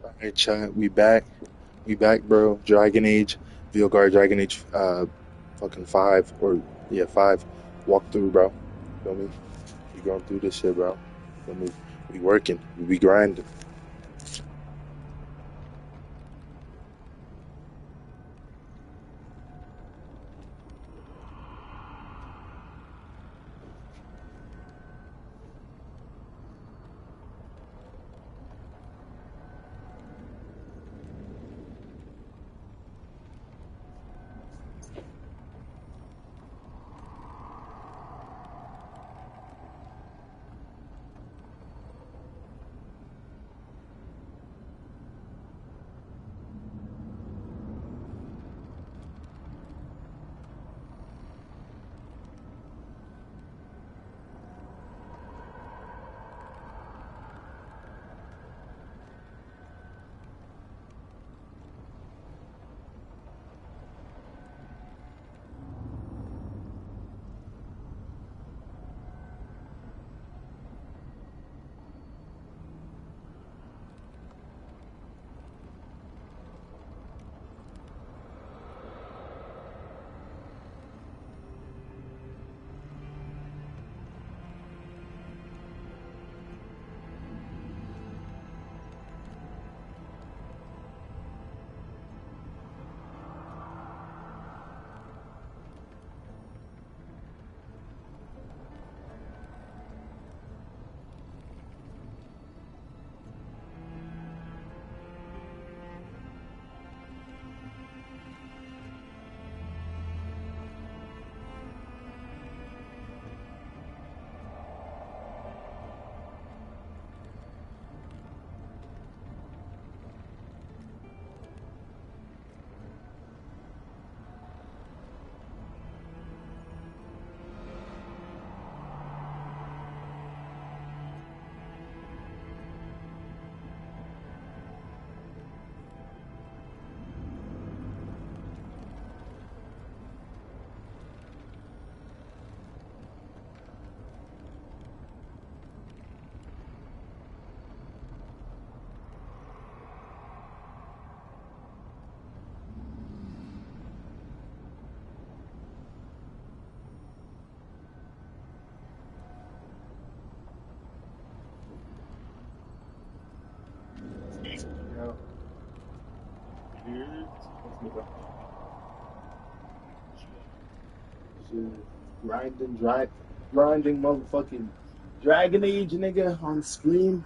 Alright, chat. We back. We back, bro. Dragon Age, Veilguard, Dragon Age, fucking 5 or yeah, 5. Walk through, bro. Feel me? We going through this shit, bro. Feel me? We working. We be grinding. Yeah. Shit. Grinding motherfucking Dragon Age, nigga, on stream.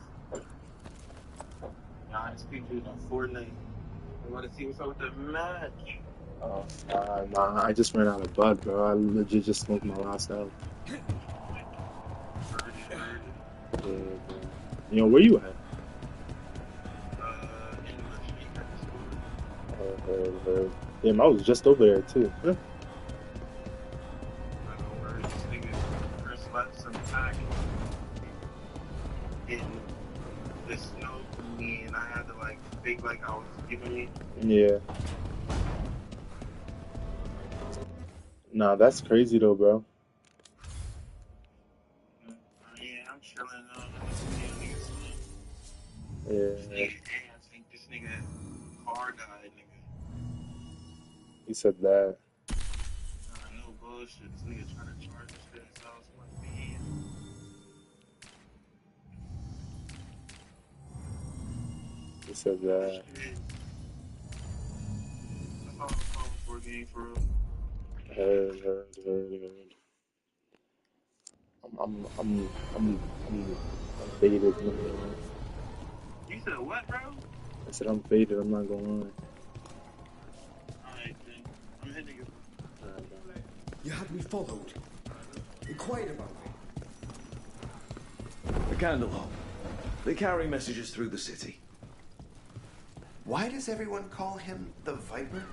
Nah, it's people on Fortnite. I want to see what's up with the match. Nah, I just ran out of bud, bro. I legit just smoked my last out. Heard it, heard it. Yeah, bro. You know, where you at? In my street at the store. Damn, I was just over there too. Huh? I know where this nigga first left some pack in the snow for me, and I had to like fake like I was giving me. Yeah. Nah, that's crazy though, bro. Yeah, I'm chilling in the studio, nigga. Slim. This Yeah, nigga, hey, I think this nigga car died, nigga. he said that. No bullshit. This nigga trying to charge this to his house. I'm like, man, He said this that. shit. That's all I'm calling for a game for real. Heard. I'm, I'm, I'm, I'm faded. I'm not gonna lie. You said what, bro? I said I'm faded. I'm not gonna lie. Alright, then. I'm hitting you. Bro. You had me followed. Inquired about me. The Candlehop. They carry messages through the city. Why does everyone call him the Viper?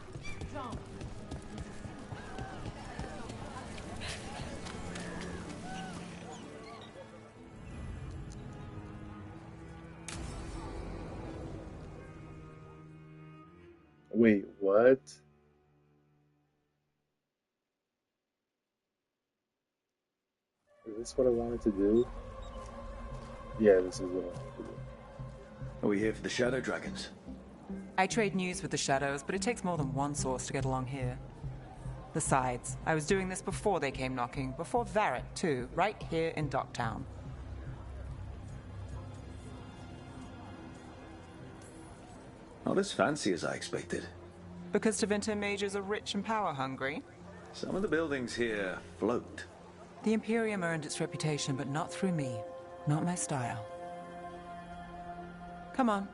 Wait, what? Is this what I wanted to do? Yeah, this is what I wanted to do. Are we here for the Shadow Dragons? I trade news with the Shadows, but it takes more than one source to get along here. Besides, I was doing this before they came knocking, before Varric, too, right here in Docktown. Not as fancy as I expected. Because Tevinter mages are rich and power-hungry? Some of the buildings here float. The Imperium earned its reputation, but not through me. Not my style. Come on.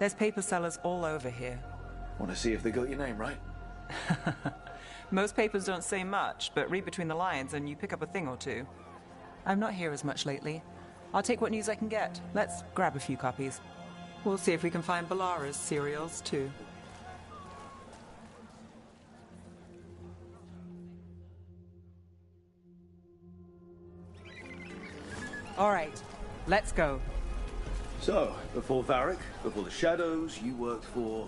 There's paper sellers all over here. Want to see if they got your name right? Most papers don't say much, but read between the lines and you pick up a thing or two. I'm not here as much lately. I'll take what news I can get. Let's grab a few copies. We'll see if we can find Balara's cereals, too. All right, let's go. So, before Varric, before the Shadows, you worked for...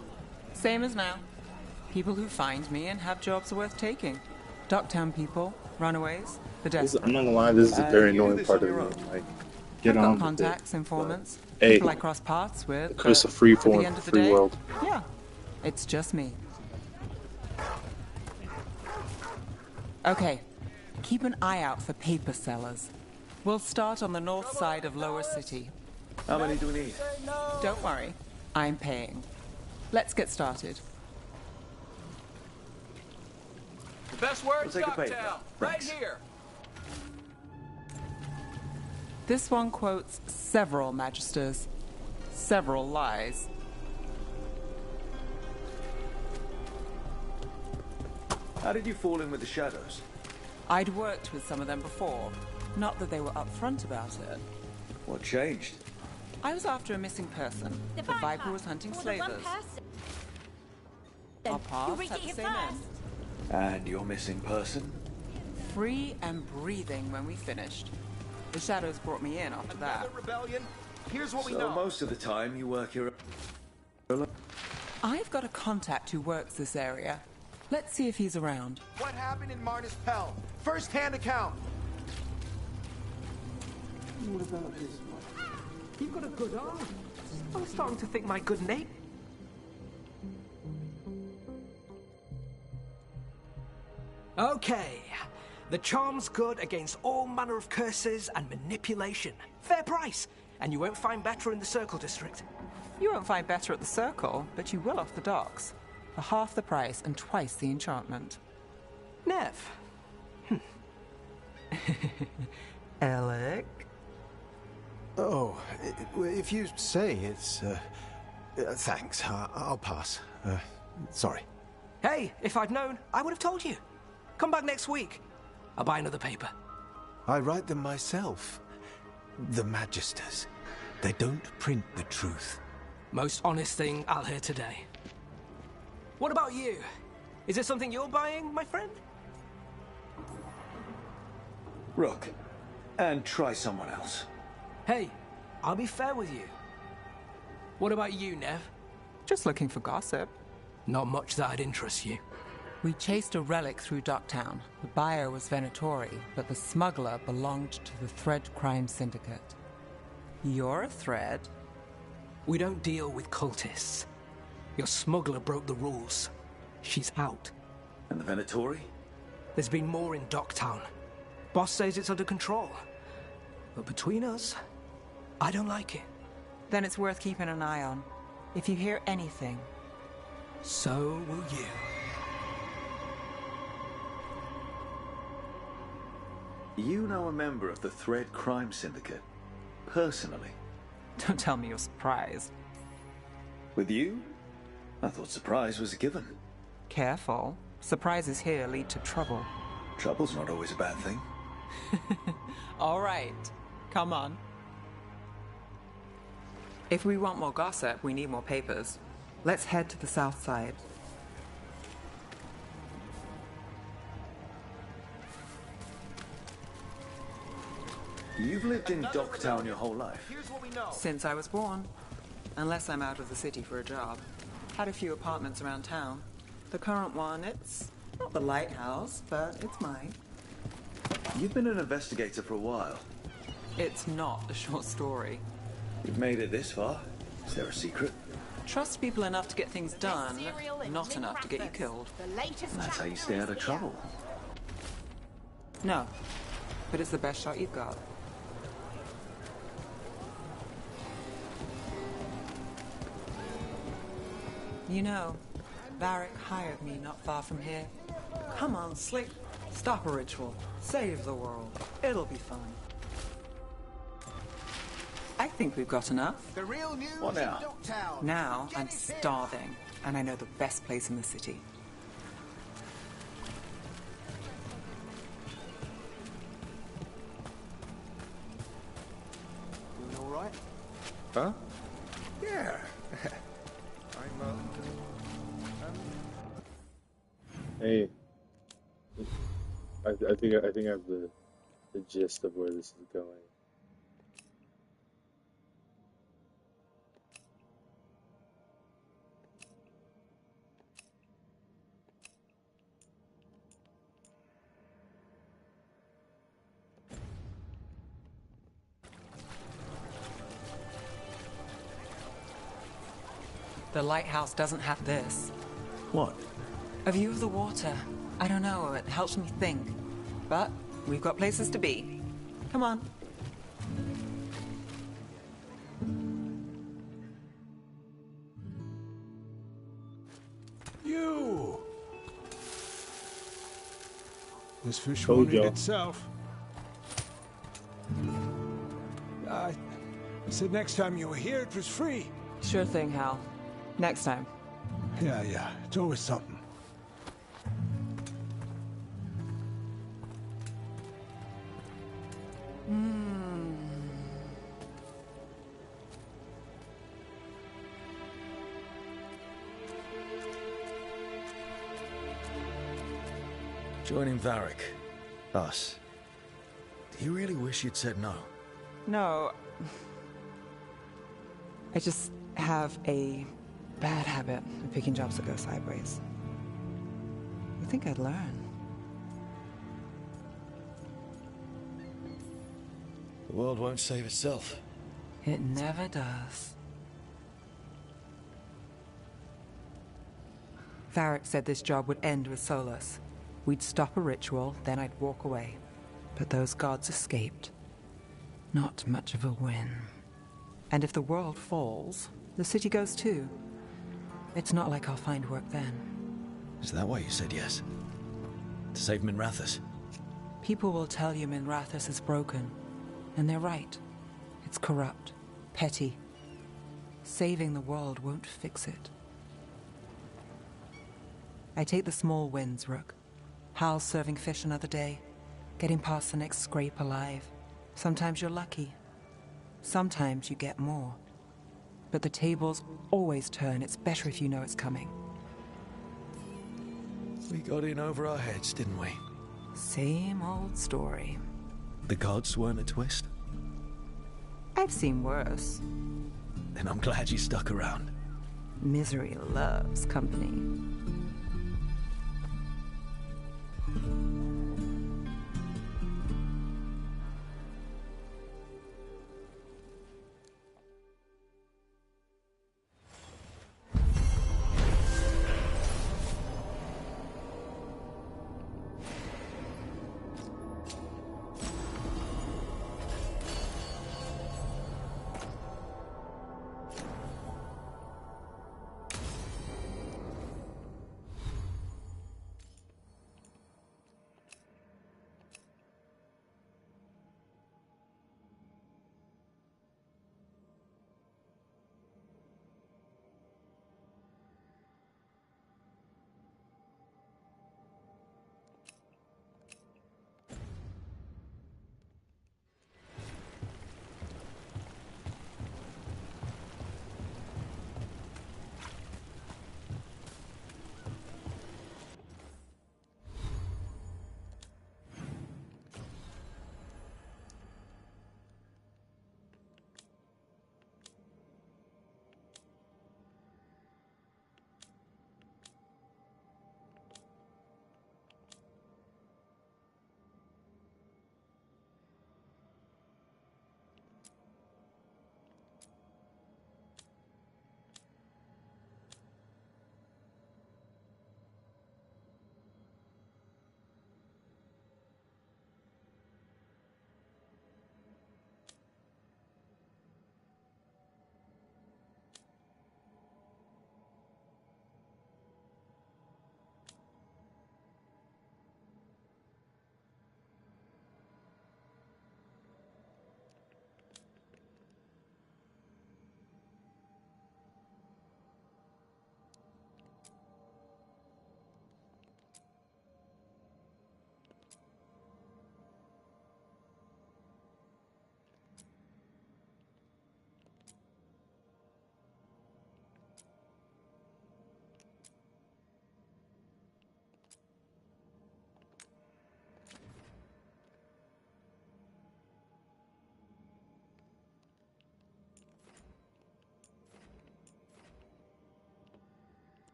Same as now. People who find me and have jobs worth taking. Docktown people, runaways, the desperate. I'm not gonna lie, this is a very annoying part of your it. own? Like, I've get got on contacts, with it. informants, Hey, people I cross paths with. it's a but free at the form, end of the free day, world. Yeah, it's just me. Okay, keep an eye out for paper sellers. We'll start on the north side of Lower City. How many do we need? Don't worry, I'm paying. Let's get started. The best word, We'll take a paper. Ducktown, right Thanks. here. This one quotes several magisters, several lies. How did you fall in with the Shadows? I'd worked with some of them before. Not that they were upfront about it. What changed? I was after a missing person. The Viper was hunting slavers. Our paths had the same end. And your missing person? Free and breathing when we finished. The Shadows brought me in after that. Rebellion. Here's what we So know. most of the time you work here... I've got a contact who works this area. Let's see if he's around. What happened in Marnus Pell? First-hand account. What about his wife? You've got a good arm. I'm starting to think my good name. Okay. The charm's good against all manner of curses and manipulation. Fair price. And you won't find better in the Circle District. You won't find better at the Circle, but you will off the docks. For half the price and twice the enchantment. Nev. Alec? Oh, if you say it's... thanks. I'll pass. Sorry. Hey, if I'd known, I would have told you. Come back next week. I'll buy another paper. I write them myself. The Magisters. They don't print the truth. Most honest thing I'll hear today. What about you? Is there something you're buying, my friend? Rook. And try someone else. Hey, I'll be fair with you. What about you, Nev? Just looking for gossip. Not much that'd interest you. We chased a relic through Docktown. The buyer was Venatori, but the smuggler belonged to the Thread Crime Syndicate. You're a Thread? We don't deal with cultists. Your smuggler broke the rules. She's out. And the Venatori? There's been more in Docktown. Boss says it's under control. But between us, I don't like it. Then it's worth keeping an eye on. If you hear anything. So will you. You know a member of the Thread Crime Syndicate, personally. Don't tell me you're surprised. With you? I thought surprise was a given. Careful. Surprises here lead to trouble. Trouble's not always a bad thing. All right. Come on. If we want more gossip, we need more papers. Let's head to the south side. You've lived in Docktown your whole life. Here's what we know. Since I was born. Unless I'm out of the city for a job. Had a few apartments around town. The current one, it's not the lighthouse, but it's mine. You've been an investigator for a while. It's not a short story. You've made it this far. Is there a secret? Trust people enough to get things done, not enough to get you killed. That's how you stay out of trouble. No, but it's the best shot you've got. You know, Varric hired me not far from here. Come on, Slick. Stop a ritual. Save the world. It'll be fun. I think we've got enough. The real news What now? in Dogtown. Now I'm Get it there. starving, and I know the best place in the city. Doing all right? Huh? Yeah. Hey, I think I have the gist of where this is going. The lighthouse doesn't have this. What? A view of the water. I don't know, it helps me think. But we've got places to be. Come on. You! This fish Told won't eat y'all. itself. I said next time you were here it was free. Sure thing, Hal. Next time. Yeah, it's always something. Joining Varric. Us. Do you really wish you'd said no? No. I just have a bad habit of picking jobs that go sideways. You think I'd learn? The world won't save itself. It never does. Varric said this job would end with Solus. We'd stop a ritual, then I'd walk away. But those gods escaped. Not much of a win. And if the world falls, the city goes too. It's not like I'll find work then. Is that why you said yes? To save Minrathous? People will tell you Minrathous is broken. And they're right. It's corrupt, petty. Saving the world won't fix it. I take the small wins, Rook. Hal's serving fish another day. Getting past the next scrape alive. Sometimes you're lucky. Sometimes you get more. But the tables always turn. It's better if you know it's coming. We got in over our heads, didn't we? Same old story. The gods weren't a twist? I've seen worse. Then I'm glad you stuck around. Misery loves company.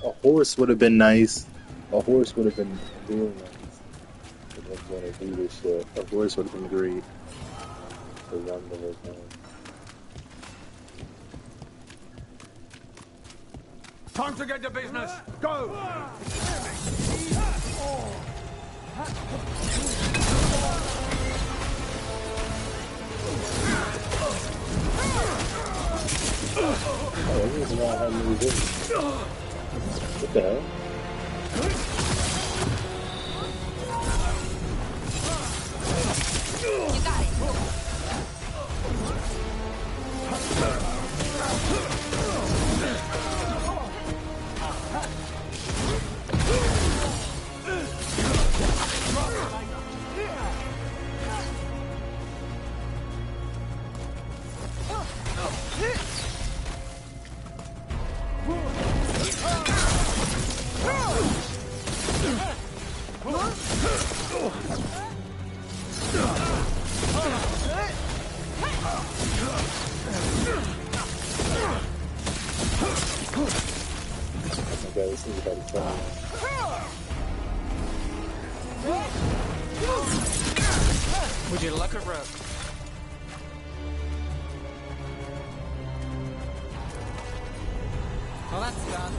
A horse would have been nice. A horse would have been real nice. If I'm gonna do this shit. A horse would have been great to run the whole time. Time to get to business. Go. Oh, this is not how many this. What the hell? You got it. Okay, this is about to try. Would you look at Rook? Well, that's done.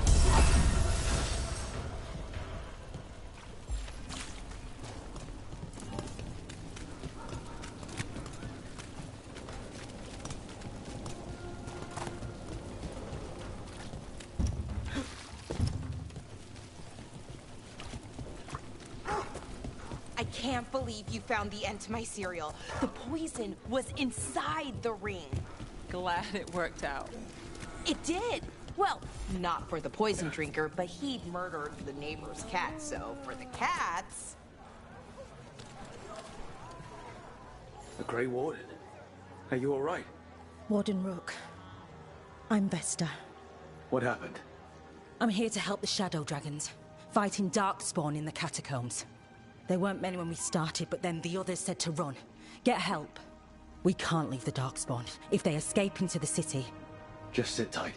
I can't believe you found the end to my cereal. The poison was inside the ring. Glad it worked out. It did. Well, not for the poison drinker, but he'd murdered the neighbor's cat, so for the cats... The Grey Warden. Are you all right? Warden Rook. I'm Vesta. What happened? I'm here to help the Shadow Dragons, fighting Darkspawn in the catacombs. There weren't many when we started, but then the others said to run. Get help. We can't leave the Darkspawn. If they escape into the city... Just sit tight.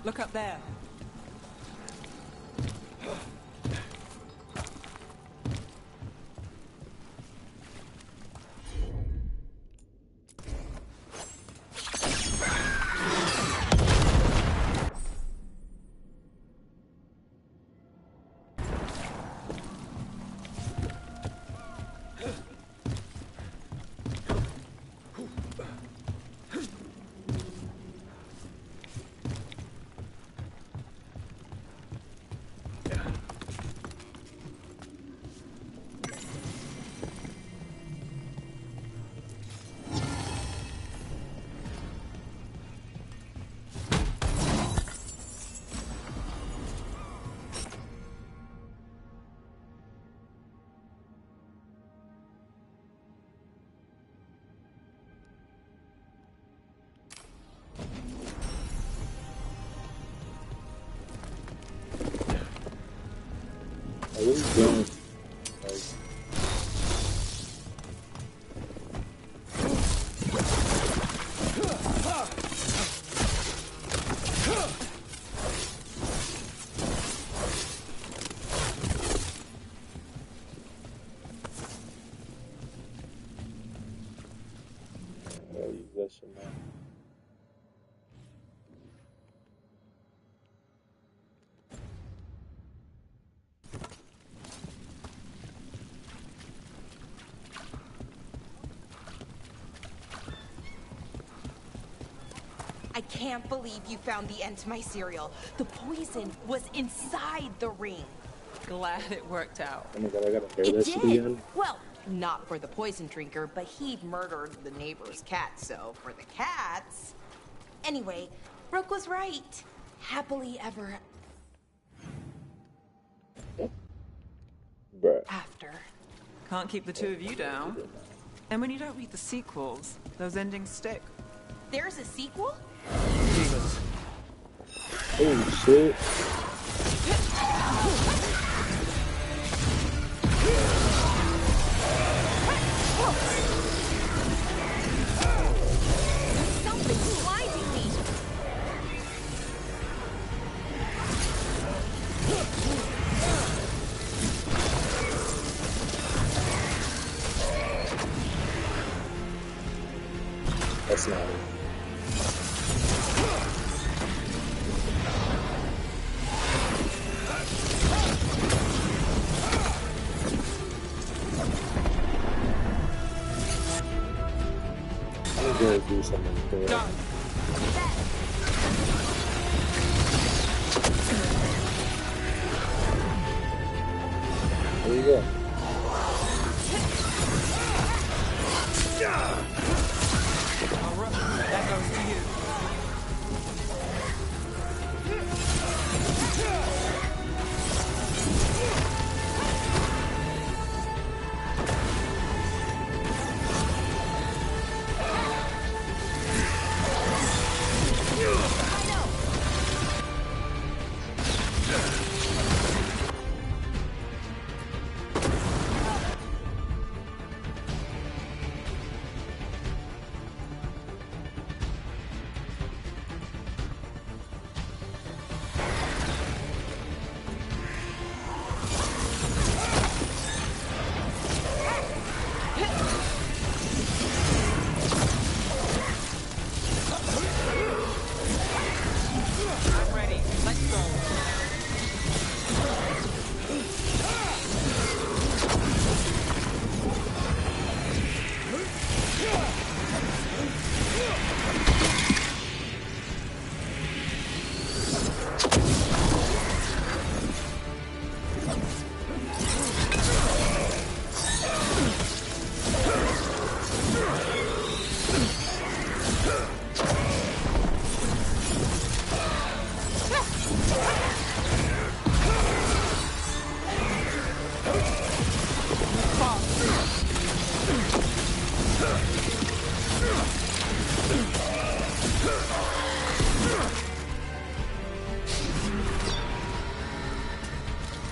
Look up there. I really don't. Like, use that shit now. I can't believe you found the end to my cereal. The poison was inside the ring. Glad it worked out. Oh my god, I gotta hear It that shit did. again. Well, not for the poison drinker, but he'd murdered the neighbor's cat, so for the cats... Anyway, Brooke was right. Happily ever Bruh. after. Can't keep the two of you down. And when you don't read the sequels, those endings stick. There's a sequel? Holy shit. do something cool. Done. There you go. Alright, that goes to you.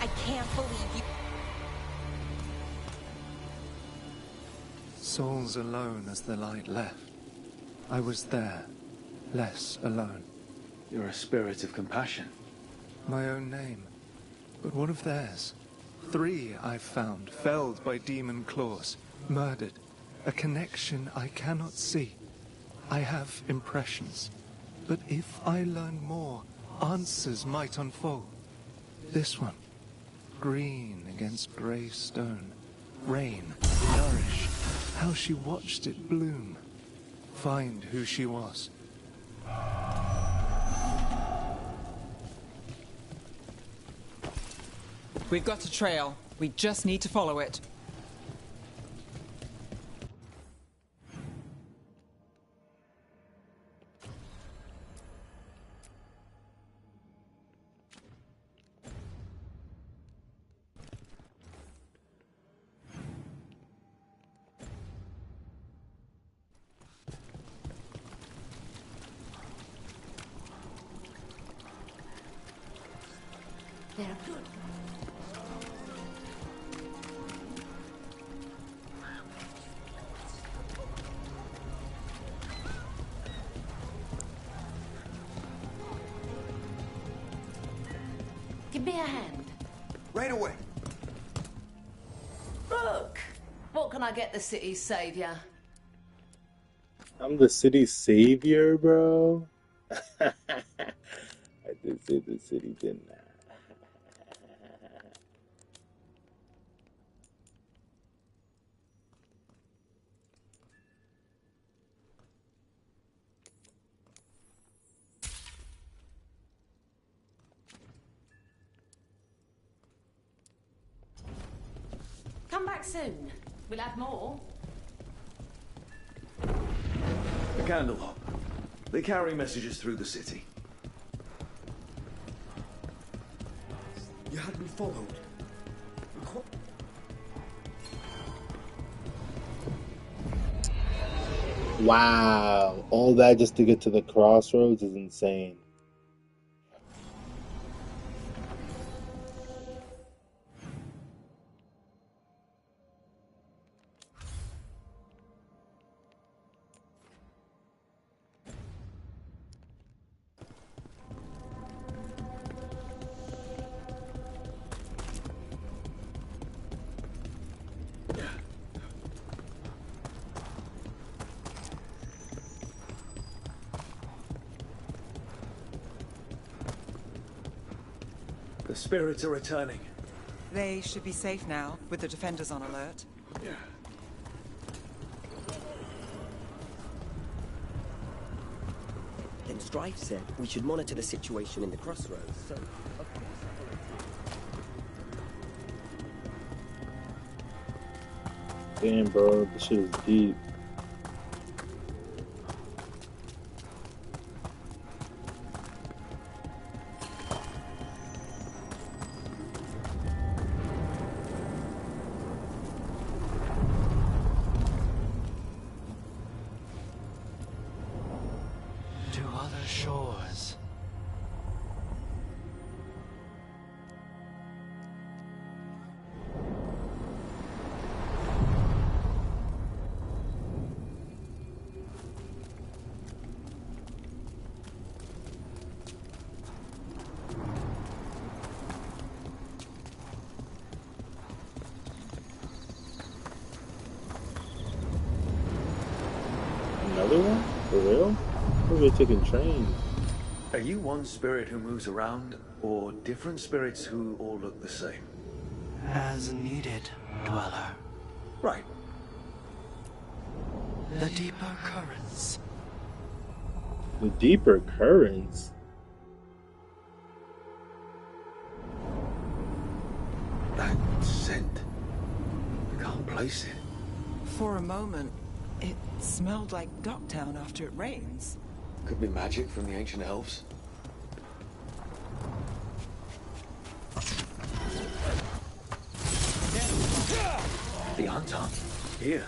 I can't believe you. Souls alone as the light left. I was there, less alone. You're a spirit of compassion. My own name, but what of theirs? 3 I've found, felled by demon claws, murdered. A connection I cannot see. I have impressions, but if I learn more, answers might unfold. This one, green against grey stone, rain, nourish, how she watched it bloom. Find who she was. We've got a trail. We just need to follow it. They're good. Give me a hand. Right away. Look, what can I get the city's savior? I'm the city's savior, bro. I did say the city, didn't I? Come back soon. We'll have more. The Candlehop. They carry messages through the city. You had me followed. Wow, all that just to get to the crossroads is insane. The spirits are returning. They should be safe now, with the defenders on alert. Yeah. Strife said we should monitor the situation in the crossroads, so of course I followed. Damn, bro, this shit is deep. To other shores. Another one? For real? We're taking trains. Are you one spirit who moves around, or different spirits who all look the same? As needed, Dweller. Right. The deeper currents. The deeper currents? That scent. I can't place it. For a moment, it smelled like Docktown after it rains. Could be magic from the ancient elves. The Anton. Here.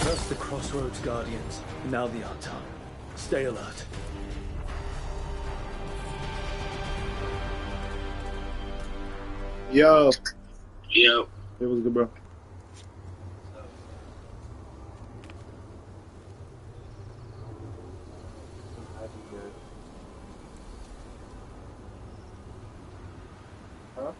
First the Crossroads Guardians, now the Anton. Stay alert. Yo. Yo. It was good, bro. Huh?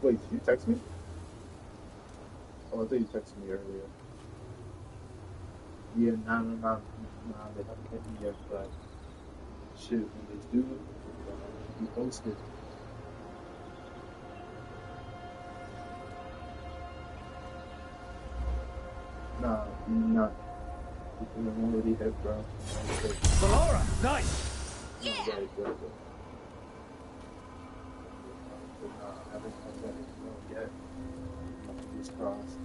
Wait, did you text me? Oh, I thought you texted me earlier. Yeah, nah, they haven't hit me yet, but shit, when they do, you post it. Nah, not. Because I'm already hit, bro. Valora, nice! Yeah! Very good, bro. But nah, I haven't let it know yet. Just crossed.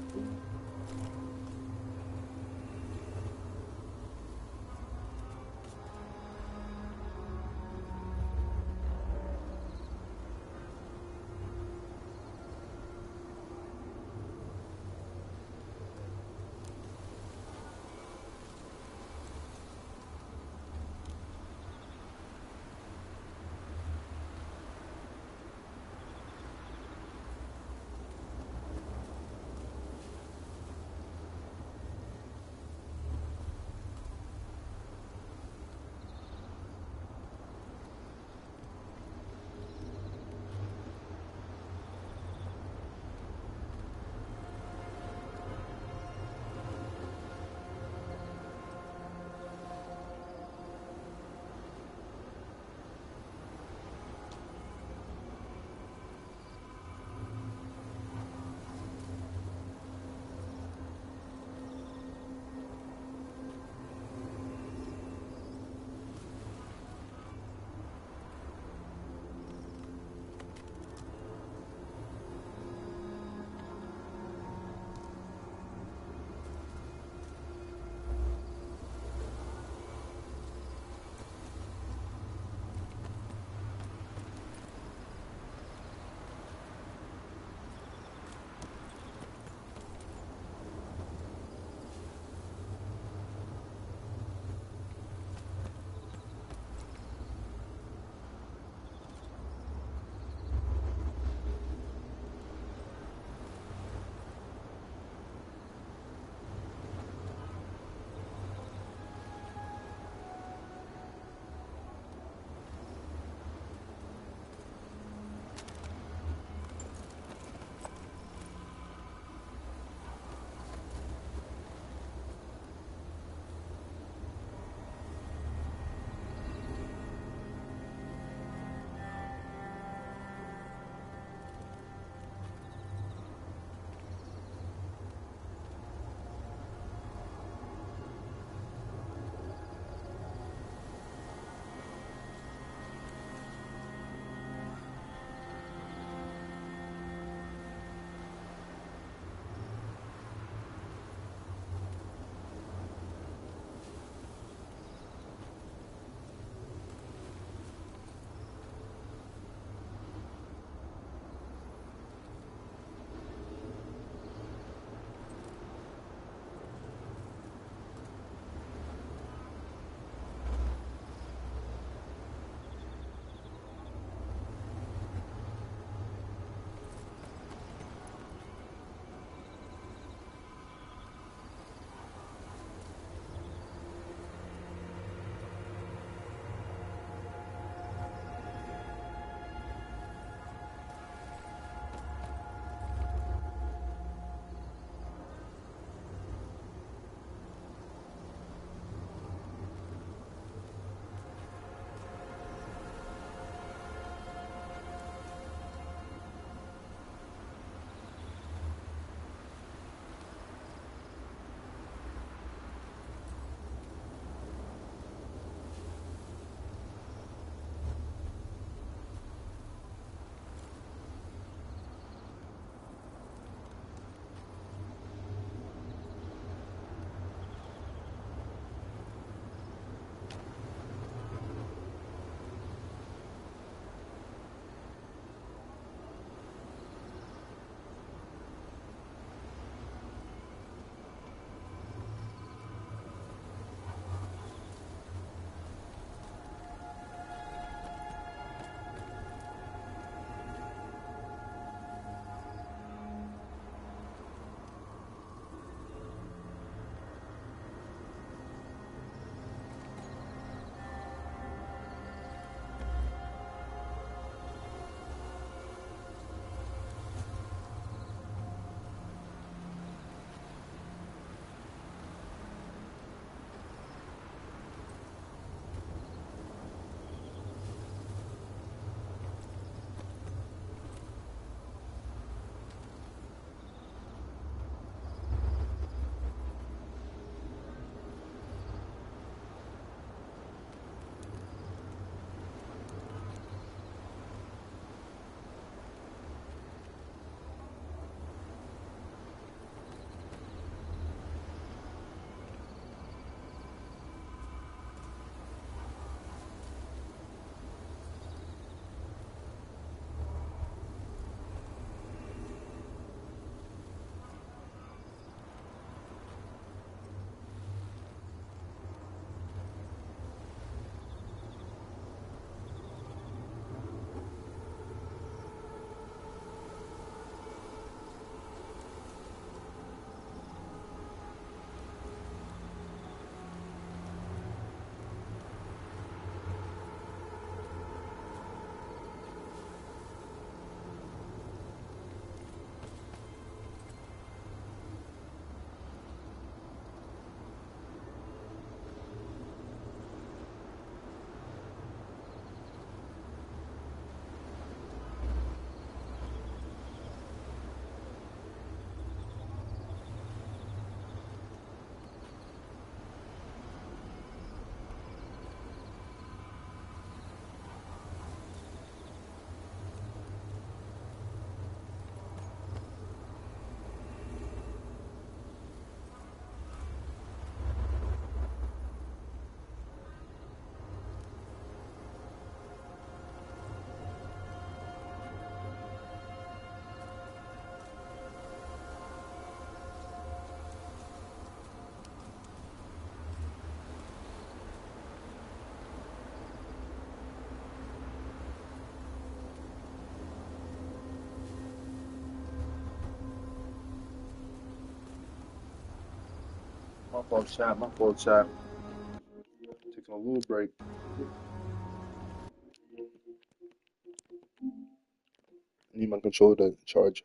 My fault, chat. My fault, chat. Taking a little break. I need my controller to charge.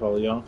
call, y'all.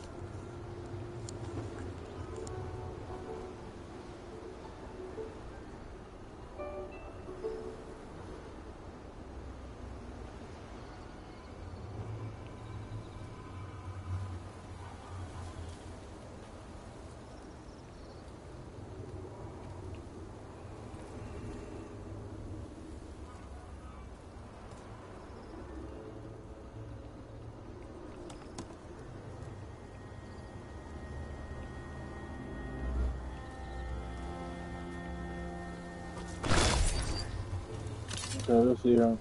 Okay, we'll see you.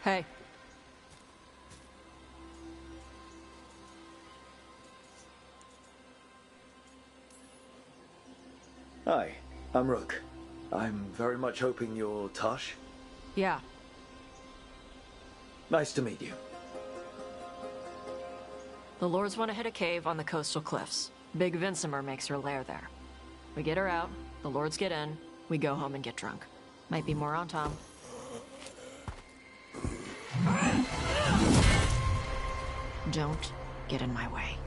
Hey. Hi, I'm Rook. I'm very much hoping you're Tosh. Yeah. Nice to meet you. The Lords want to hit a cave on the coastal cliffs. Big Vincimer makes her lair there. We get her out, the Lords get in, we go home and get drunk. Might be more on Tom. Don't get in my way.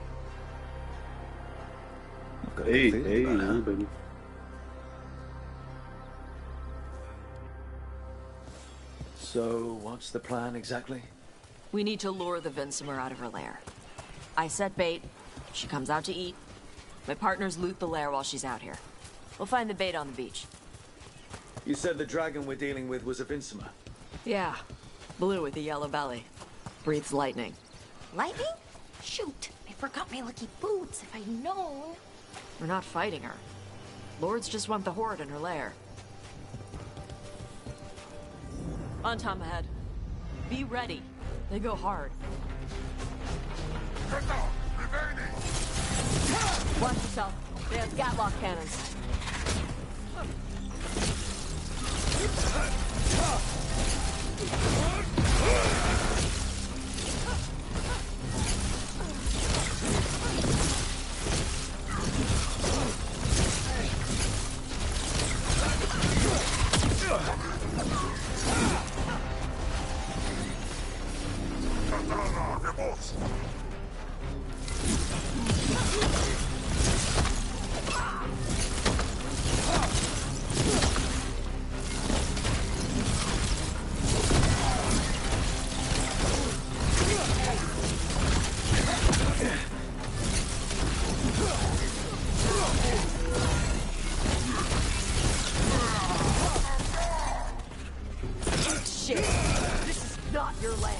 Hey, baby. So, what's the plan exactly? We need to lure the Vincimer out of her lair. I set bait, she comes out to eat. My partners loot the lair while she's out here. We'll find the bait on the beach. You said the dragon we're dealing with was a Vincimer. Yeah, blue with a yellow belly. Breathes lightning. Lightning? Shoot, I forgot my lucky boots. If I'd known. We're not fighting her. Lords just want the horde in her lair. On Tom ahead. Be ready. They go hard. Watch yourself. They have Gatlock cannons. Shit! This is not your land!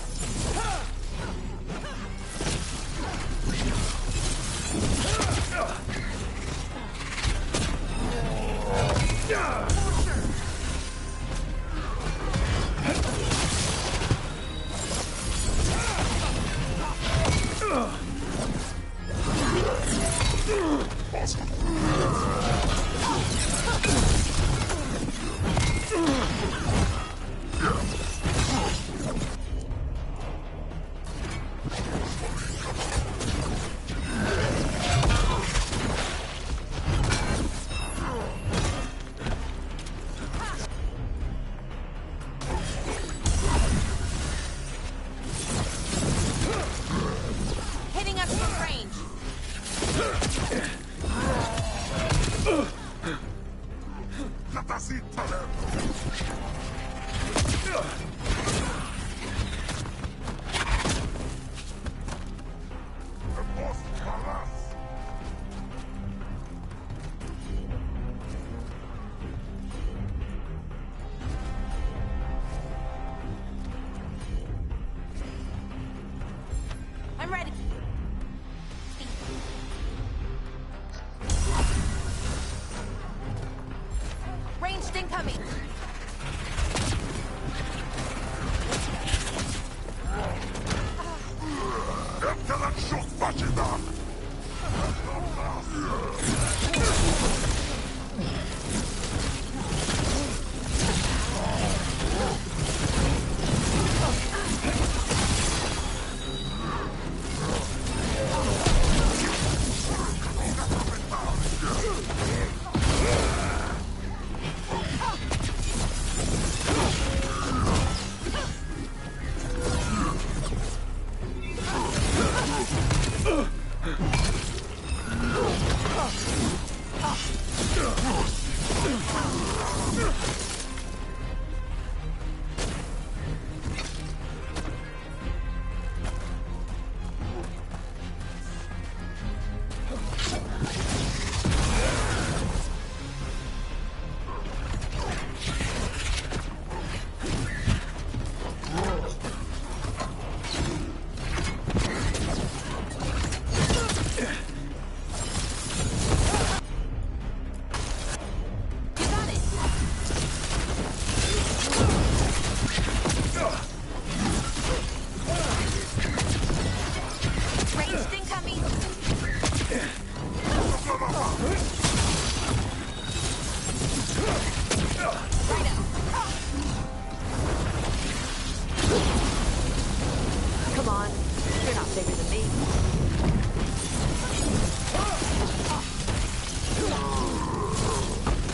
Bigger than me.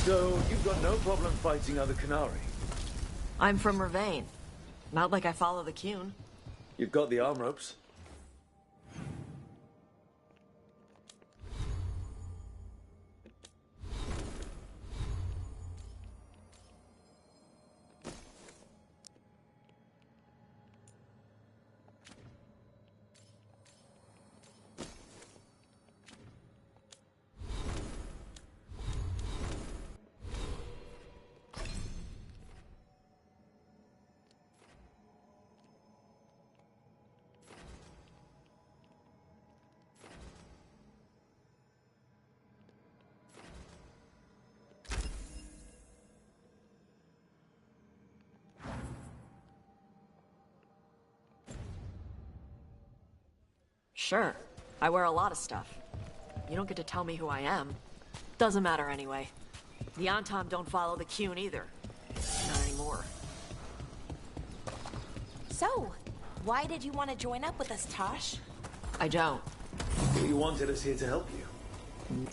So, you've got no problem fighting other Canary? I'm from Ravane. Not like I follow the Cune. You've got the arm ropes. Sure. I wear a lot of stuff. You don't get to tell me who I am. Doesn't matter anyway. The Antam don't follow the Cune either. Not anymore. So, why did you want to join up with us, Tosh? I don't. You wanted us here to help you.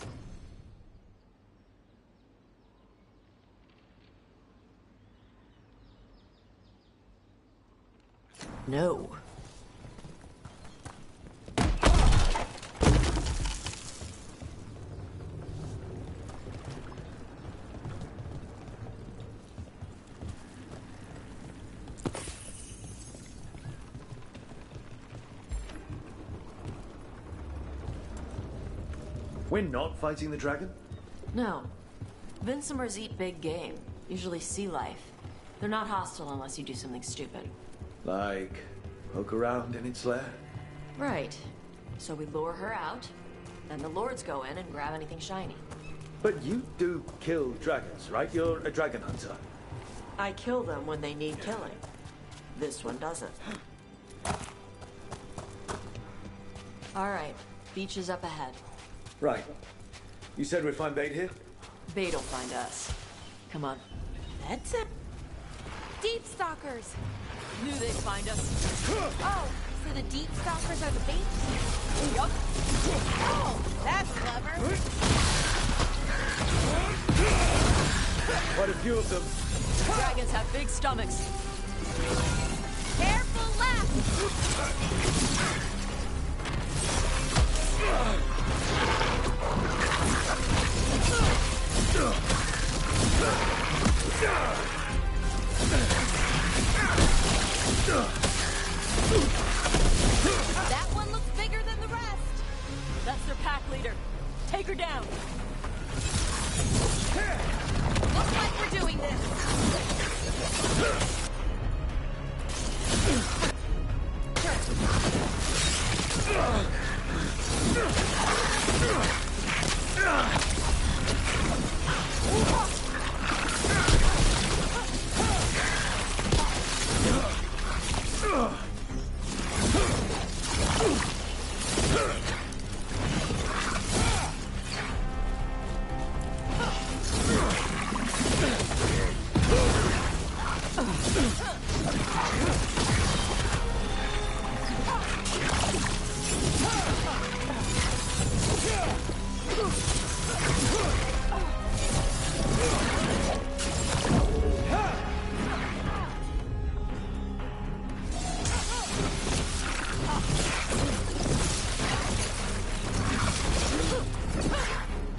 No. We're not fighting the dragon? No. Vincimers eat big game, usually sea life. They're not hostile unless you do something stupid. Like, poke around in its lair? Right. So we lure her out, then the lords go in and grab anything shiny. But you do kill dragons, right? You're a dragon hunter. I kill them when they need killing. This one doesn't. Alright, beach is up ahead. Right. You said we'd find bait here? Bait'll find us. Come on. That's a... Deep Stalkers! Knew they'd find us. Oh, so the Deep Stalkers are the bait? Yup. Oh, that's clever. Quite a few of them. Dragons have big stomachs. Careful left! That one looks bigger than the rest. That's their pack leader. Take her down. Looks like we're doing this.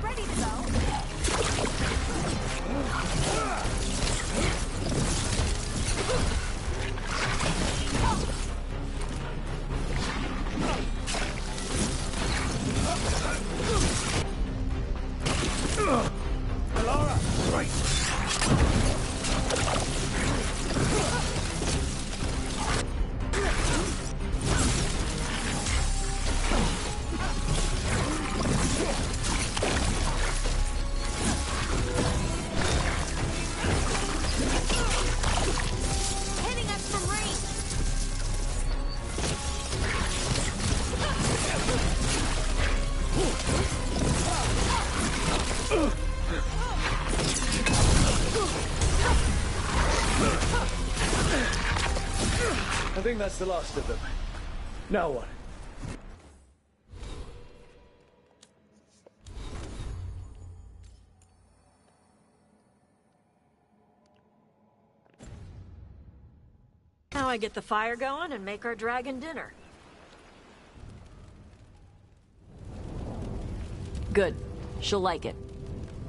Ready to go. Hitting us from range. I think that's the last of them. Now what? Now I get the fire going and make our dragon dinner. Good. She'll like it.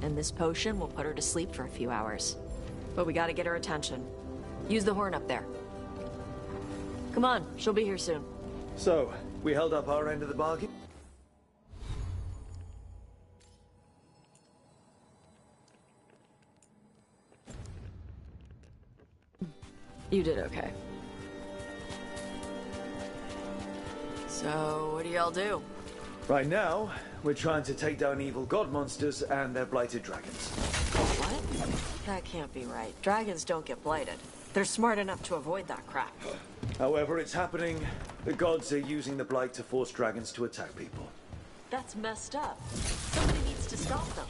And this potion will put her to sleep for a few hours. But we gotta get her attention. Use the horn up there. Come on, she'll be here soon. So, we held up our end of the bargain? You did okay. So, what do y'all do? Right now, we're trying to take down evil god monsters and their blighted dragons. What? That can't be right. Dragons don't get blighted. They're smart enough to avoid that crap. However, it's happening. The gods are using the blight to force dragons to attack people. That's messed up. Somebody needs to stop them.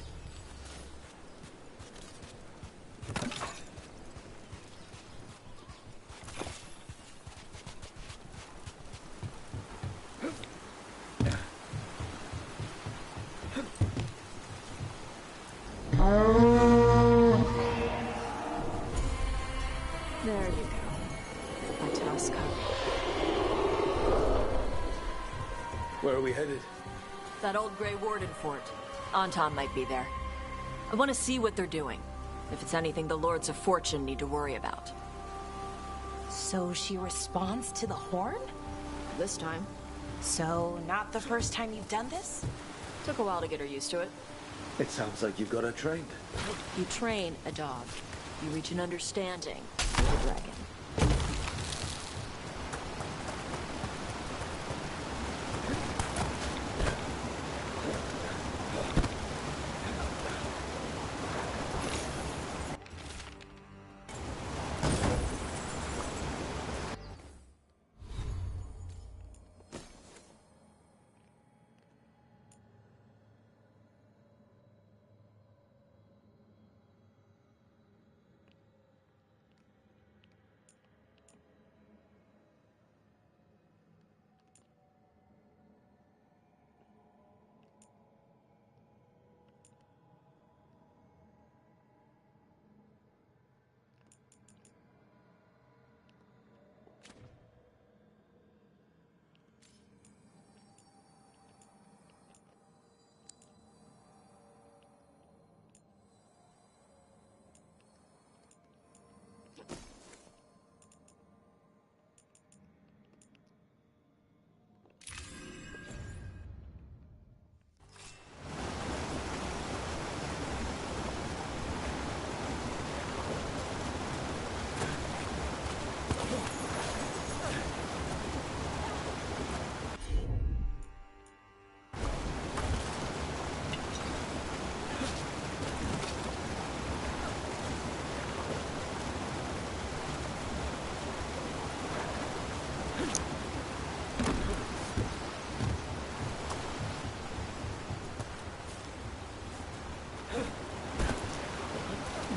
There you go. A task up. Where are we headed? That old Grey Warden fort. Anton might be there. I want to see what they're doing. If it's anything the Lords of Fortune need to worry about. So she responds to the horn? This time. So, not the first time you've done this? Took a while to get her used to it. It sounds like you've got her trained. You train a dog. You reach an understanding with a dragon.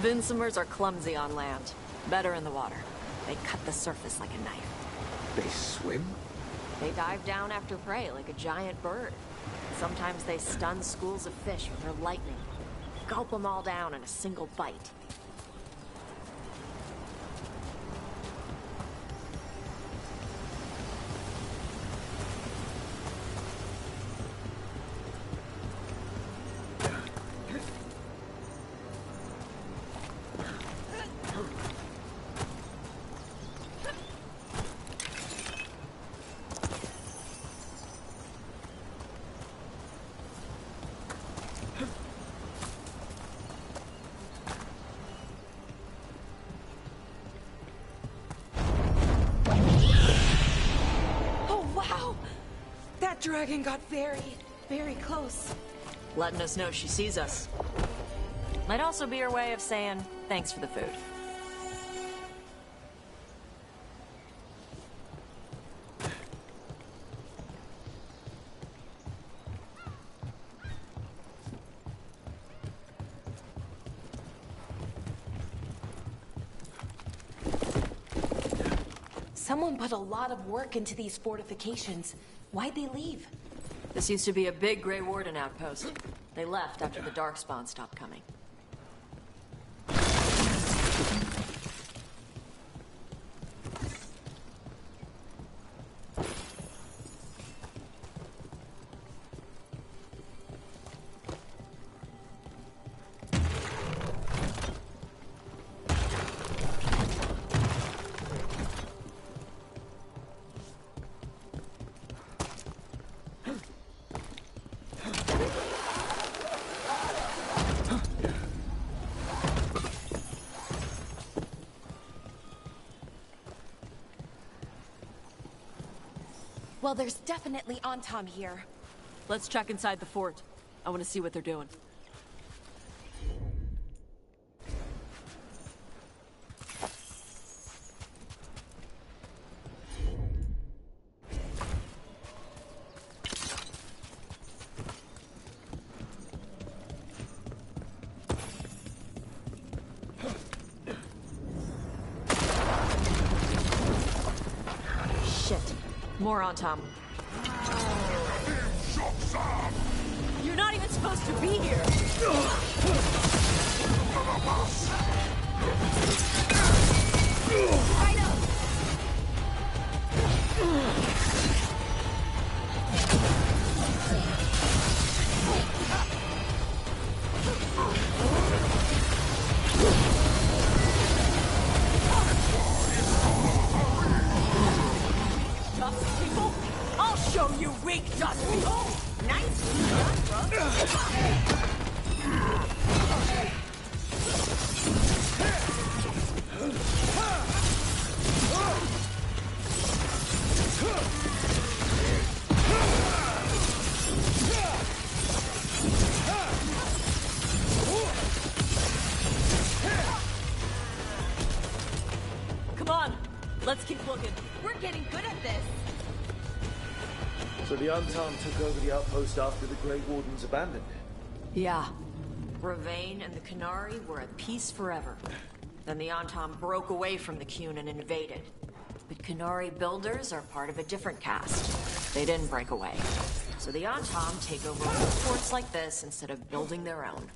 Vinsomers are clumsy on land. Better in the water. They cut the surface like a knife. They swim? They dive down after prey like a giant bird. Sometimes they stun schools of fish with their lightning. Gulp them all down in a single bite. Dragon got very, very close. Letting us know she sees us. Might also be her way of saying thanks for the food. Someone put a lot of work into these fortifications. Why'd they leave? This used to be a big Grey Warden outpost. They left after the Darkspawn stopped coming. Well, there's definitely Antam here. Let's check inside the fort. I want to see what they're doing. Shit. More on Tom. You're not even supposed to be here! Right up! Dust people? I'll show you weak dust people! Nice done, bro. Come on, let's keep looking. We're getting good at this. So the Antam took over the outpost after the Grey Wardens abandoned it? Yeah. Ravain and the Qunari were at peace forever. Then the Antam broke away from the Qun and invaded. But Qunari builders are part of a different caste. They didn't break away. So the Antam take over forts like this instead of building their own.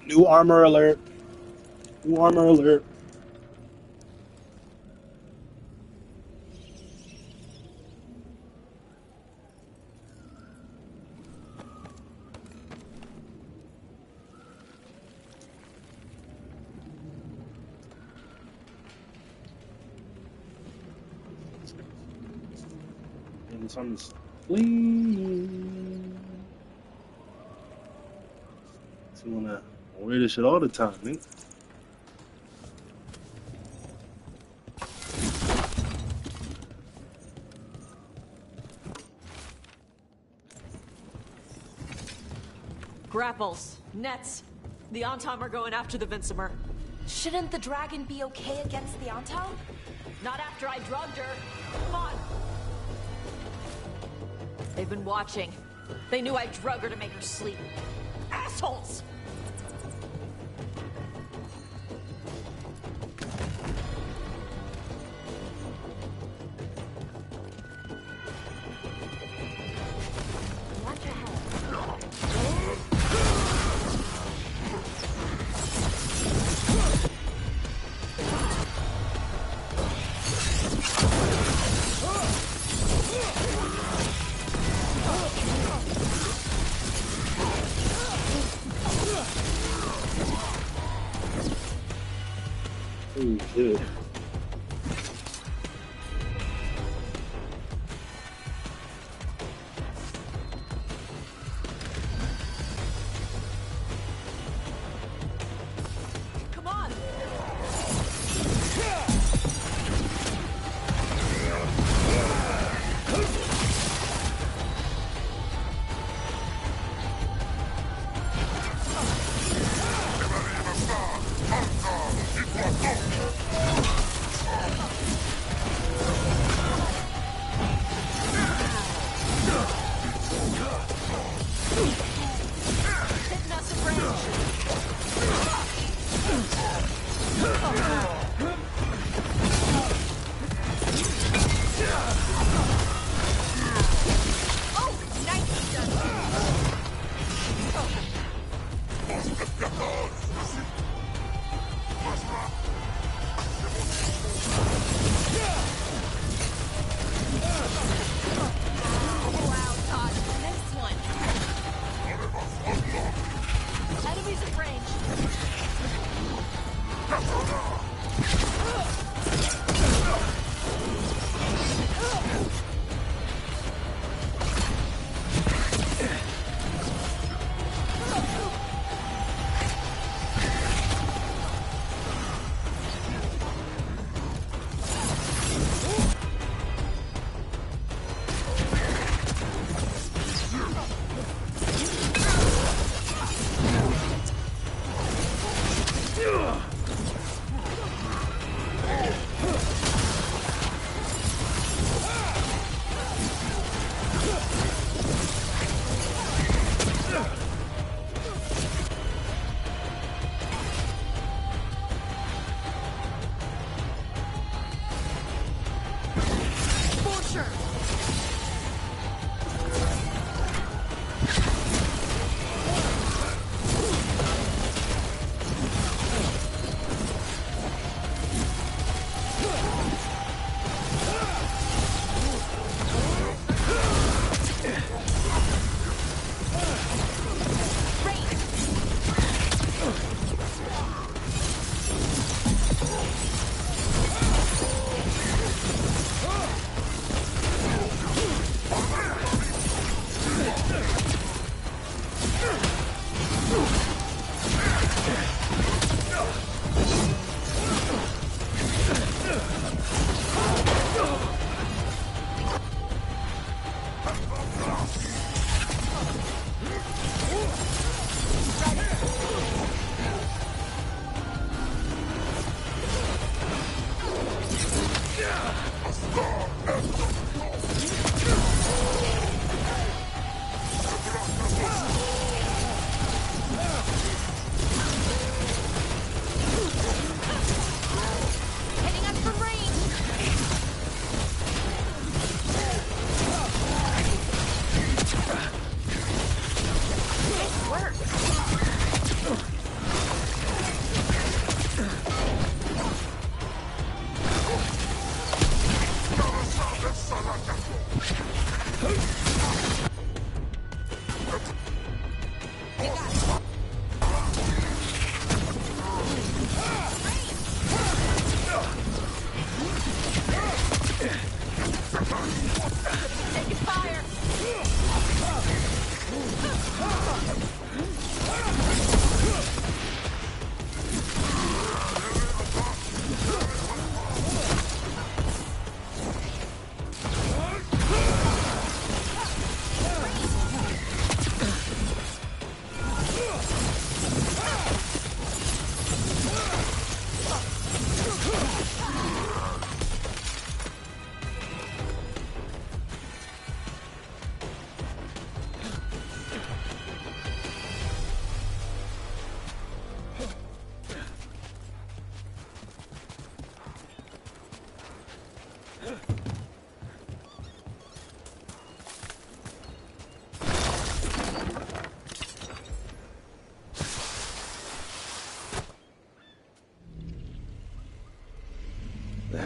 New armor alert. New armor alert. And this one is clean. So you wanna wear this shit all the time, nigga. Grapples, nets. The Antam are going after the Vinsimer. Shouldn't the dragon be okay against the Antam? Not after I drugged her. Come on. They've been watching. They knew I drug her to make her sleep. Assholes! Watch your head. Oh shit. Come on!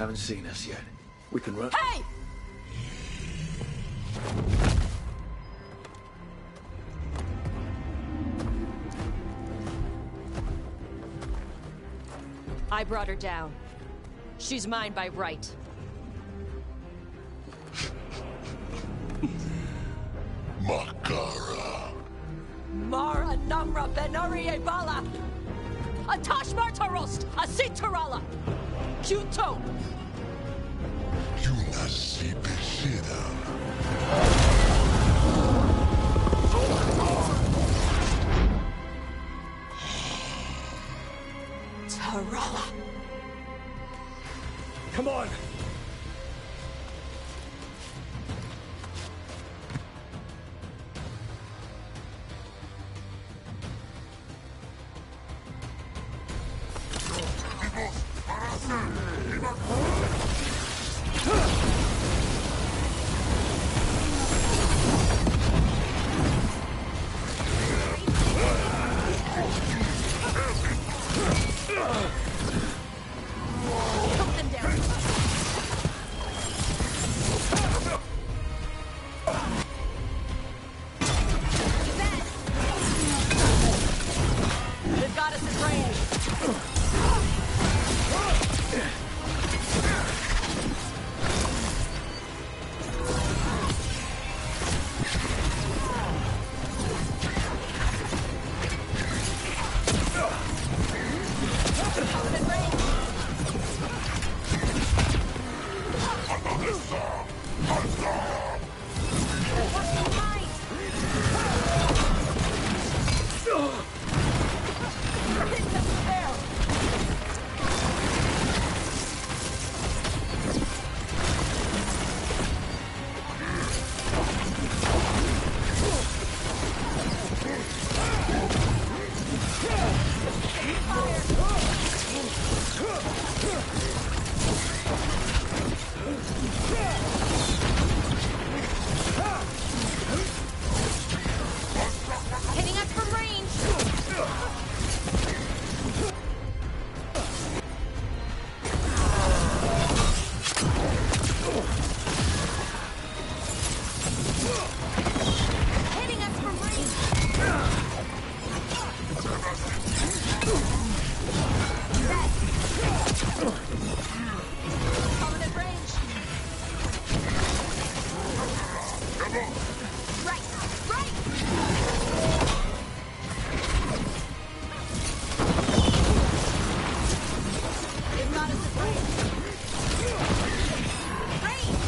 haven't seen us yet. We can run. Hey! I brought her down. She's mine by right. Makara. Mara Namra Benarie Bala! Atash Martarost! Asitarala! Kyuto! Yunasi Beshida. Tarala! Come on! They've got us at range. Hitting us from range. Hitting us from range. Coming at range. Right, right. They've got us at range. Range.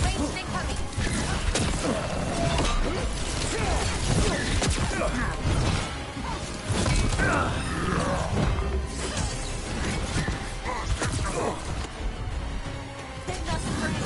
Range incoming. Hitting us at range.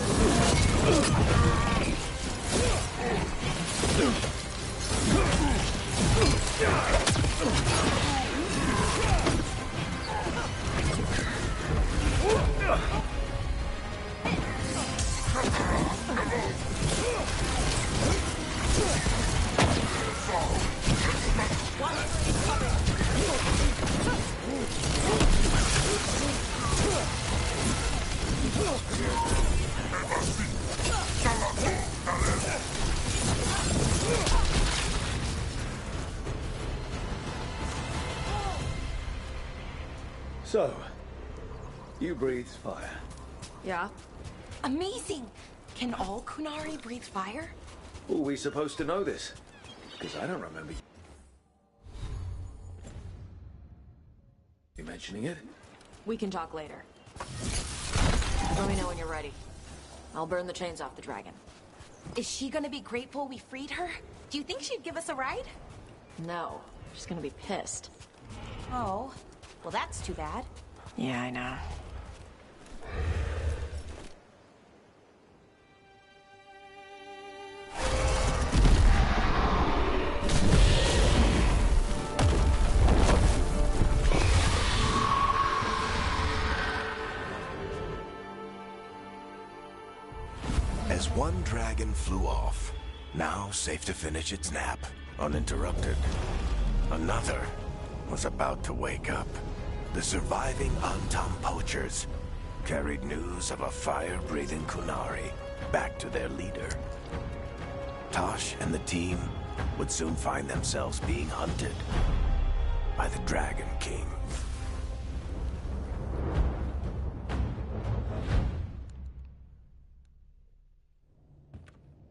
So, you breathe fire. Yeah. Amazing. Can all Kunari breathe fire? Were we supposed to know this? Because I don't remember you mentioning it. We can talk later. Let me know when you're ready. I'll burn the chains off the dragon. Is she gonna be grateful we freed her? Do you think she'd give us a ride? No, she's gonna be pissed. Oh, well that's too bad. Yeah, I know. As one dragon flew off, now safe to finish its nap, uninterrupted, another was about to wake up. The surviving Antam poachers carried news of a fire-breathing Kunari back to their leader. Tosh and the team would soon find themselves being hunted by the Dragon King.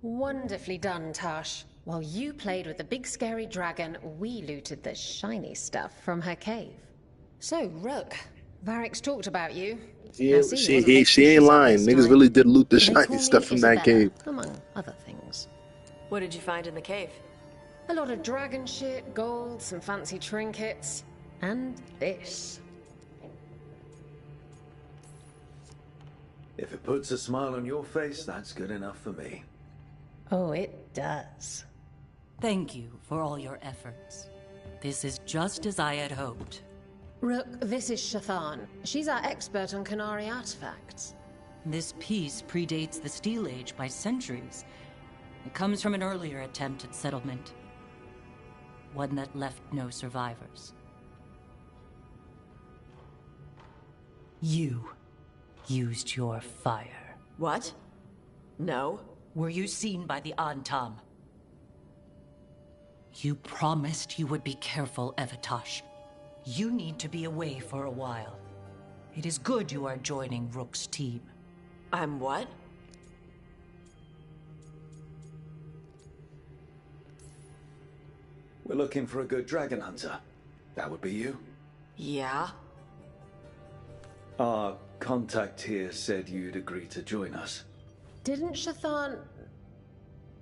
Wonderfully done, Tosh. While you played with the big scary dragon, we looted the shiny stuff from her cave. So, Rook, Varric's talked about you. She Now, ain't, see, she, wasn't he, making she ain't shit up lying. this Niggas time. really did loot the They shiny call me stuff from that Isabella, cave. among other things. What did you find in the cave? A lot of dragon shit, gold, some fancy trinkets, and this. If it puts a smile on your face, that's good enough for me. Oh, it does. Thank you for all your efforts. This is just as I had hoped. Rook, this is Shathan. She's our expert on Kunari artifacts. This piece predates the Steel Age by centuries. It comes from an earlier attempt at settlement. One that left no survivors. You used your fire. What? No. Were you seen by the Antam? You promised you would be careful, Evatosh. You need to be away for a while. It is good you are joining Rook's team. I'm what? We're looking for a good dragon hunter. That would be you. Yeah? Our contact here said you'd agree to join us. Didn't Shathan...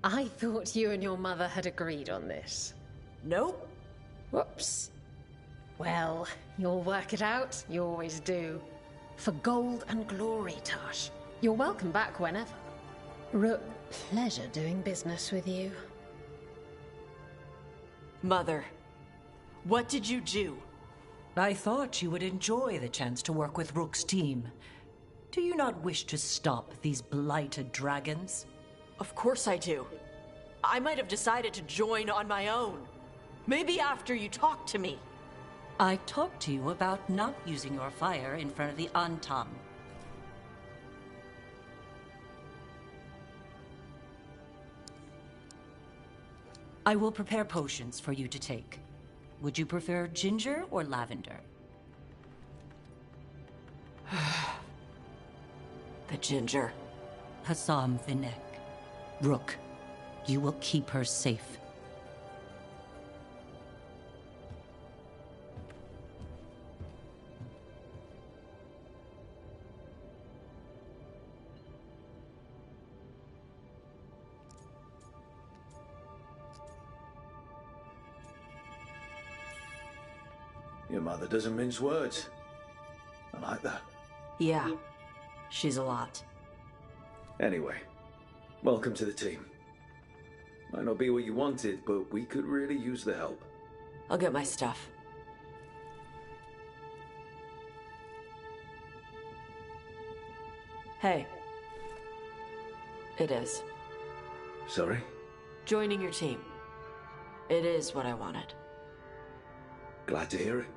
I thought you and your mother had agreed on this. Nope. Whoops. Well, you'll work it out. You always do. For gold and glory, Tosh. You're welcome back whenever. Rook, pleasure doing business with you. Mother, what did you do? I thought you would enjoy the chance to work with Rook's team. Do you not wish to stop these blighted dragons? Of course I do. I might have decided to join on my own. Maybe after you talked to me. I talked to you about not using your fire in front of the Antam. I will prepare potions for you to take. Would you prefer ginger or lavender? The ginger. Hassam Vinek. Rook, you will keep her safe. Your mother doesn't mince words. I like that. Yeah, she's a lot. Anyway, welcome to the team. Might not be what you wanted, but we could really use the help. I'll get my stuff. Hey. It is. Sorry? Joining your team. It is what I wanted. Glad to hear it.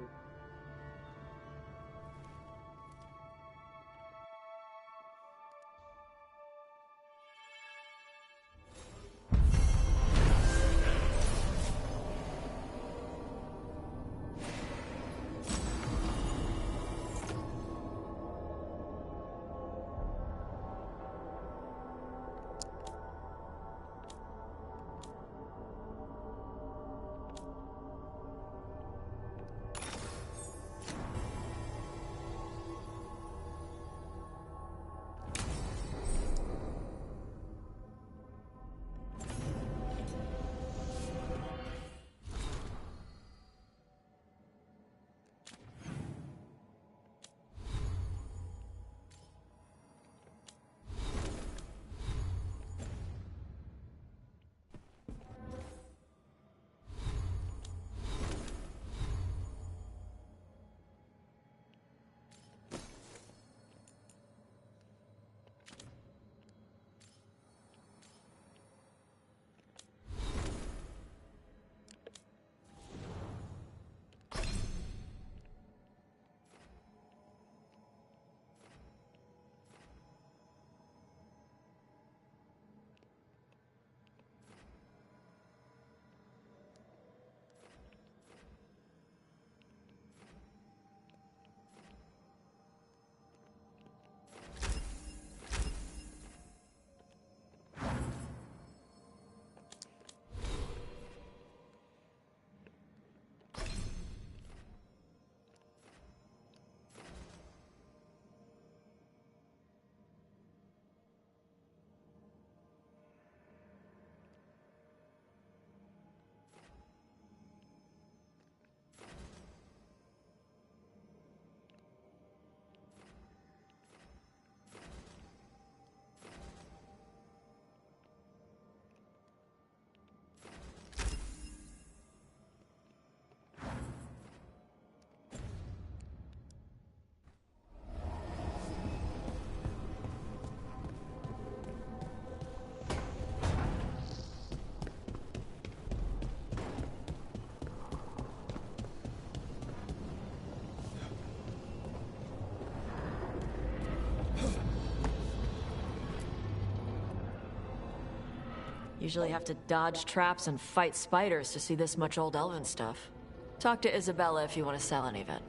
Usually have to dodge traps and fight spiders to see this much old elven stuff. Talk to Isabella if you want to sell any of it.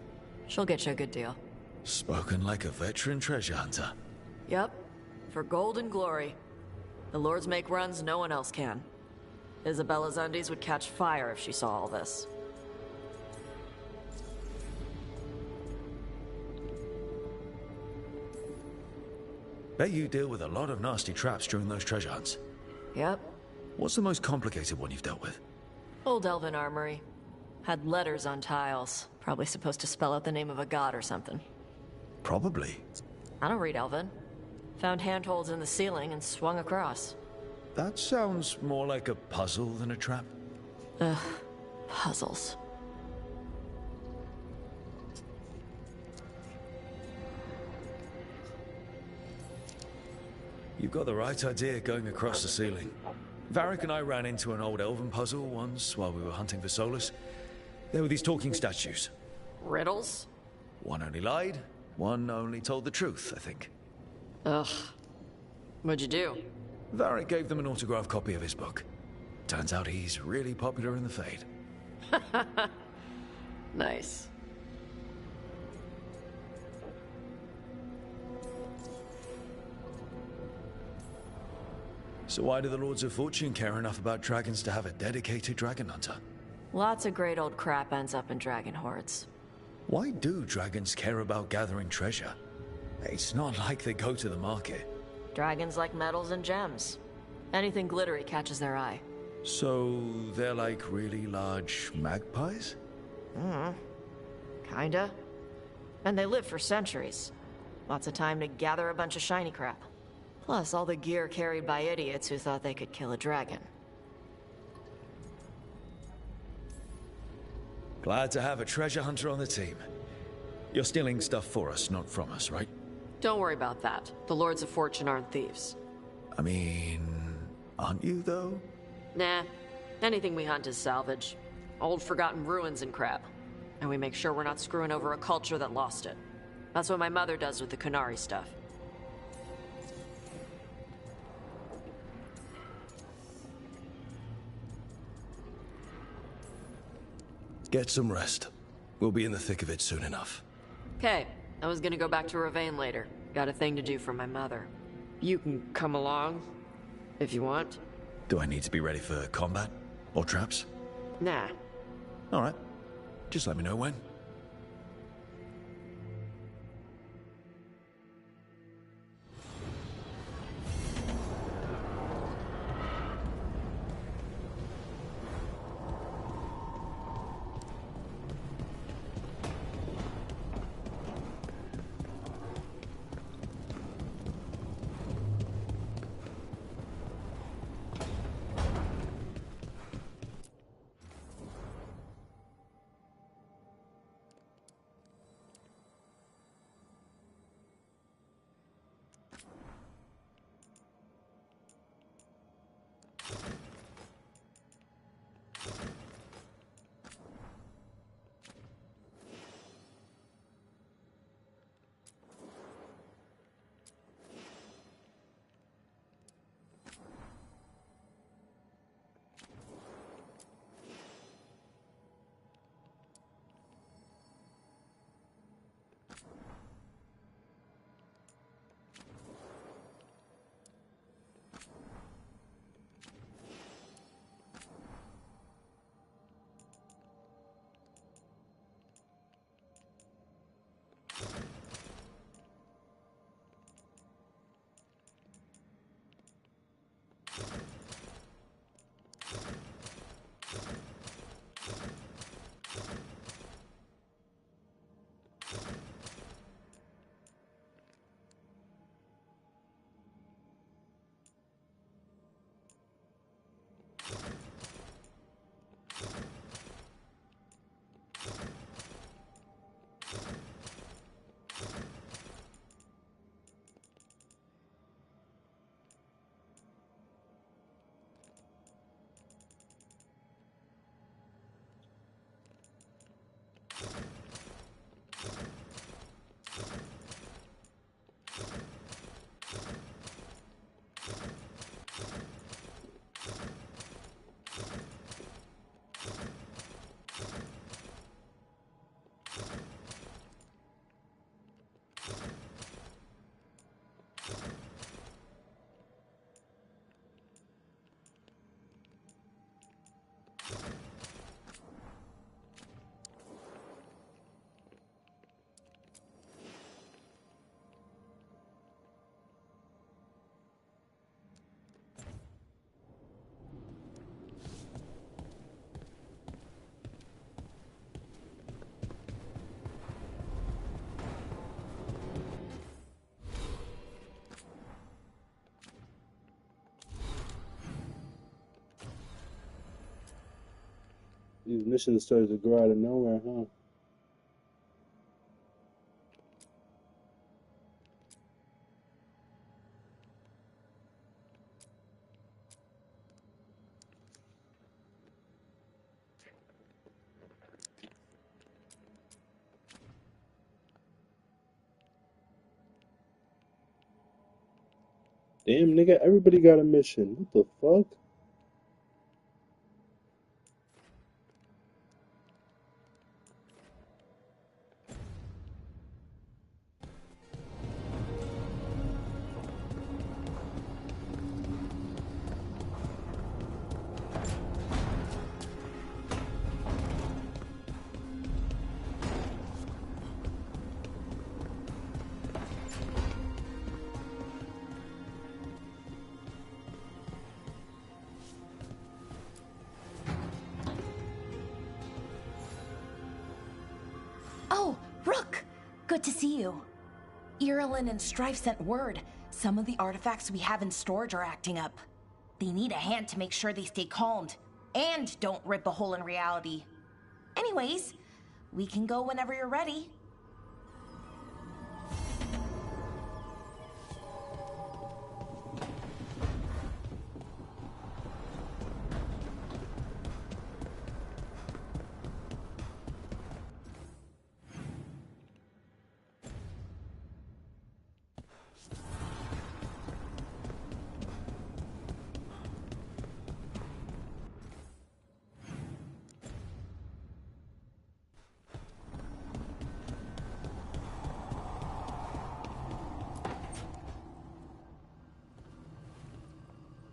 She'll get you a good deal. Spoken like a veteran treasure hunter. Yep. For gold and glory. The lords make runs no one else can. Isabella's undies would catch fire if she saw all this. Bet you deal with a lot of nasty traps during those treasure hunts. Yep. What's the most complicated one you've dealt with? Old elven armory. Had letters on tiles. Probably supposed to spell out the name of a god or something. Probably. I don't read elven. Found handholds in the ceiling and swung across. That sounds more like a puzzle than a trap. Ugh. Puzzles. You've got the right idea going across the ceiling. Varric and I ran into an old elven puzzle once while we were hunting for Solus. There were these talking statues. Riddles? One only lied, one only told the truth, I think. Ugh. What'd you do? Varric gave them an autographed copy of his book. Turns out he's really popular in the Fade. Nice. So why do the Lords of Fortune care enough about dragons to have a dedicated dragon hunter? Lots of great old crap ends up in dragon hordes. Why do dragons care about gathering treasure? It's not like they go to the market. Dragons like metals and gems. Anything glittery catches their eye. So they're like really large magpies? Kinda. And they live for centuries. Lots of time to gather a bunch of shiny crap. Plus all the gear carried by idiots who thought they could kill a dragon. Glad to have a treasure hunter on the team. You're stealing stuff for us, not from us, right? Don't worry about that. The Lords of Fortune aren't thieves. I mean, aren't you, though? Nah. Anything we hunt is salvage. Old forgotten ruins and crap. And we make sure we're not screwing over a culture that lost it. That's what my mother does with the Kunari stuff. Get some rest. We'll be in the thick of it soon enough. Okay, I was gonna go back to Ravane later. Got a thing to do for my mother. You can come along, if you want. Do I need to be ready for combat? Or traps? Nah. Alright. Just let me know when. These missions started to grow out of nowhere, huh? Damn, nigga, everybody got a mission. What the fuck? Oh, Rook! Good to see you. Irulan and Strife sent word. Some of the artifacts we have in storage are acting up. They need a hand to make sure they stay calmed. And don't rip a hole in reality. Anyways, we can go whenever you're ready.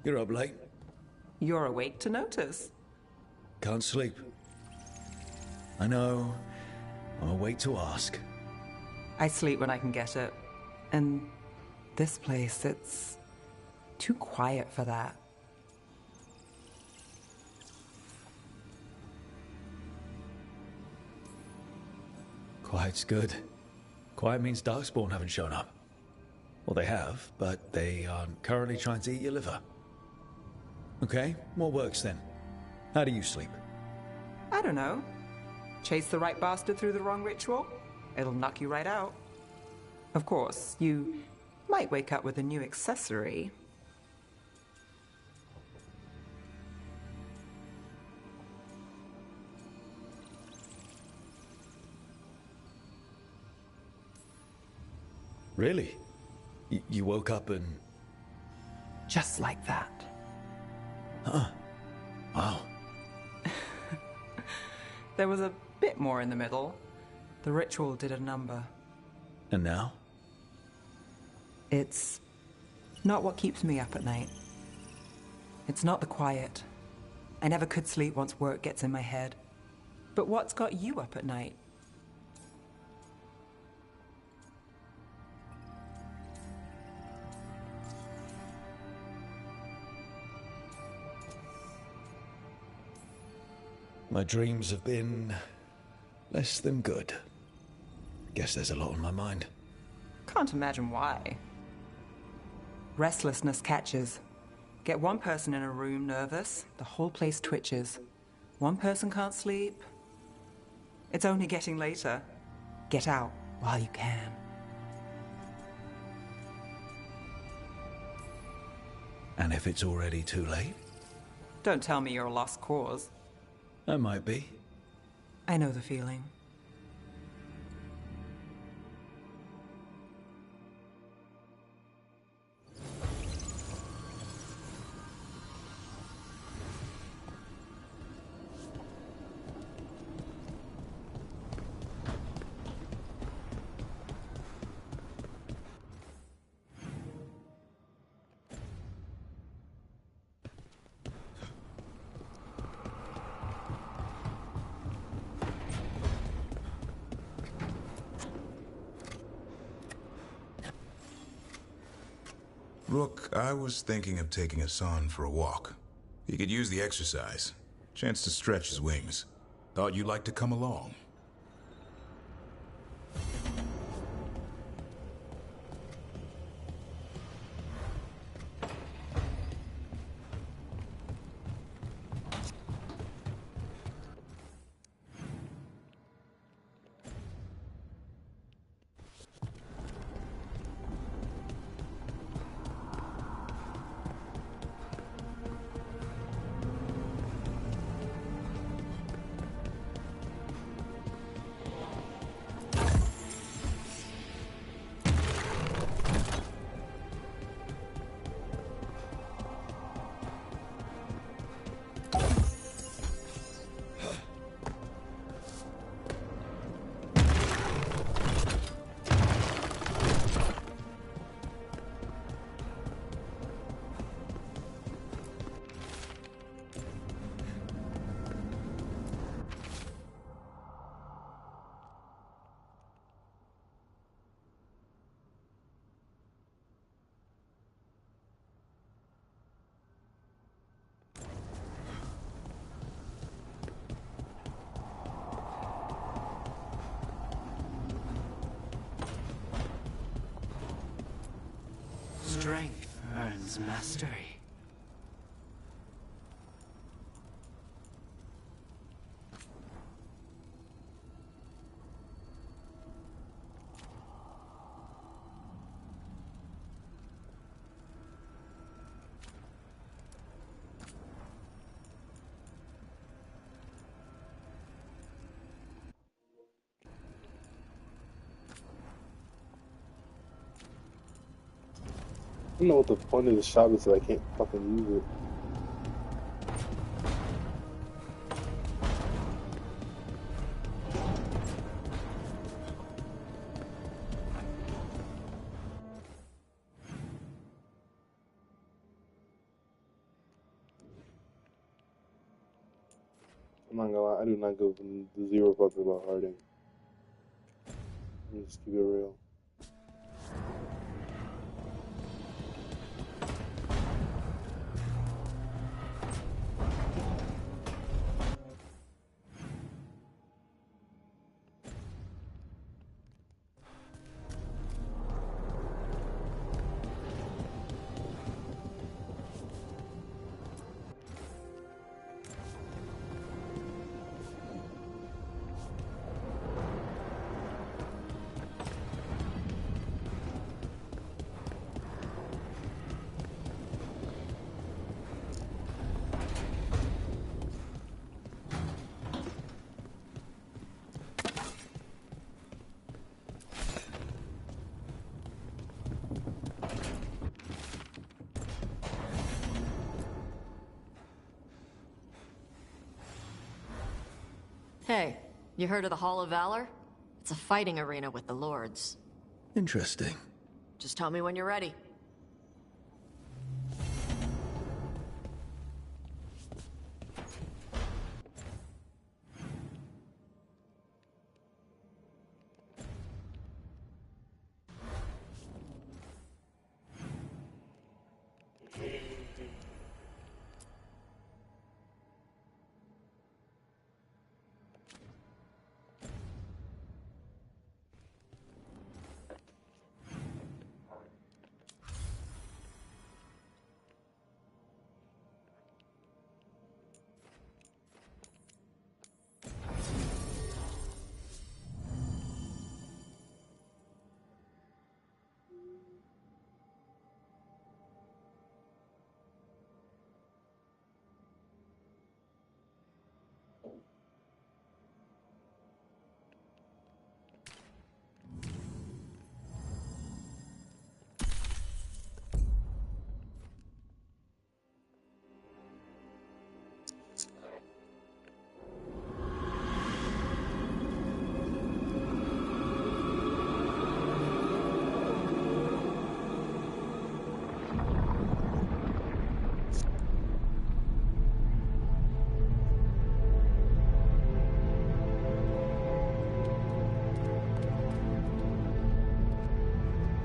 You're up late. You're awake to notice. Can't sleep. I know. I'm awake to ask. I sleep when I can get it. And this place, it's too quiet for that. Quiet's good. Quiet means Darkspawn haven't shown up. Well, they have, but they aren't currently trying to eat your liver. Okay, what works then? How do you sleep? I don't know. Chase the right bastard through the wrong ritual? It'll knock you right out. Of course, you might wake up with a new accessory. Really? You woke up and... Just like that. Huh. Wow. There was a bit more in the middle. The ritual did a number. And now? It's not what keeps me up at night. It's not the quiet. I never could sleep once work gets in my head. But what's got you up at night? My dreams have been less than good. Guess there's a lot on my mind. Can't imagine why. Restlessness catches. Get one person in a room nervous, the whole place twitches. One person can't sleep. It's only getting later. Get out while you can. And if it's already too late? Don't tell me you're a lost cause. I might be. I know the feeling. Rook, I was thinking of taking Hassan for a walk. He could use the exercise. Chance to stretch his wings. Thought you'd like to come along. Strength earns mastery. I don't know what the point of the shop is if I can't fucking use it. I'm not gonna lie, I do not give the zero fucks about Harding. Let me just keep it real. Hey, you heard of the Hall of Valor? It's a fighting arena with the Lords. Interesting. Just tell me when you're ready.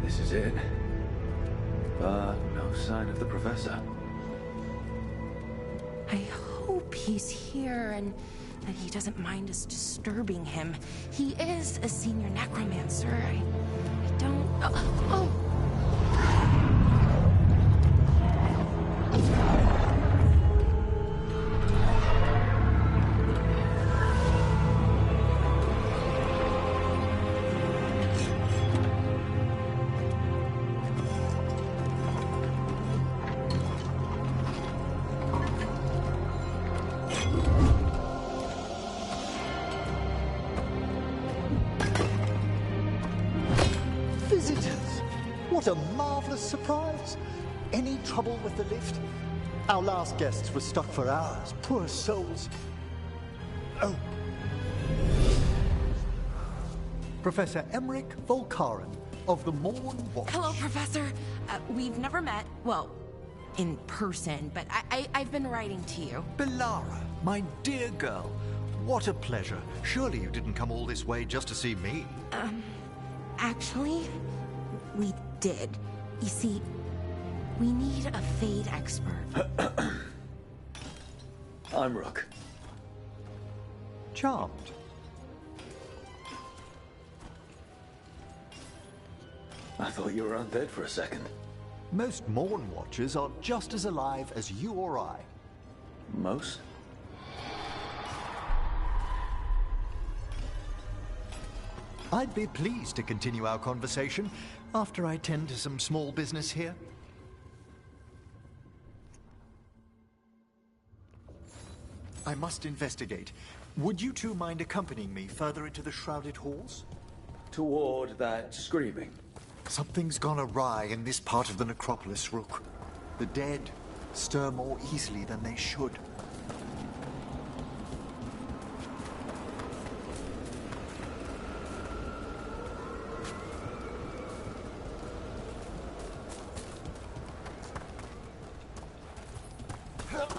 This is it. But no sign of the professor. I hope he's here and that he doesn't mind us disturbing him. He is a senior necromancer. I don't... Oh! Visitors! What a marvelous surprise! Any trouble with the lift? Our last guests were stuck for hours. Poor souls. Oh. Professor Emmerich Volkaren of the Morn Watch. Hello, Professor. We've never met. Well, in person, but I've been writing to you. Belara, my dear girl. What a pleasure. Surely you didn't come all this way just to see me. Actually, we did. You see, we need a Fade expert. I'm Rook. Charmed. I thought you were undead for a second. Most Morn Watchers are just as alive as you or I. Most? I'd be pleased to continue our conversation after I tend to some small business here. I must investigate. Would you two mind accompanying me further into the shrouded halls? Toward that screaming? Something's gone awry in this part of the necropolis, Rook. The dead stir more easily than they should.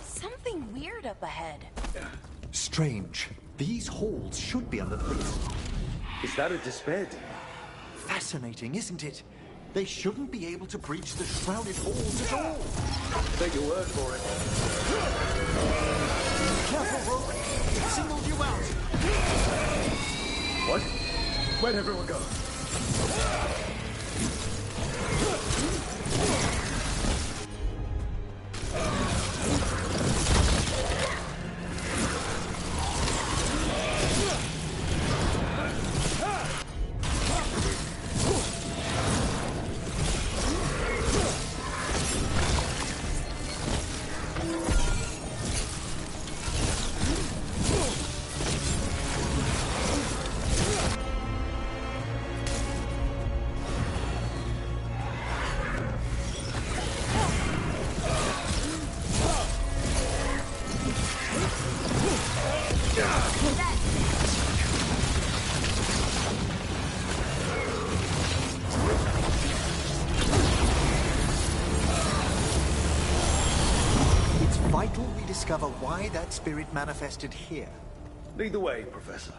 Something weird up ahead. Strange. These halls should be under the base. Is that a despair demon? Fascinating, isn't it? They shouldn't be able to breach the shrouded halls at all. Take your word for it. Careful, Rook. It singled you out. What? Where'd everyone go? Discover why that spirit manifested here. Lead the way, Professor.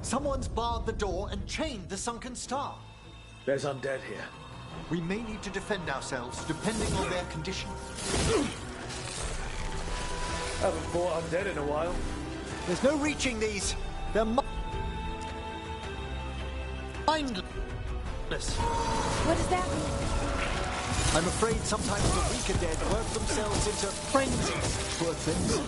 Someone's barred the door and chained the sunken star. There's undead here. We may need to defend ourselves, depending on their condition. Haven't fought undead in a while. There's no reaching these. They're mindless. What does that mean? I'm afraid sometimes the weaker dead work themselves into frenzies, poor things.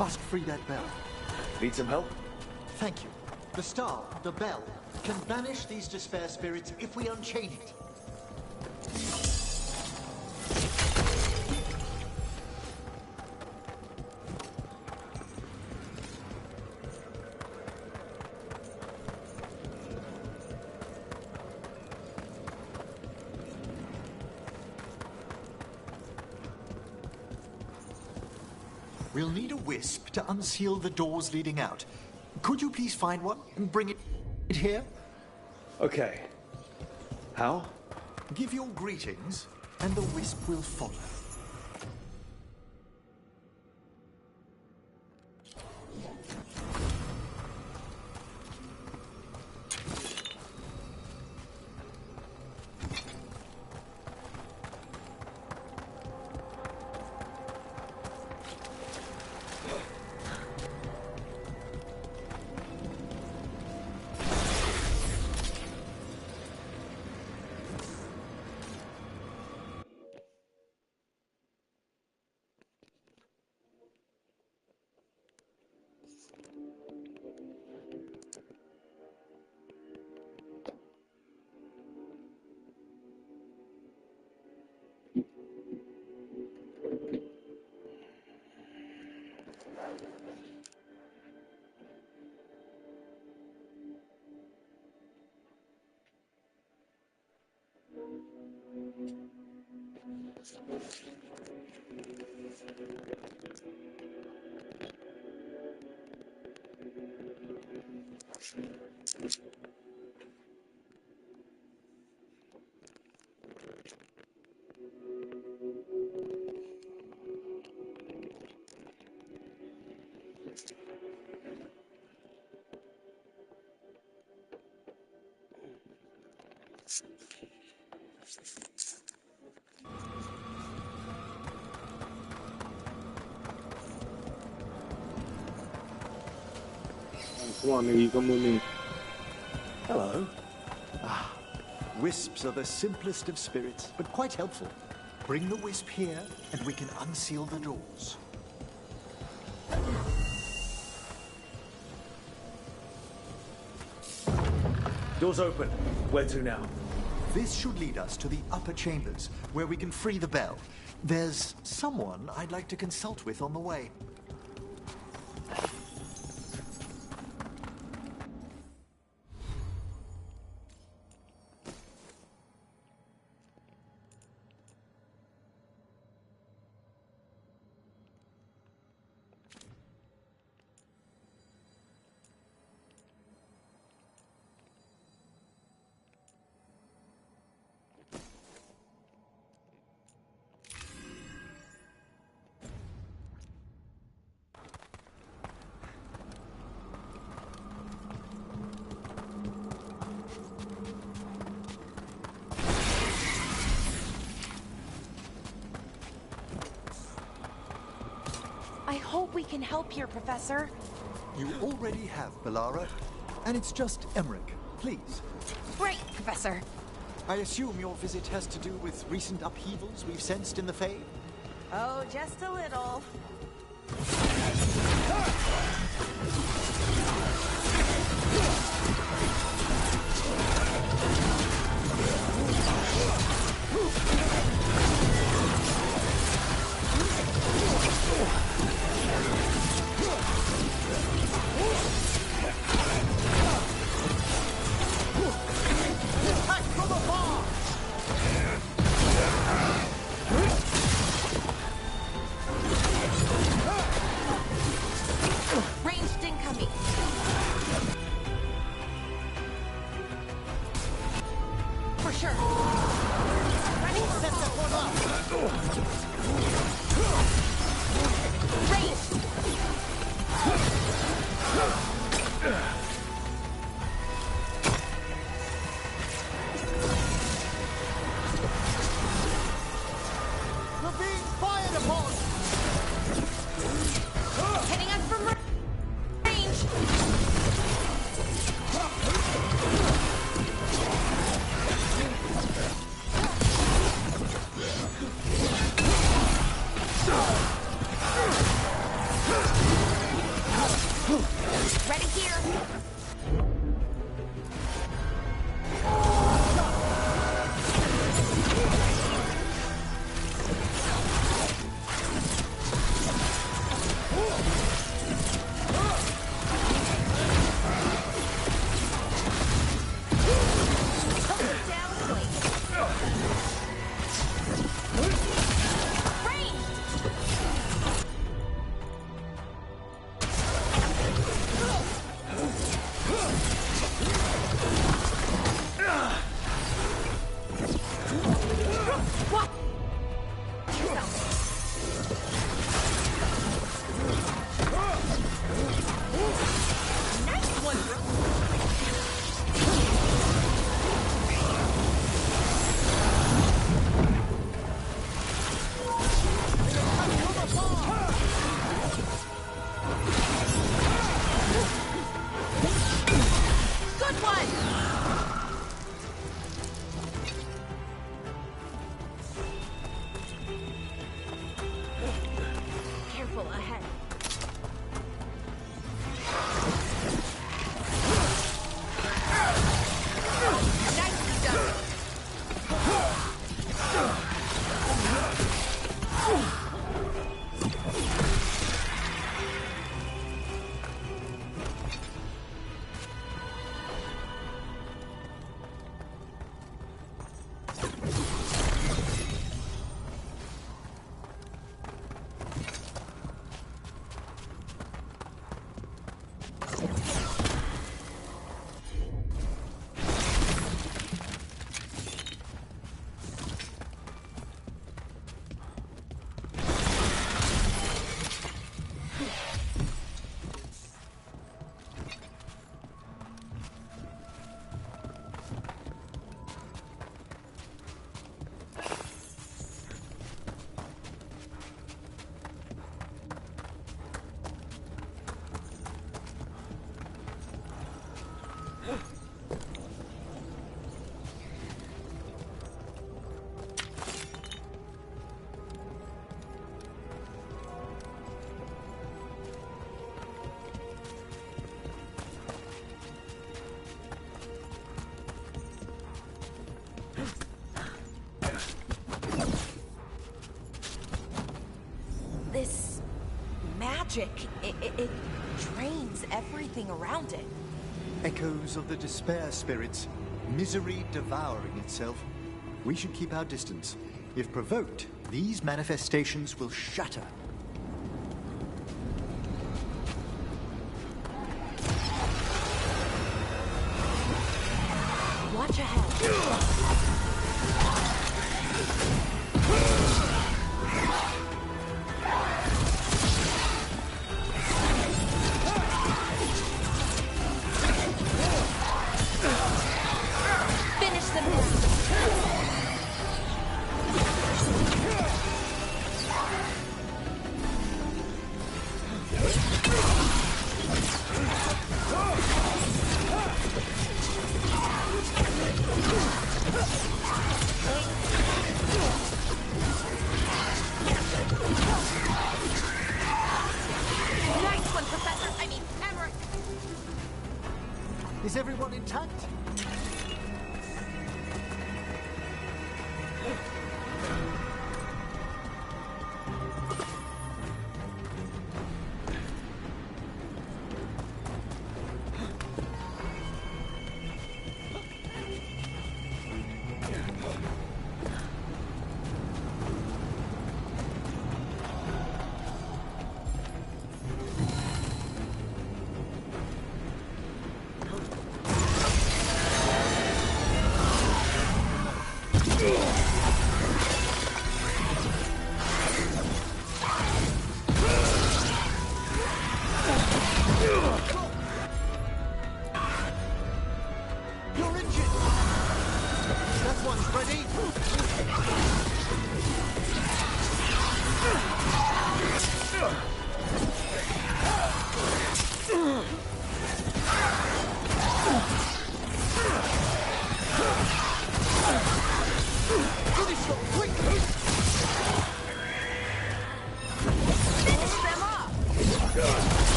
must free that bell. Need some help? Thank you. The star, the bell, can banish these despair spirits if we unchain it. We'll need a wisp to unseal the doors leading out. Could you please find one and bring it here? Okay. How? Give your greetings, and the wisp will follow. Come on, nigga, you come with me. Hello. Wisps are the simplest of spirits, but quite helpful. Bring the wisp here, and we can unseal the doors. Doors open. Where to now? This should lead us to the upper chambers, where we can free the bell. There's someone I'd like to consult with on the way. I hope we can help here, Professor. You already have, Bellara. And it's just Emmerich. Please. Great, Professor. I assume your visit has to do with recent upheavals we've sensed in the Fae? Oh, just a little. vehicle ahead. Nicely done. This magic, it drains everything around it. Echoes of the despair spirits, misery devouring itself. We should keep our distance. If provoked, these manifestations will shatter. Watch ahead. Is everyone intact?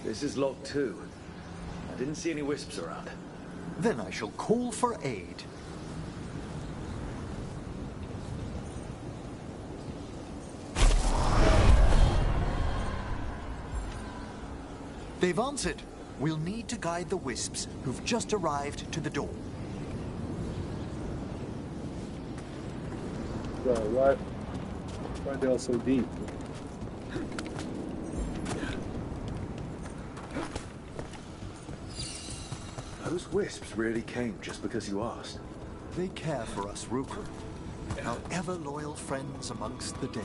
This is lock 2. I didn't see any wisps around. Then I shall call for aid. They've answered. We'll need to guide the wisps who've just arrived to the door. Bro, why are they all so deep? Those wisps really came just because you asked. They care for us, Rook. Our ever-loyal friends amongst the dead.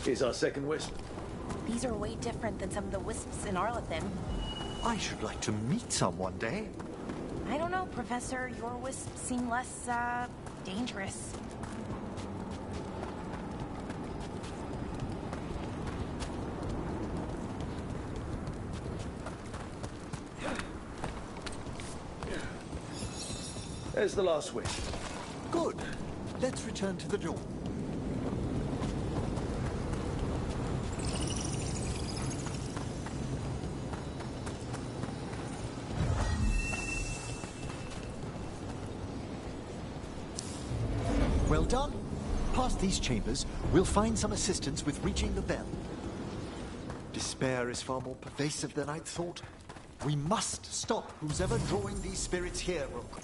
Here's our second wisp. These are way different than some of the wisps in Arlethin. I should like to meet some one day. I don't know, Professor. Your wisps seem less, dangerous. There's the last wisp. Good. Let's return to the door. Well done. Past these chambers, we'll find some assistance with reaching the bell. Despair is far more pervasive than I'd thought. We must stop who's ever drawing these spirits here, Rook.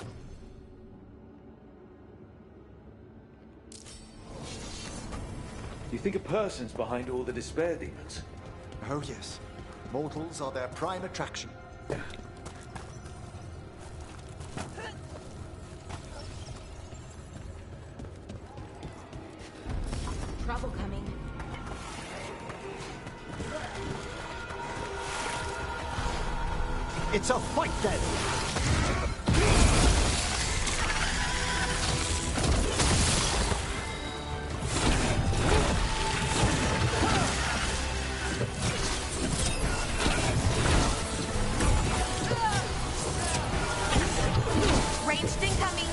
You think a person's behind all the despair demons? Oh yes. Mortals are their prime attraction. Trouble coming. It's a fight then! Ranged incoming!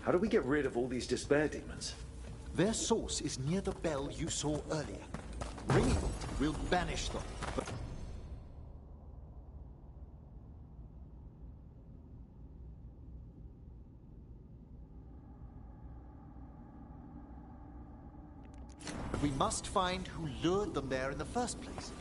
How do we get rid of all these despair demons? Their source is near the bell you saw earlier. Ringing it will banish them. But we must find who lured them there in the first place.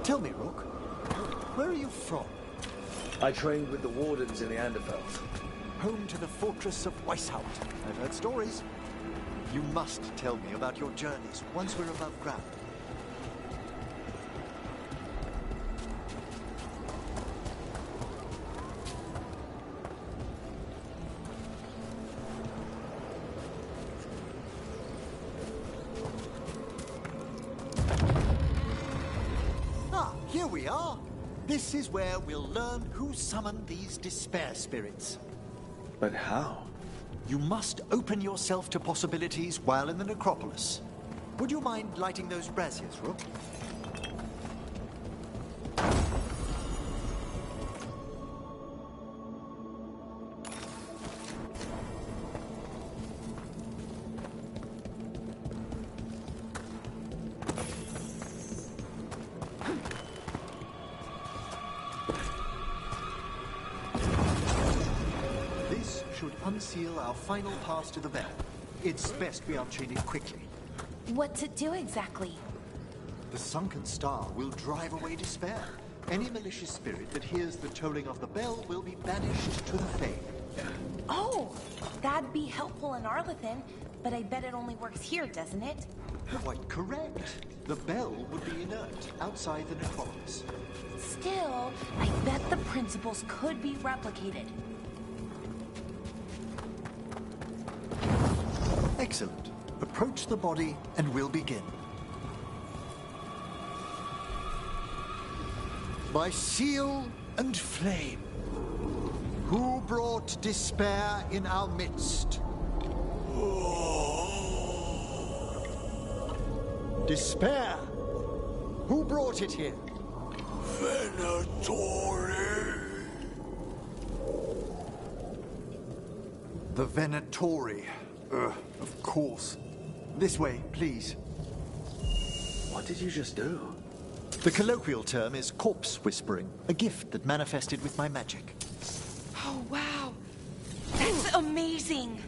Tell me, Rook, where are you from? I trained with the Wardens in the Anderfeld. Home to the fortress of Weishaupt. I've heard stories. You must tell me about your journeys once we're above ground. Here we are. This is where we'll learn who summoned these despair spirits. But how? You must open yourself to possibilities while in the necropolis. Would you mind lighting those braziers, Rook? Unseal our final pass to the bell. It's best we unchain it quickly. What's it do exactly? The sunken star will drive away despair. Any malicious spirit that hears the tolling of the bell will be banished to the Fae. Oh, that'd be helpful in Arlethan, but I bet it only works here, doesn't it? Quite correct. The bell would be inert outside the necropolis. Still, I bet the principles could be replicated. Excellent. Approach the body and we'll begin. By seal and flame, who brought despair in our midst? Despair? Who brought it here? Venatori. The Venatori. Of course. This way, please. What did you just do? The colloquial term is corpse whispering, a gift that manifested with my magic. Oh, wow. That's amazing.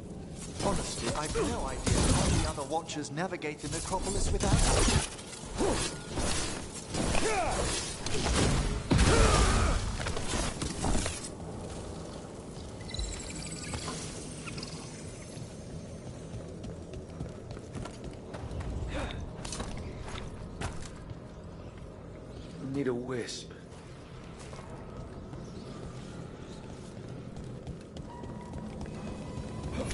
Honestly, I've no idea how the other Watchers navigate the necropolis without us. Need a wisp. I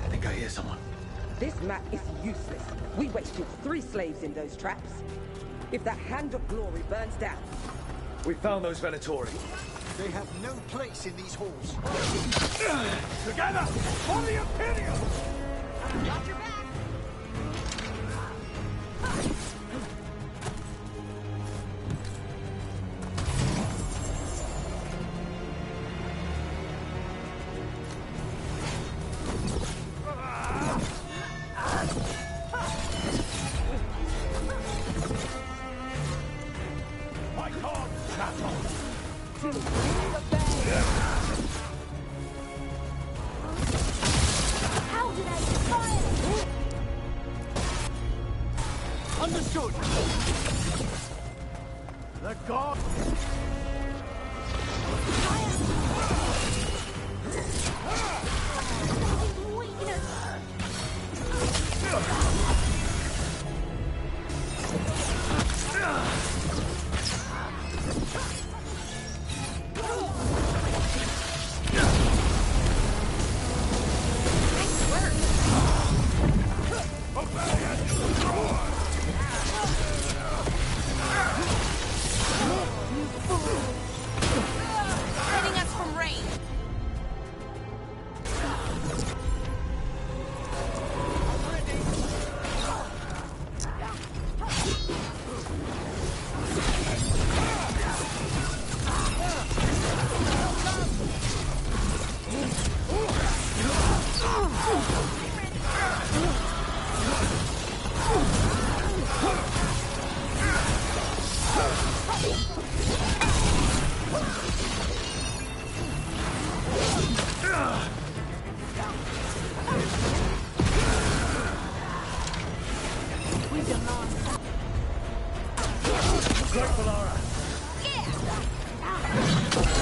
think I hear someone. This map is useless. We wasted 3 slaves in those traps. If that Hand of Glory burns down... We found those Venatori. They have no place in these halls. Together for the Imperium! Got your back!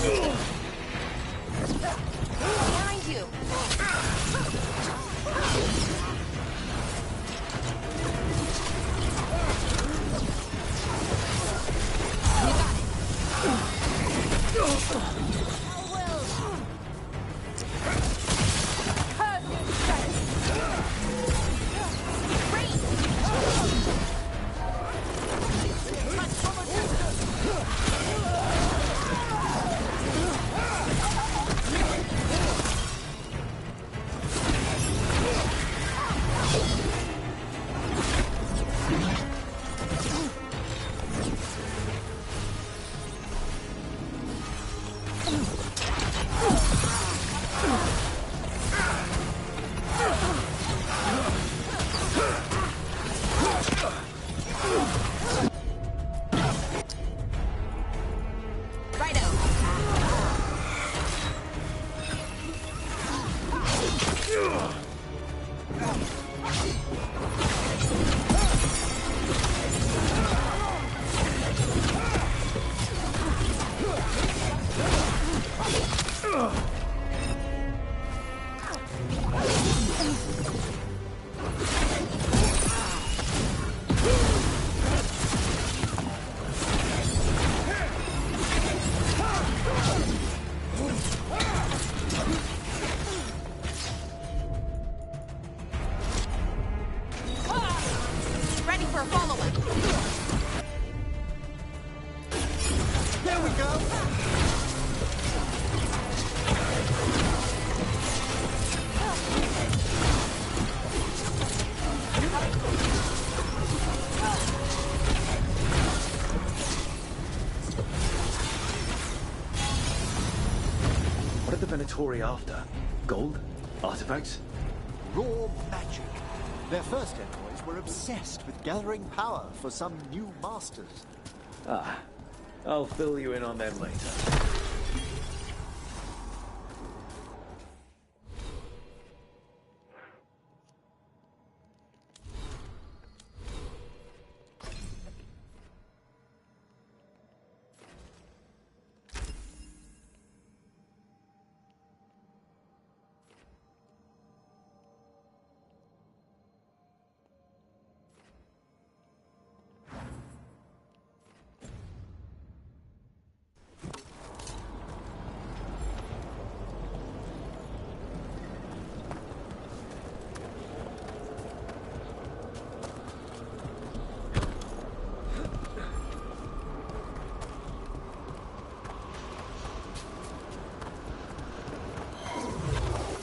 Behind you! Venatori after? Gold? Artifacts? Raw magic. Their first envoys were obsessed with gathering power for some new masters. Ah, I'll fill you in on them later.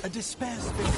A despair spirit.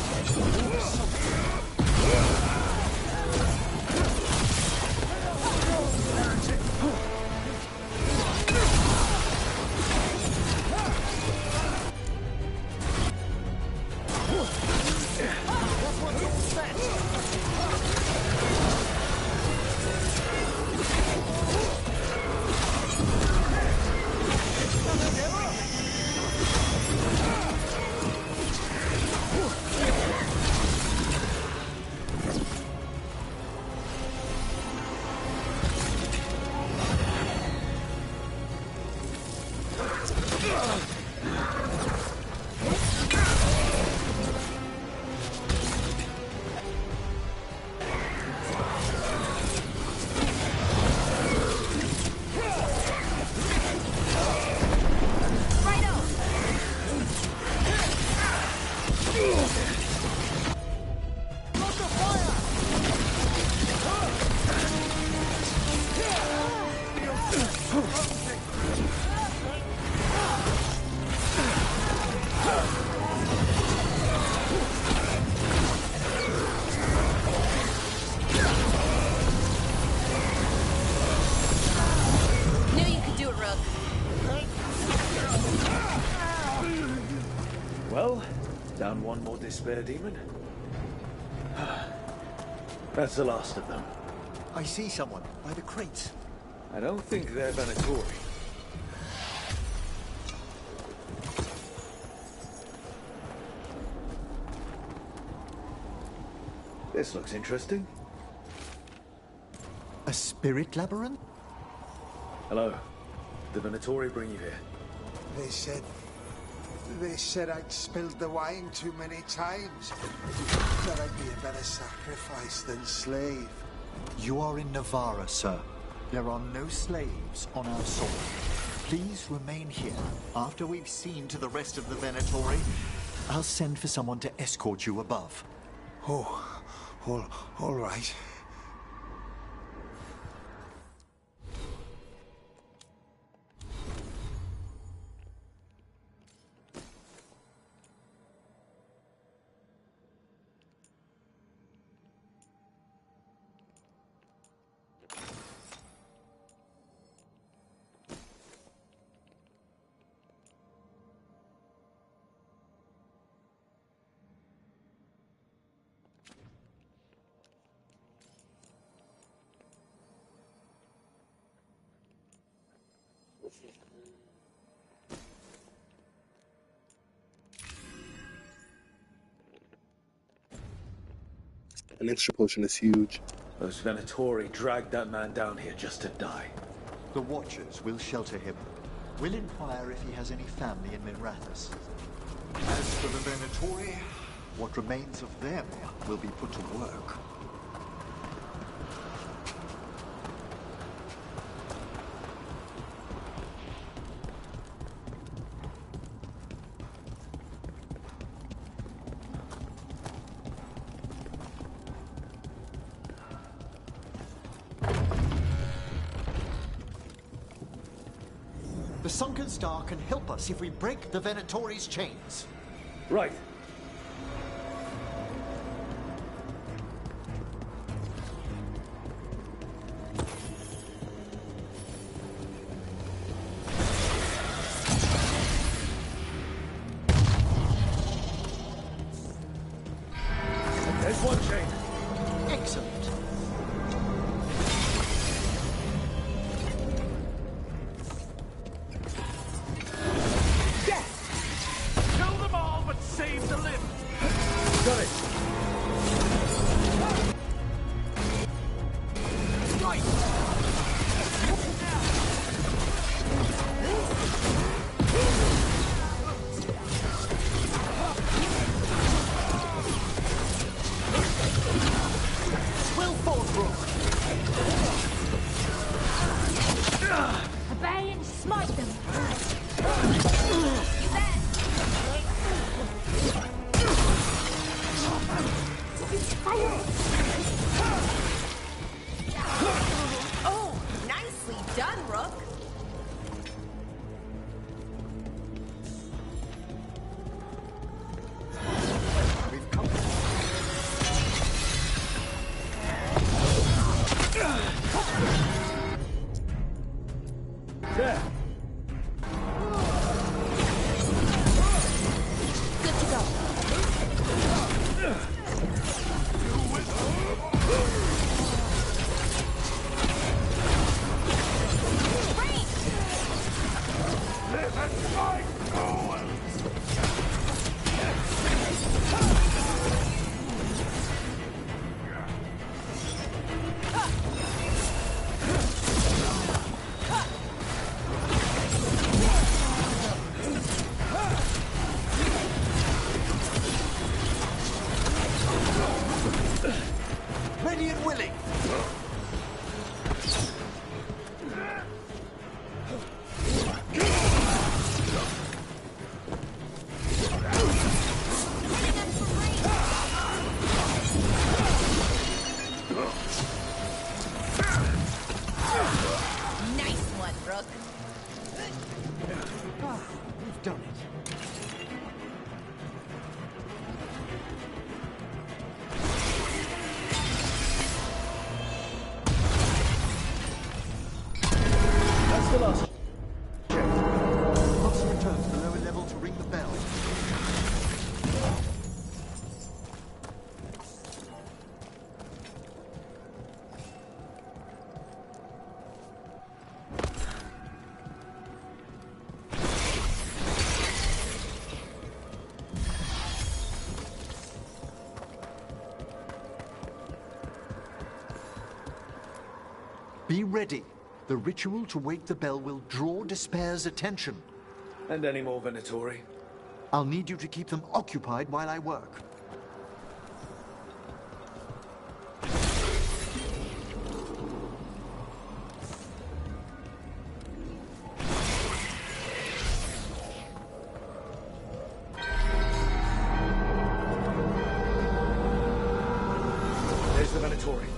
Well, down one more despair demon. That's the last of them. I see someone by the crates. I don't think they're Venatori. This looks interesting. A spirit labyrinth? Hello. The Venatori bring you here? They said I'd spilled the wine too many times. That I'd be a better sacrifice than slave. You are in Navarra, sir. There are no slaves on our soil. Please remain here. After we've seen to the rest of the Venatori, I'll send for someone to escort you above. Oh, all right. An extra potion is huge. Those Venatori dragged that man down here just to die. The Watchers will shelter him. We'll inquire if he has any family in Mirathus. As for the Venatori, what remains of them will be put to work. The sunken star can help us if we break the Venatori's chains. Right. There's one chain. Excellent. Obey and smite them. Oh, nicely done, Rook. There. Good to go. Ready and willing. Nice one, Rook. We've done it. That's the last. Must return to the lower level to ring the bell. Be ready. The ritual to wake the bell will draw Despair's attention. And any more Venatori? I'll need you to keep them occupied while I work. There's the Venatori.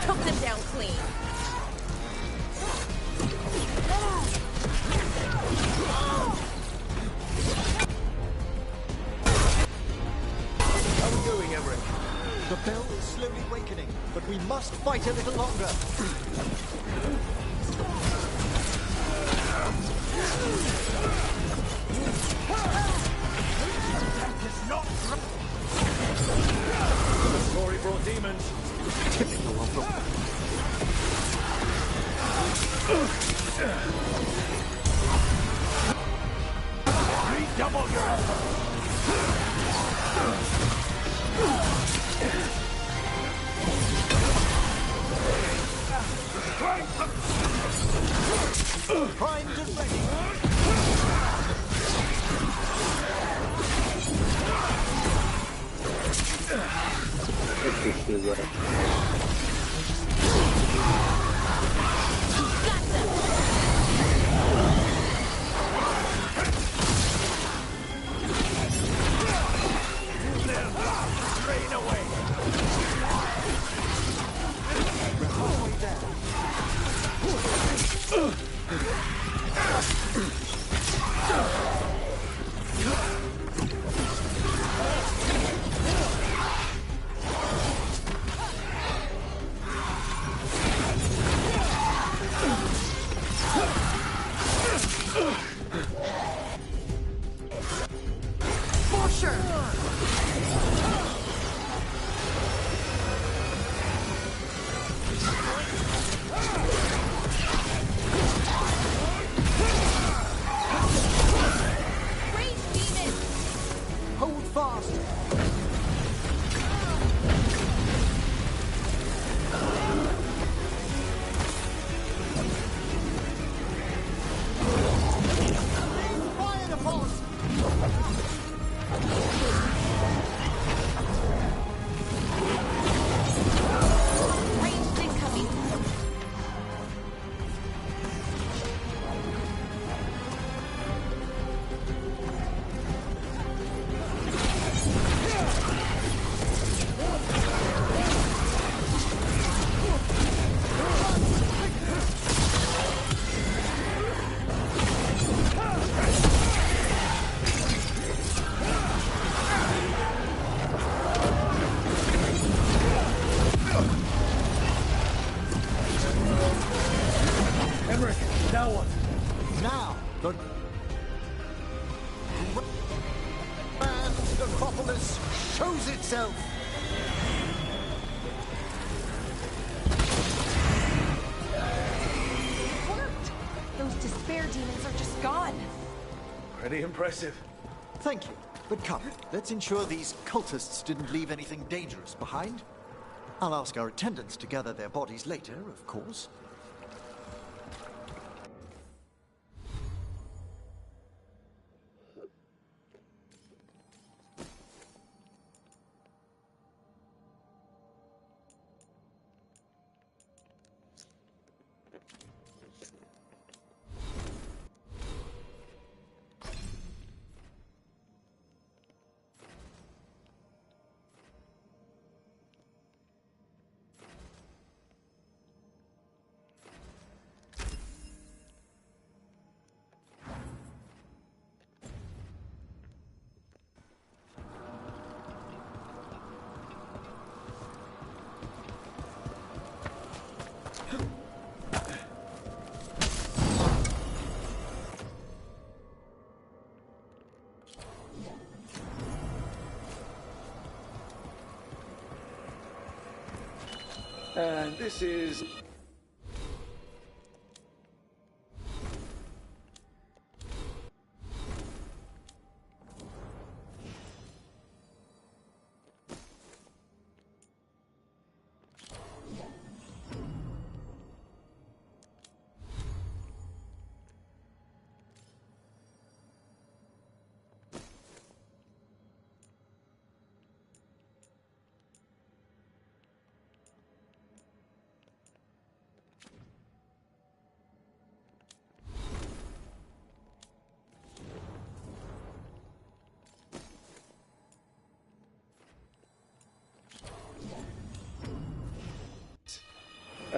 Took them down clean. How are we doing, Emmerich? The bell is slowly wakening, but we must fight a little longer. Venatori brought demons. Typical of them. Redouble your effort. Primed and ready. That's this shit, right? Drain away. We're halfway there. For sure. Hold fast. Fire upon us. Ranged incoming. Emmerich, now what? Now, the grand necropolis shows itself. It worked! Those despair demons are just gone. Pretty impressive. Thank you. But come, let's ensure these cultists didn't leave anything dangerous behind. I'll ask our attendants to gather their bodies later, of course. And this is...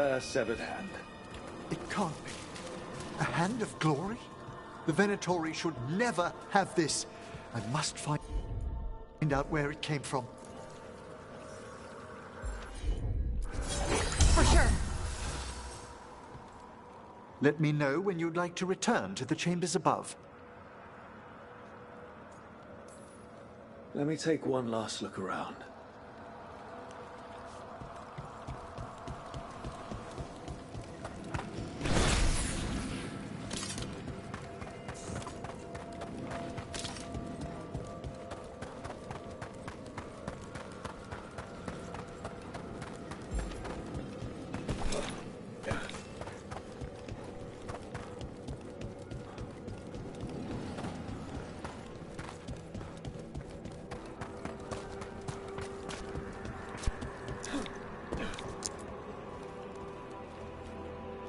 A severed hand. It can't be. A hand of glory? The Venatori should never have this. I must find out where it came from. For sure. Let me know when you'd like to return to the chambers above. Let me take one last look around.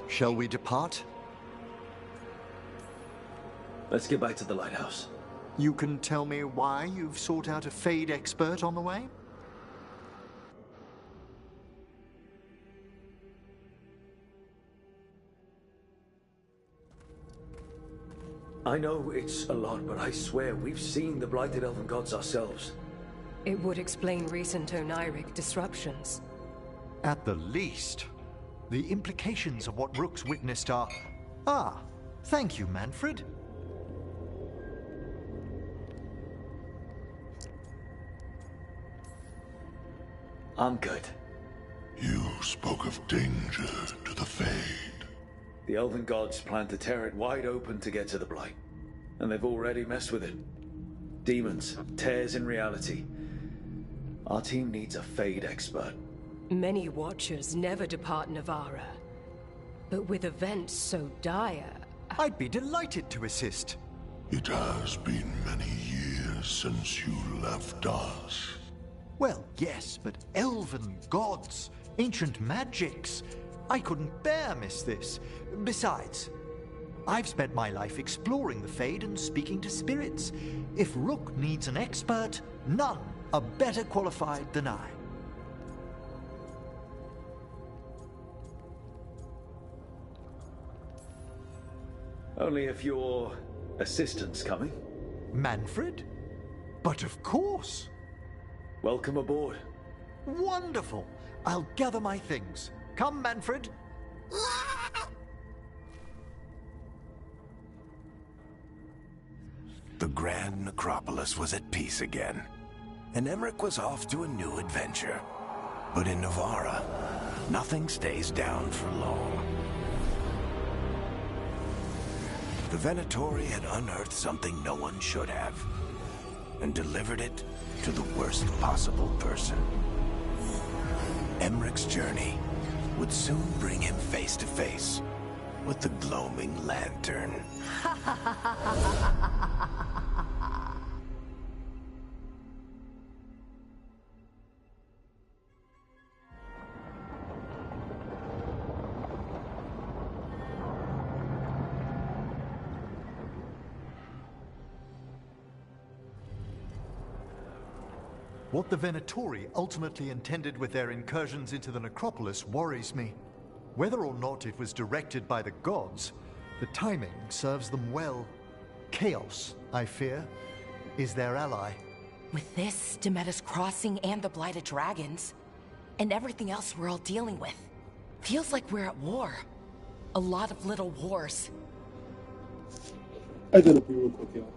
Shall we depart? Let's get back to the lighthouse. You can tell me why you've sought out a Fade expert on the way? I know it's a lot, but I swear we've seen the blighted elven gods ourselves. It would explain recent Oniric disruptions. At the least. The implications of what Rook's witnessed are... Ah, thank you, Manfred. I'm good. You spoke of danger to the Fade. The elven gods plan to tear it wide open to get to the blight. And they've already messed with it. Demons, tears in reality. Our team needs a Fade expert. Many Watchers never depart Navara. But with events so dire... I'd be delighted to assist. It has been many years since you left us. Well, yes, but elven gods, ancient magics. I couldn't bear miss this. Besides, I've spent my life exploring the Fade and speaking to spirits. If Rook needs an expert, none are better qualified than I. Only if your assistant's coming. Manfred? But of course. Welcome aboard. Wonderful. I'll gather my things. Come, Manfred. The Grand Necropolis was at peace again, and Emmerich was off to a new adventure. But in Navara, nothing stays down for long. The Venatori had unearthed something no one should have, and delivered it to the worst possible person. Emmerich's journey would soon bring him face to face with the gloaming lantern. What the Venatori ultimately intended with their incursions into the necropolis worries me. Whether or not it was directed by the gods, the timing serves them well. Chaos, I fear, is their ally. With this, Demeter's Crossing and the Blighted Dragons, and everything else we're all dealing with, feels like we're at war. A lot of little wars. I gotta be real quick, y'all.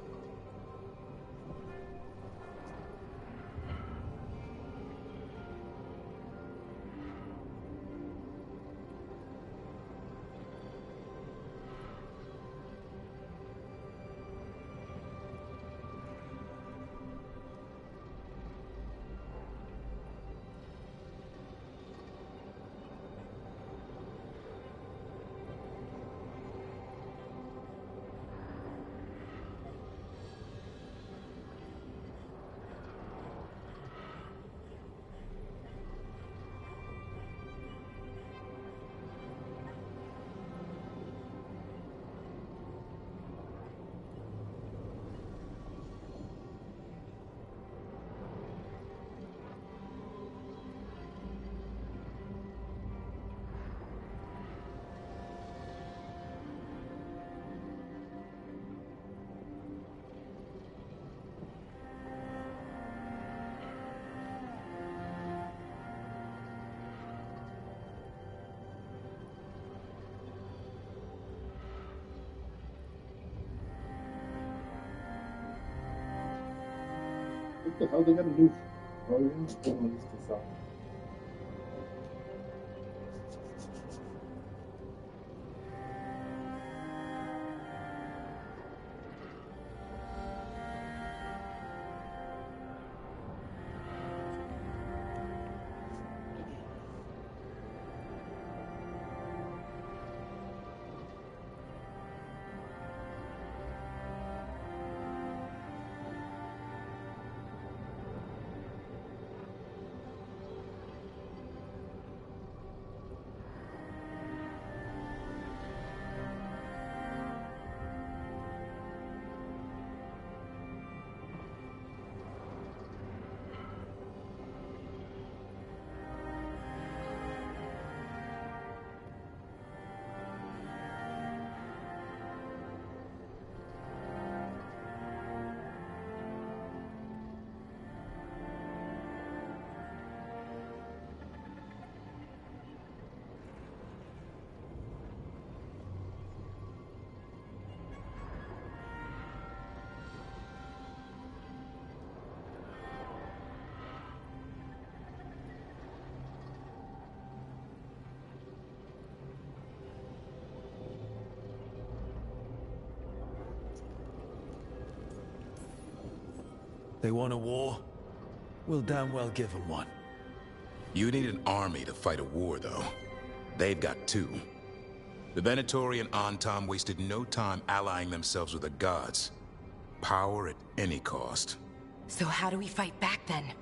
What the hell they gotta do? Oh, yeah, this to stop. They want a war? We'll damn well give them one. You need an army to fight a war, though. They've got two. The Venatori and Antam wasted no time allying themselves with the gods. Power at any cost. So how do we fight back then?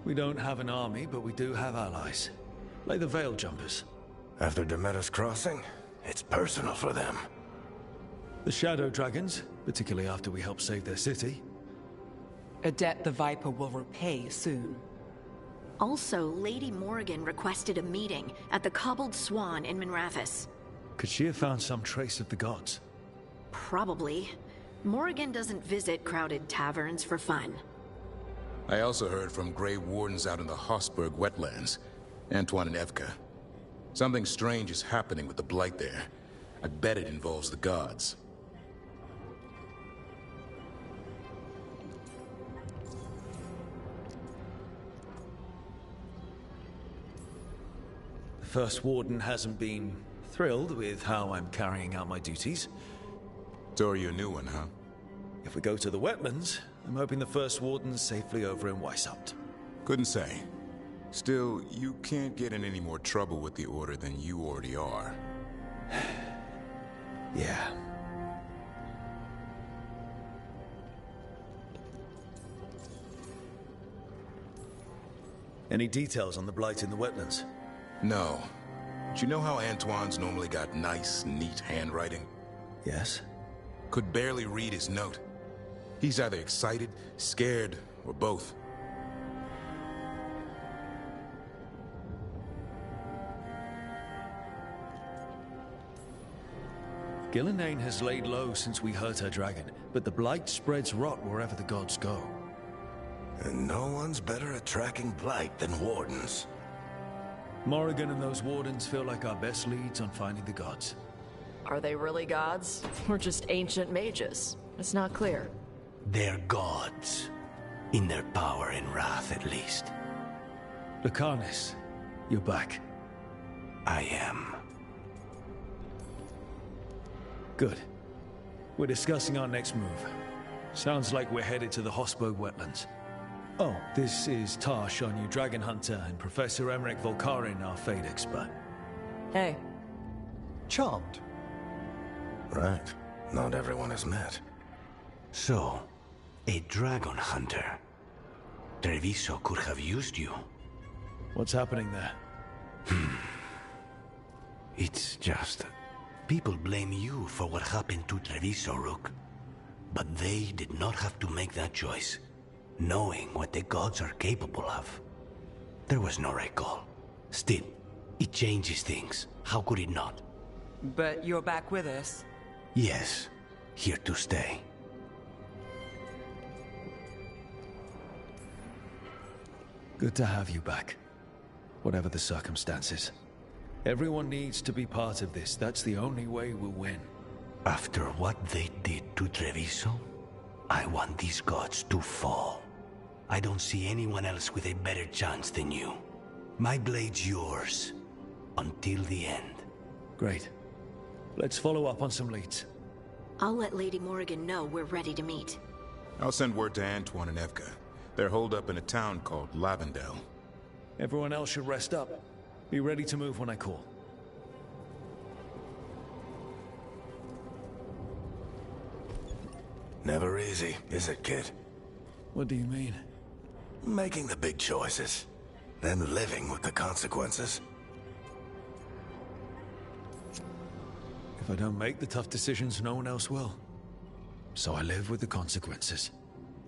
We don't have an army, but we do have allies. Like the Veil Jumpers. After Demeter's crossing, it's personal for them. The Shadow Dragons, particularly after we helped save their city. A debt the Viper will repay soon. Also, Lady Morrigan requested a meeting at the Cobbled Swan in Minrathous. Could she have found some trace of the gods? Probably. Morrigan doesn't visit crowded taverns for fun. I also heard from Grey Wardens out in the Hossberg wetlands, Antoine and Evka. Something strange is happening with the Blight there. I bet it involves the gods. The First Warden hasn't been thrilled with how I'm carrying out my duties. So are you a new one, huh? If we go to the wetlands, I'm hoping the First Warden's safely over in Weishaupt. Couldn't say. Still, you can't get in any more trouble with the Order than you already are. Yeah. Any details on the Blight in the wetlands? No. Do you know how Antoine's normally got nice, neat handwriting? Yes. Could barely read his note. He's either excited, scared, or both. Gillenane has laid low since we hurt her dragon, but the Blight spreads rot wherever the gods go. And no one's better at tracking Blight than Wardens. Morrigan and those Wardens feel like our best leads on finding the gods. Are they really gods? Or just ancient mages? It's not clear. They're gods. In their power and wrath, at least. Lucanus, you're back. I am. Good. We're discussing our next move. Sounds like we're headed to the Hossberg wetlands. Oh, this is Tash, our new dragon hunter, and Professor Emmerich Volkarin, our Fade expert. Hey. Charmed. Right. Not everyone has met. So, a dragon hunter. Treviso could have used you. What's happening there? It's just... people blame you for what happened to Treviso, Rook. But they did not have to make that choice, knowing what the gods are capable of. There was no right call. Still, it changes things. How could it not? But you're back with us? Yes, here to stay. Good to have you back. Whatever the circumstances. Everyone needs to be part of this. That's the only way we'll win. After what they did to Treviso, I want these gods to fall. I don't see anyone else with a better chance than you. My blade's yours. Until the end. Great. Let's follow up on some leads. I'll let Lady Morrigan know we're ready to meet. I'll send word to Antoine and Evka. They're holed up in a town called Lavendel. Everyone else should rest up. Be ready to move when I call. Never easy, is it, kid? What do you mean? Making the big choices, then living with the consequences. If I don't make the tough decisions, no one else will. So I live with the consequences.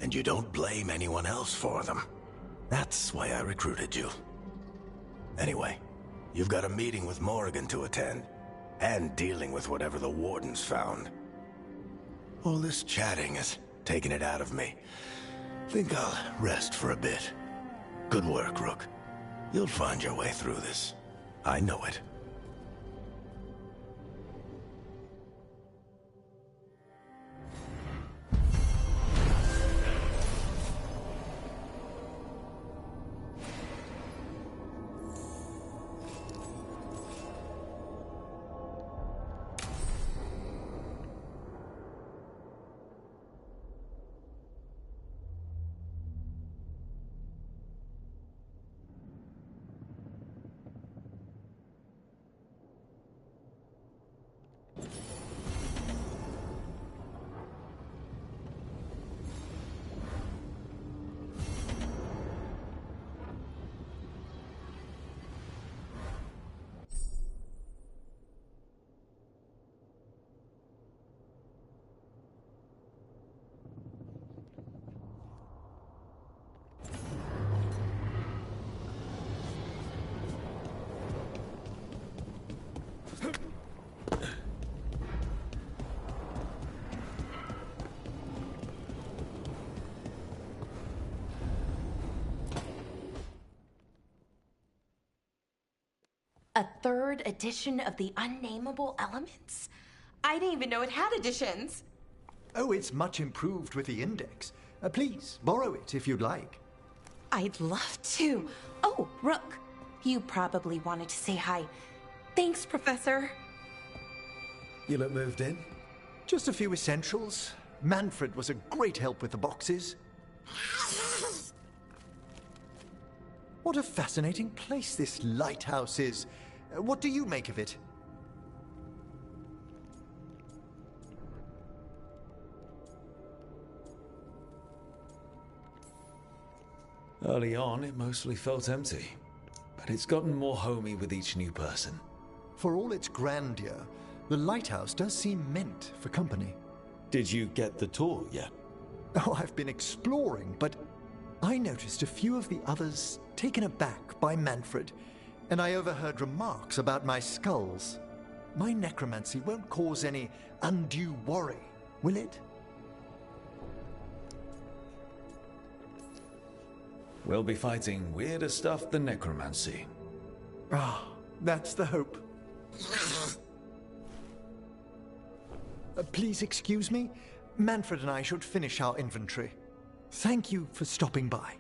And you don't blame anyone else for them. That's why I recruited you. Anyway, you've got a meeting with Morrigan to attend, and dealing with whatever the Warden's found. All this chatting is taking it out of me. Think I'll rest for a bit. Good work, Rook. You'll find your way through this. I know it. A third edition of the Unnameable Elements? I didn't even know it had editions. Oh, it's much improved with the index. Please, borrow it if you'd like. I'd love to. Oh, Rook, you probably wanted to say hi. Thanks, Professor. You look moved in? Just a few essentials. Manfred was a great help with the boxes. What a fascinating place this lighthouse is. What do you make of it? Early on, it mostly felt empty. But it's gotten more homey with each new person. For all its grandeur, the lighthouse does seem meant for company. Did you get the tour yet? Oh, I've been exploring, but I noticed a few of the others taken aback by Manfred, and I overheard remarks about my skulls. My necromancy won't cause any undue worry, will it? We'll be fighting weirder stuff than necromancy. Ah, that's the hope. Please excuse me. Manfred and I should finish our inventory. Thank you for stopping by.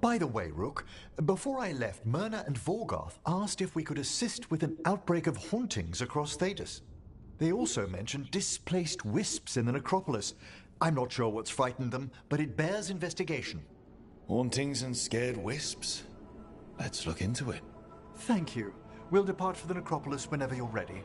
By the way, Rook, before I left, Myrna and Veilguard asked if we could assist with an outbreak of hauntings across Thedas. They also mentioned displaced wisps in the necropolis. I'm not sure what's frightened them, but it bears investigation. Hauntings and scared wisps? Let's look into it. Thank you. We'll depart for the necropolis whenever you're ready.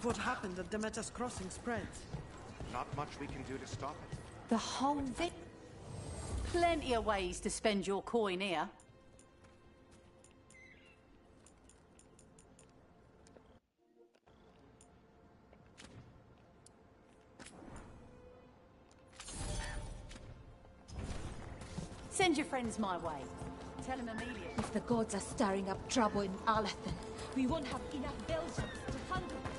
If what happened at Demeter's Crossing spreads. Not much we can do to stop it. The whole bit. Plenty of ways to spend your coin here. Send your friends my way. Tell them immediately. If the gods are stirring up trouble in Alathan, we won't have enough Belgians to handle this.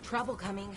trouble coming.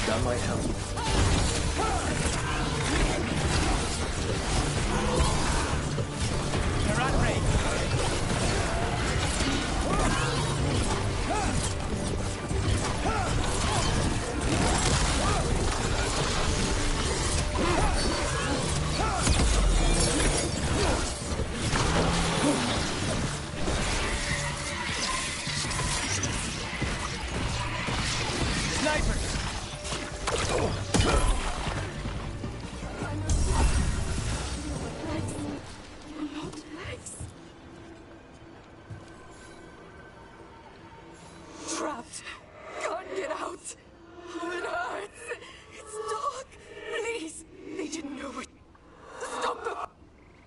That might help. You're at range. Trapped. Can't get out. Oh, it hurts. It's dark. Please. They didn't know it. Stop them.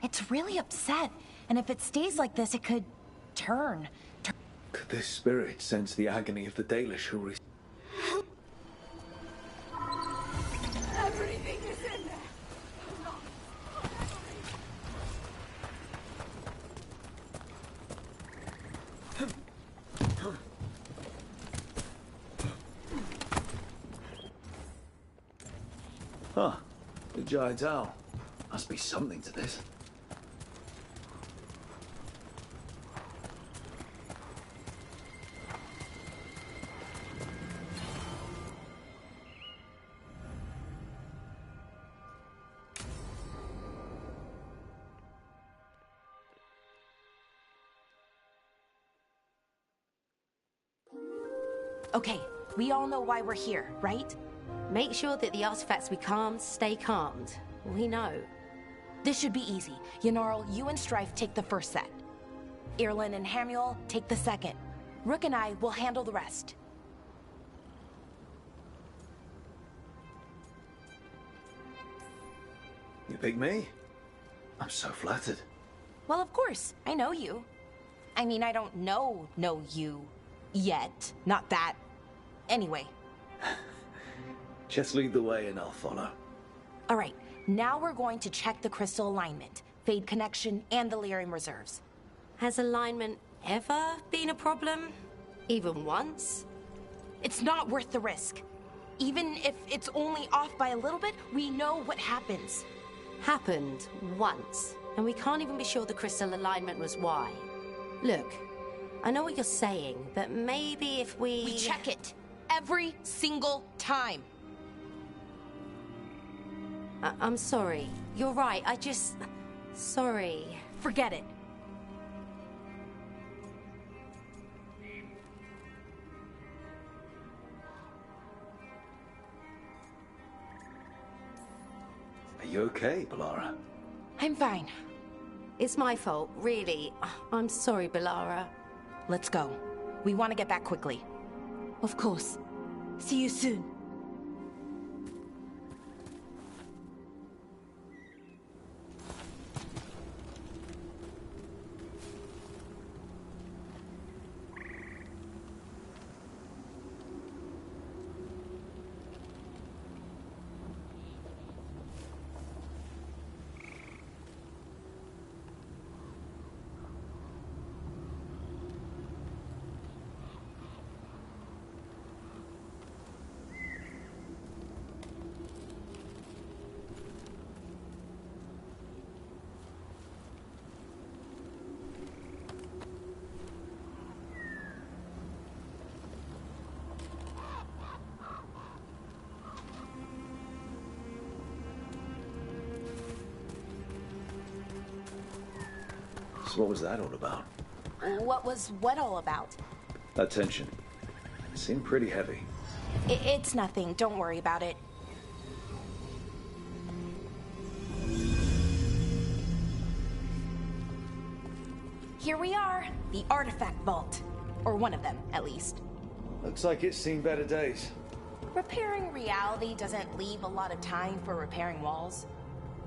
It's really upset, and if it stays like this, it could turn. Could this spirit sense the agony of the Dalish who Everything is in there. Huh. The giant owl. Must be something to this. Okay, we all know why we're here, right? Make sure that the artifacts we calmed stay calmed. We know. This should be easy. Yanarl, you and Strife take the first set. Irlin and Hamuel take the second. Rook and I will handle the rest. You pick me? I'm so flattered. Well, of course. I know you. I mean, I don't know you yet. Not that. Anyway. Just lead the way and I'll follow. All right. Now we're going to check the crystal alignment, Fade connection, and the lyrium reserves. Has alignment ever been a problem? Even once? It's not worth the risk. Even if it's only off by a little bit, we know what happens. Happened once, and we can't even be sure the crystal alignment was why. Look, I know what you're saying, but maybe if we... We check it every single time. I'm sorry. You're right. Sorry. Forget it. Are you okay, Balara? I'm fine. It's my fault, really. I'm sorry, Balara. Let's go. We want to get back quickly. Of course. See you soon. So what was that all about? What was what all about? That tension. It seemed pretty heavy. It's nothing. Don't worry about it. Here we are, the artifact vault. Or one of them, at least. Looks like it's seen better days. Repairing reality doesn't leave a lot of time for repairing walls.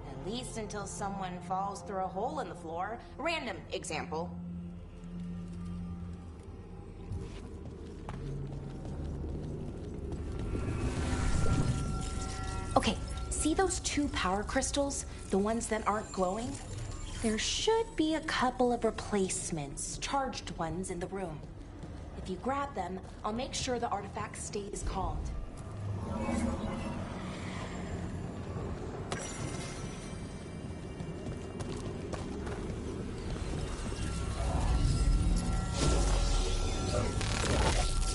At least until someone falls through a hole in the floor. Random example. Okay, see those 2 power crystals? The ones that aren't glowing? There should be a couple of replacements, charged ones in the room. If you grab them, I'll make sure the artifact stays calmed.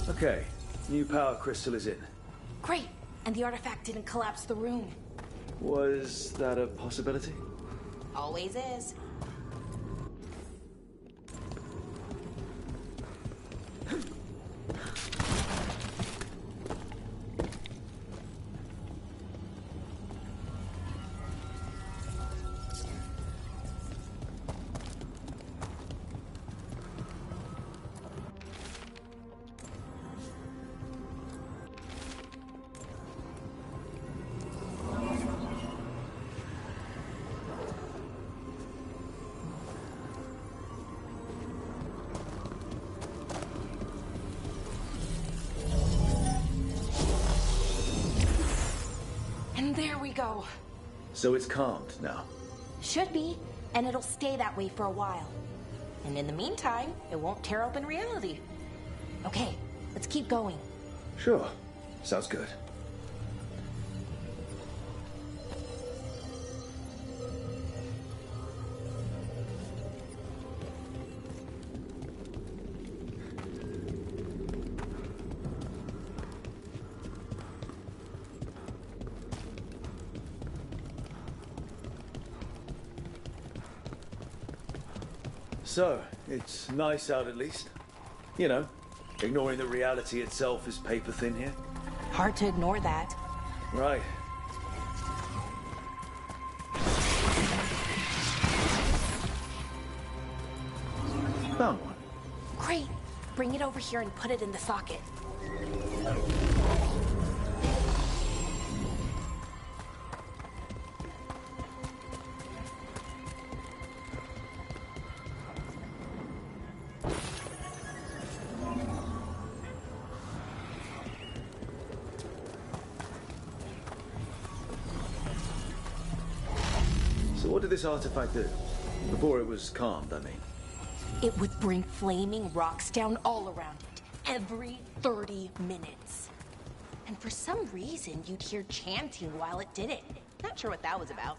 Okay, new power crystal is in. Great, and the artifact didn't collapse the room. Was that a possibility? Always is. And there we go. So it's calmed now? Should be, and it'll stay that way for a while. And in the meantime, it won't tear open reality. Okay, let's keep going. Sure. Sounds good. So, it's nice out at least. You know, ignoring that reality itself is paper thin here. Hard to ignore that. Right. Found one. Great. Bring it over here and put it in the socket. What did this artifact do? Before it was calmed, I mean. It would bring flaming rocks down all around it, every 30 minutes. And for some reason, you'd hear chanting while it did it. Not sure what that was about.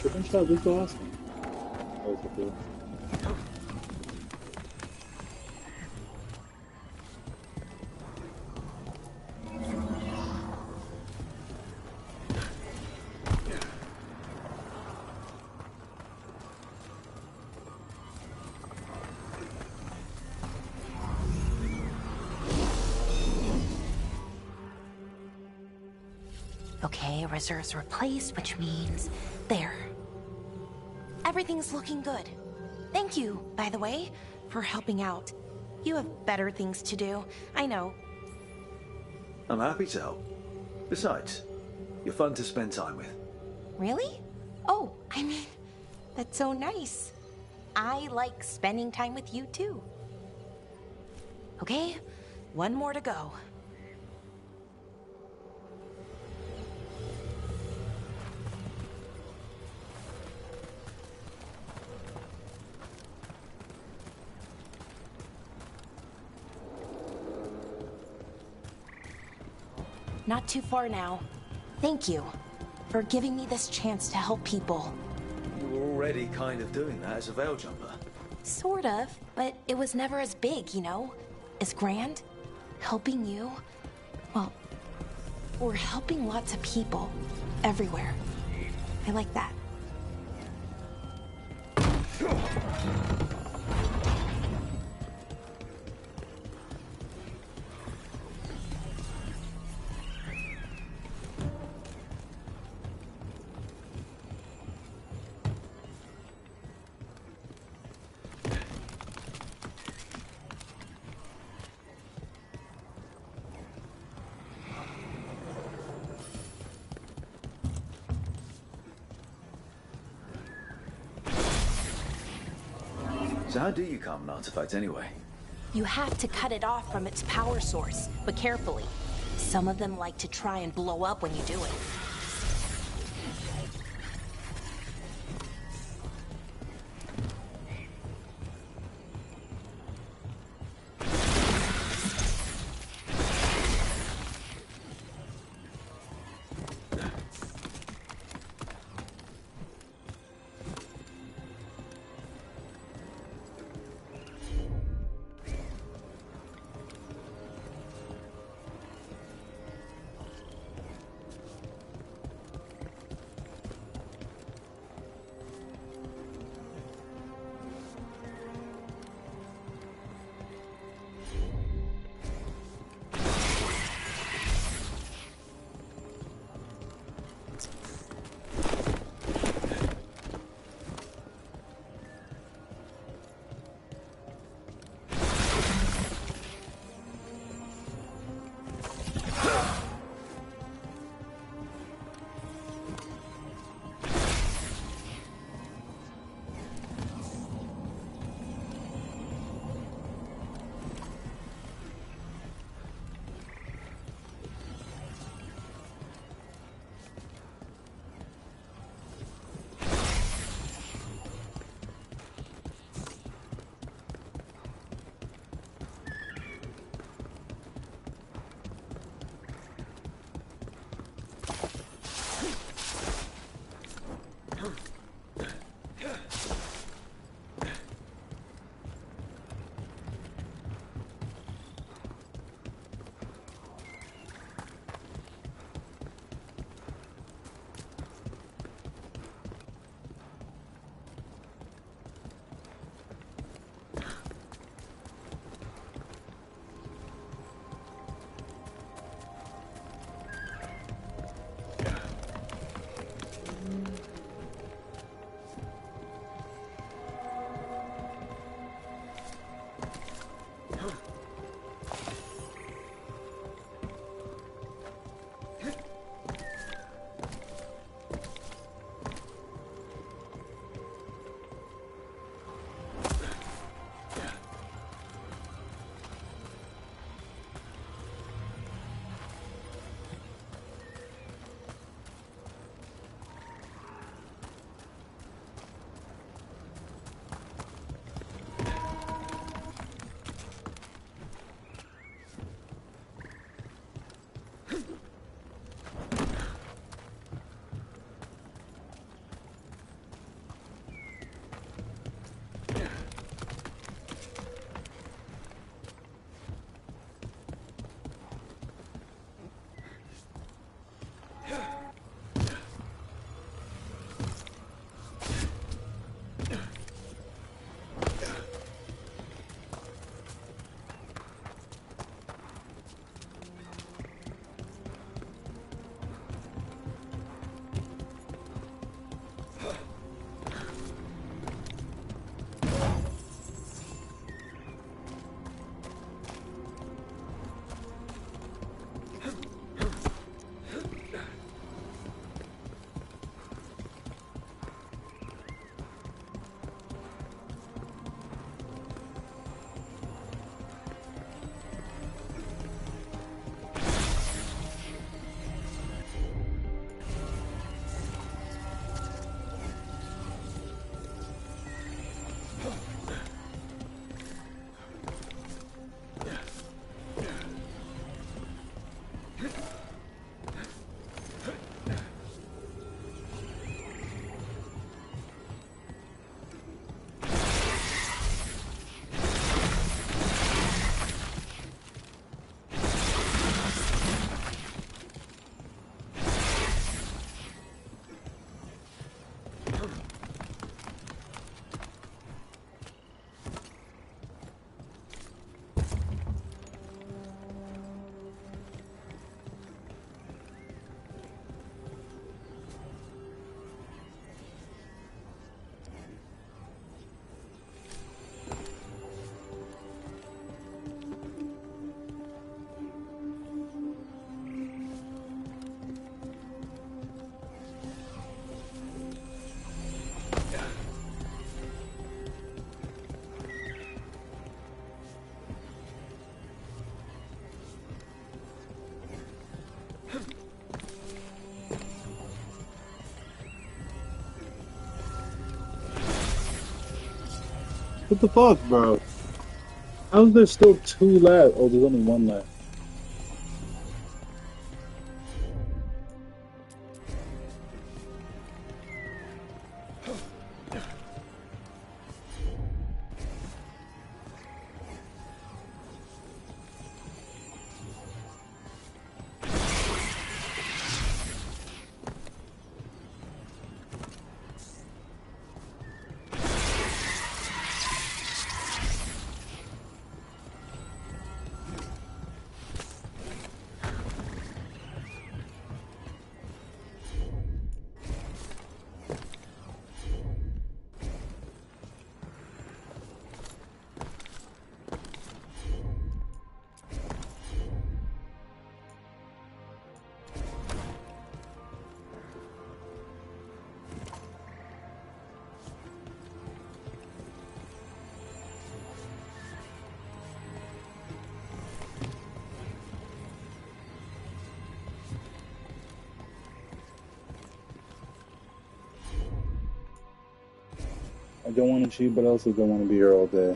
Tripping just last one. That was cool. Okay, reserves replaced, which means there. Everything's looking good. Thank you, by the way, for helping out. You have better things to do, I know. I'm happy to help. Besides, you're fun to spend time with. Really? Oh, I mean, that's so nice. I like spending time with you too. Okay, one more to go. Not too far now. Thank you for giving me this chance to help people. You were already kind of doing that as a veil jumper. Sort of, but it was never as big, you know? As grand. Helping you. Well, we're helping lots of people. Everywhere. I like that. So how do you calm an artifact anyway? You have to cut it off from its power source, but carefully. Some of them like to try and blow up when you do it. What the fuck, bro? How is there still 2 left? Oh, there's only 1 left. I don't want to cheat, but I also don't want to be here all day.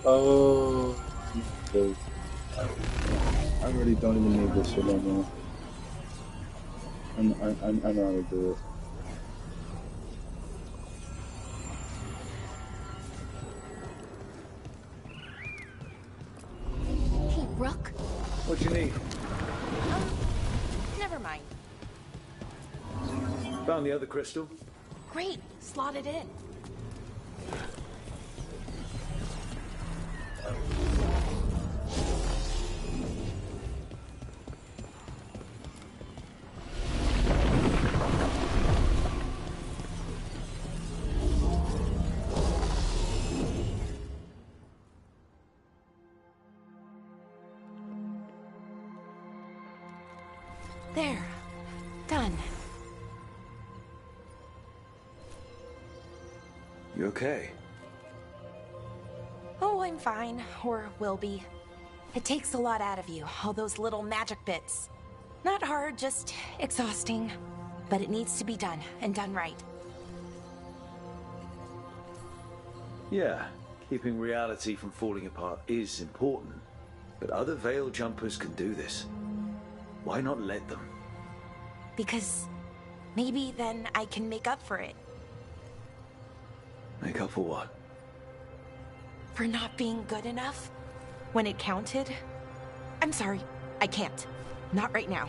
Oh, Jesus. I really don't even need this shit no more. I know how to do it. Hey, Rook. What you need? Never mind. Found the other crystal. Great. Slot it in. There. Done. You okay? Oh, I'm fine. Or will be. It takes a lot out of you, all those little magic bits. Not hard, just exhausting. But it needs to be done, and done right. Yeah, keeping reality from falling apart is important. But other Veil jumpers can do this. Why not let them? Because maybe then I can make up for it. Make up for what? For not being good enough? When it counted? I'm sorry, I can't. Not right now.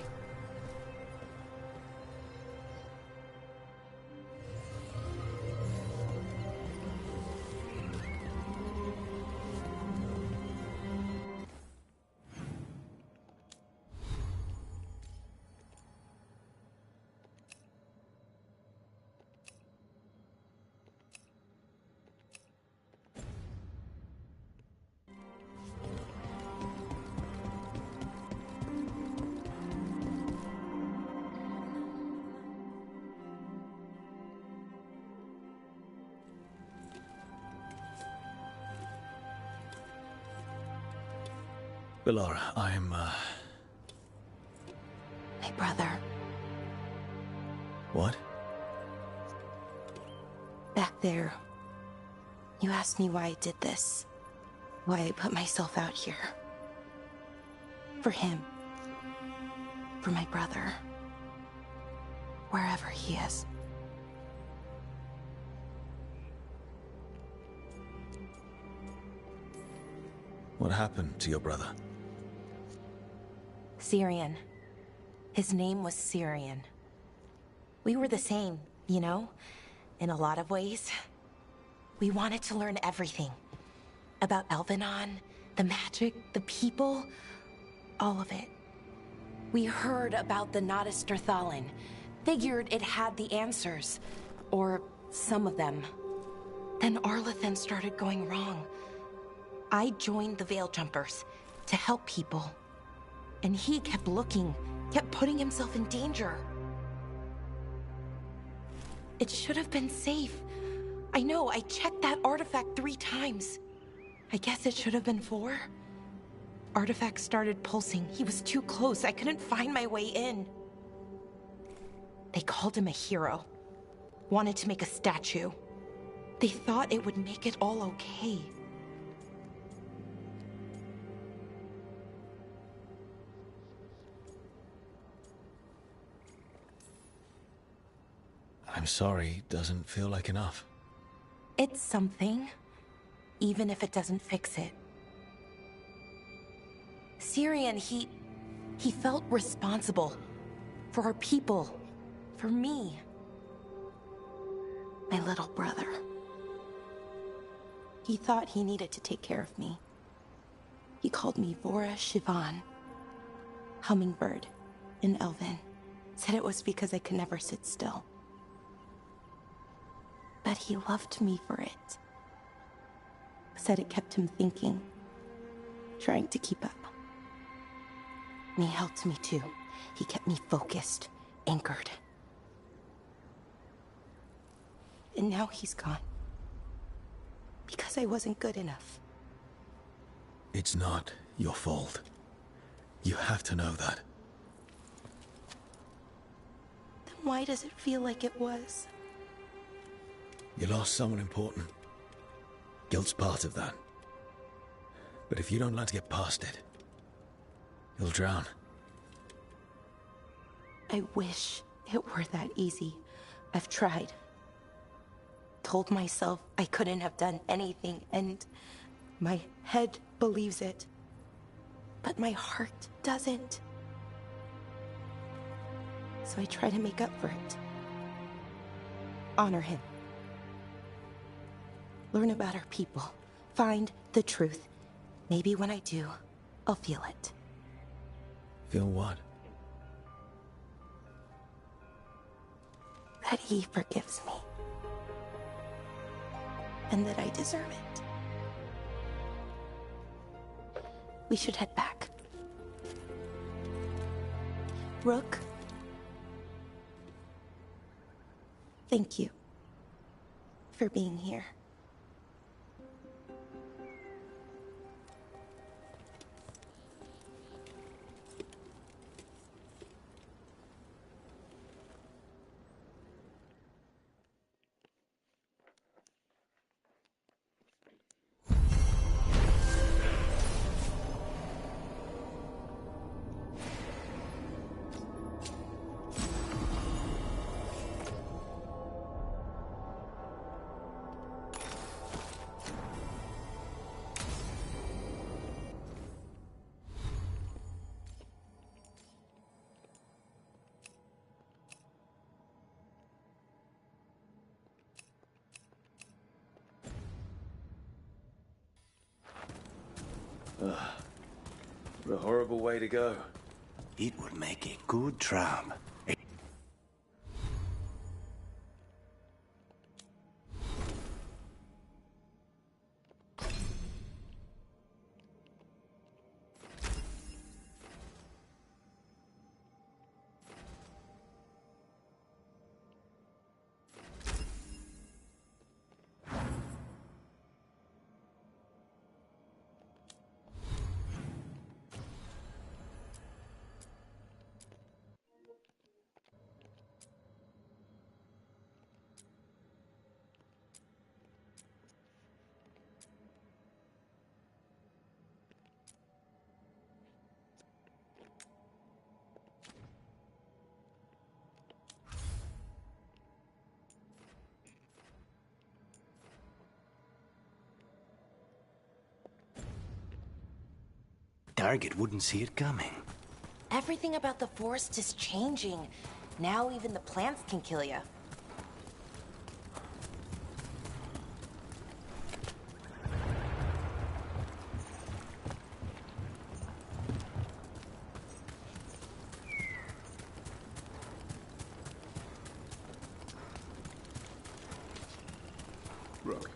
Bellara, I'm, My brother. What? There. You asked me why I did this. Why I put myself out here. For him. For my brother. Wherever he is. What happened to your brother? Syrian. His name was Syrian. We were the same, you know? In a lot of ways. We wanted to learn everything. About Elvenon, the magic, the people, all of it. We heard about the Notisterthalin, figured it had the answers, or some of them. Then Arlathan started going wrong. I joined the Veil Jumpers to help people. And he kept looking, kept putting himself in danger. It should have been safe. I know, I checked that artifact 3 times. I guess it should have been 4. Artifact started pulsing. He was too close. I couldn't find my way in. They called him a hero. Wanted to make a statue. They thought it would make it all okay. I'm sorry, doesn't feel like enough. It's something, even if it doesn't fix it. Syrian, he felt responsible. For our people. For me. My little brother. He thought he needed to take care of me. He called me Vora Shivan. Hummingbird in Elven. Said it was because I could never sit still. But he loved me for it. Said it kept him thinking. Trying to keep up. And he helped me too. He kept me focused, anchored. And now he's gone. Because I wasn't good enough. It's not your fault. You have to know that. Then why does it feel like it was? You lost someone important. Guilt's part of that. But if you don't learn to get past it, you'll drown. I wish it were that easy. I've tried. Told myself I couldn't have done anything, and my head believes it. But my heart doesn't. So I try to make up for it. Honor him. Learn about our people. Find the truth. Maybe when I do, I'll feel it. Feel what? That he forgives me. And that I deserve it. We should head back. Rook? Thank you for being here. What a horrible way to go. It would make a good tram. target wouldn't see it coming. Everything about the forest is changing. Now even the plants can kill you. Rook.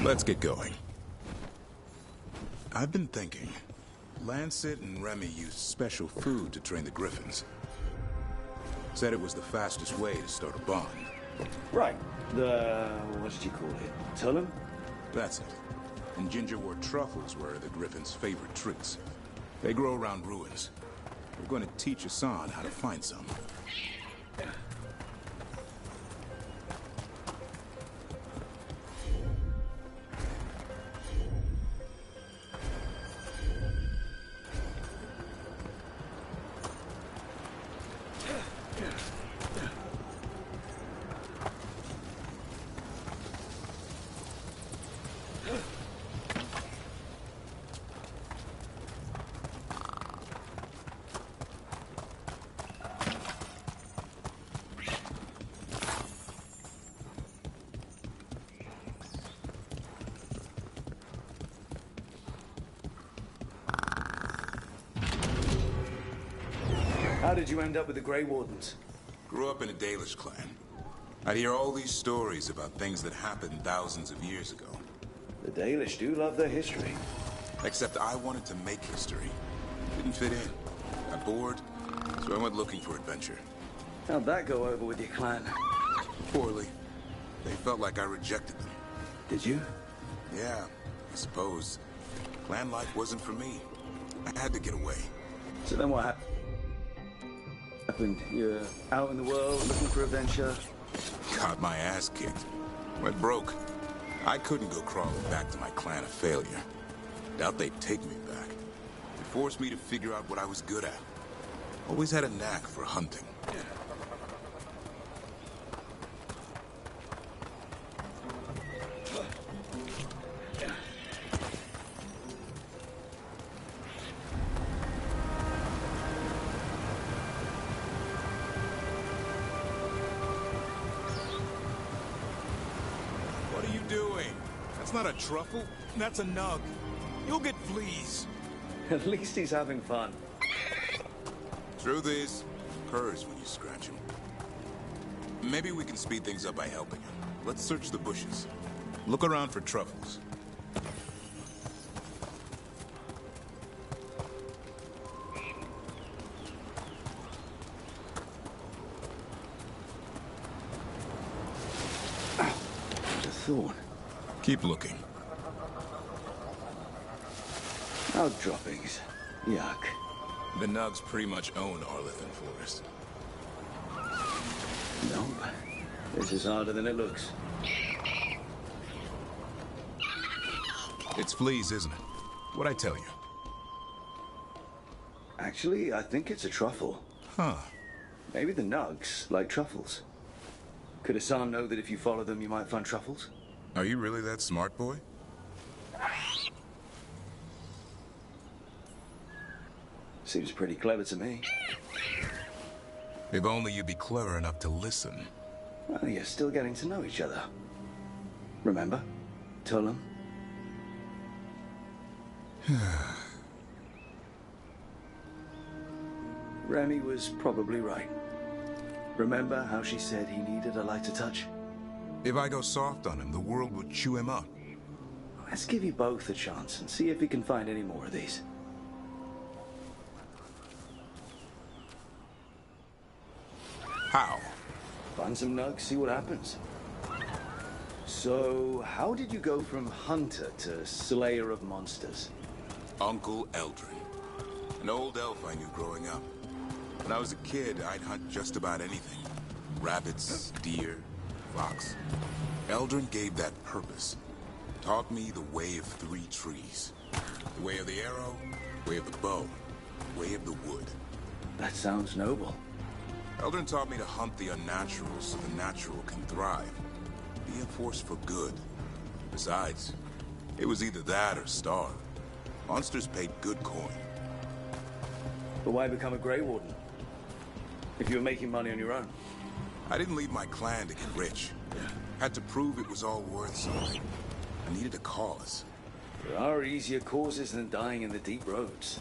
Let's get going. I've been thinking. Lancet and Remy used special food to train the Griffins. Said it was the fastest way to start a bond. Right. What did you call it? Tullum? That's it. And gingerwort truffles were the Griffins' favorite treats. They grow around ruins. We're going to teach Hassan how to find some. How did you end up with the Grey Wardens? Grew up in a Dalish clan. I'd hear all these stories about things that happened thousands of years ago. The Dalish do love their history. Except I wanted to make history. Didn't fit in. Got bored, so I went looking for adventure. How'd that go over with your clan? Poorly. They felt like I rejected them. Did you? Yeah, I suppose. Clan life wasn't for me. I had to get away. So then what happened? You're out in the world looking for adventure? Got my ass kicked. Went broke. I couldn't go crawling back to my clan a failure. Doubt they'd take me back. It forced me to figure out what I was good at. Always had a knack for hunting. That's not a truffle. That's a nug. You'll get fleas. At least he's having fun. Truth is, purrs when you scratch him. Maybe we can speed things up by helping him. Let's search the bushes. Look around for truffles. There's a thorn. Keep looking. Nug droppings. Yuck. The Nugs pretty much own Arlithan Forest. Nope. This is harder than it looks. It's fleas, isn't it? What'd I tell you? Actually, I think it's a truffle. Huh. Maybe the Nugs like truffles. Could Hassan know that if you follow them, you might find truffles? Are you really that smart, boy? Seems pretty clever to me. If only you'd be clever enough to listen. Well, you're still getting to know each other. Remember? Tullum? Remy was probably right. Remember how she said he needed a lighter touch? If I go soft on him, the world would chew him up. Let's give you both a chance and see if we can find any more of these. How? Find some nugs, see what happens. So, how did you go from hunter to slayer of monsters? Uncle Eldrin. An old elf I knew growing up. When I was a kid, I'd hunt just about anything. Rabbits, deer, fox. Eldrin gave that purpose. Taught me the way of 3 trees. The way of the arrow, way of the bow, Way of the Wood. That sounds noble. Eldrin taught me to hunt the unnatural so the natural can thrive. Be a force for good. Besides, it was either that or starve. Monsters paid good coin. But why become a Grey Warden? If you were making money on your own? I didn't leave my clan to get rich. Had to prove it was all worth something. I needed a cause. There are easier causes than dying in the deep roads.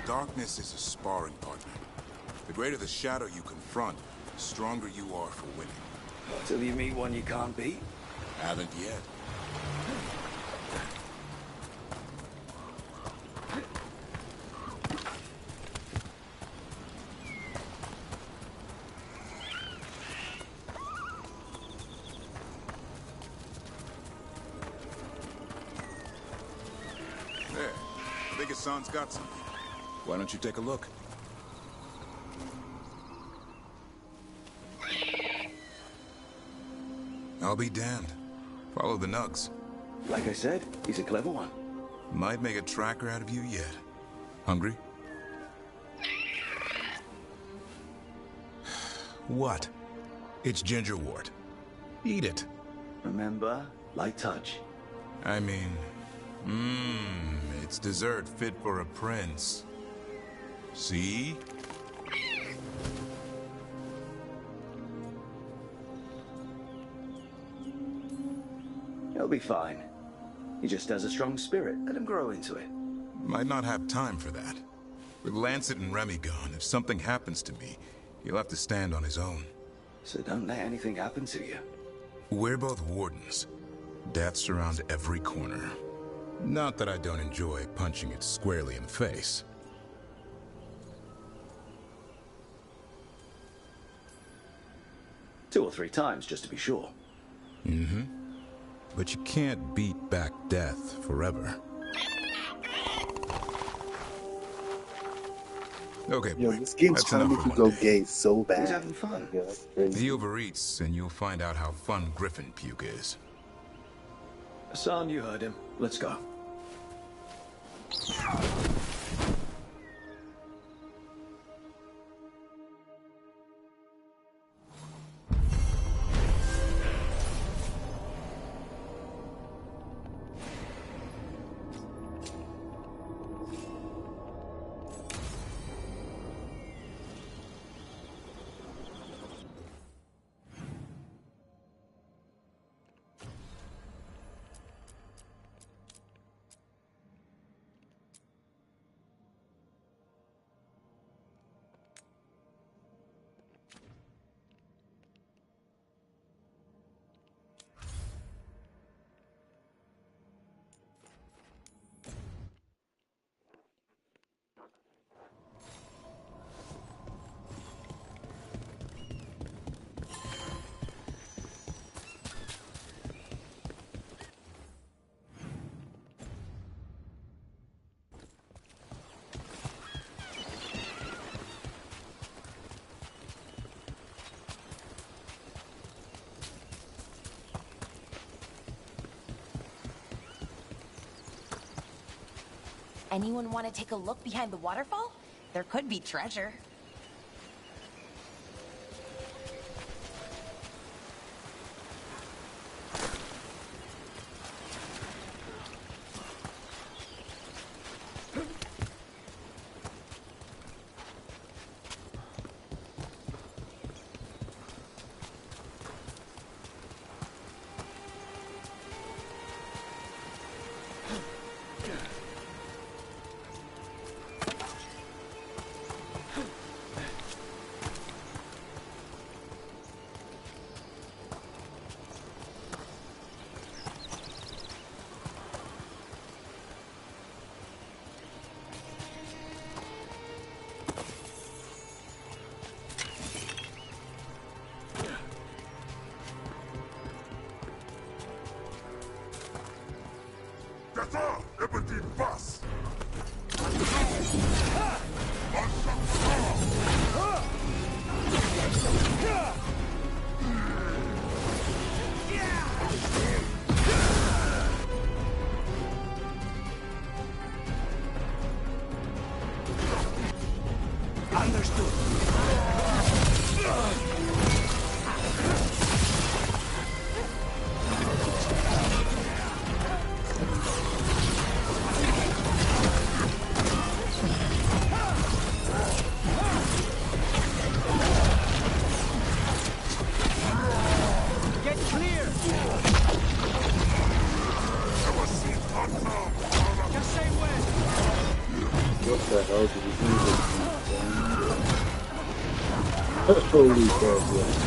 Darkness is a sparring partner. The greater the shadow you confront, the stronger you are for winning. Till you meet one you can't beat? Haven't yet. There. I think Hassan's got something. Why don't you take a look? I'll be damned. Follow the nugs. Like I said, he's a clever one. Might make a tracker out of you yet. Hungry? What? It's gingerwort. Eat it. Remember, light touch. I mean, it's dessert fit for a prince. See? He'll be fine. He just has a strong spirit. Let him grow into it. Might not have time for that. With Lancet and Remy gone, if something happens to me, he'll have to stand on his own. So don't let anything happen to you. We're both wardens. Death's around every corner. Not that I don't enjoy punching it squarely in the face. Two or three times, just to be sure. Mm-hmm. But you can't beat back death forever. Okay, boy. Yo, this game's trying to make you go gay so bad. He's having fun. Yeah, that's crazy. He overeats, and you'll find out how fun Griffin puke is. Son, you heard him. Let's go. Anyone want to take a look behind the waterfall? There could be treasure. Holy crap, yeah.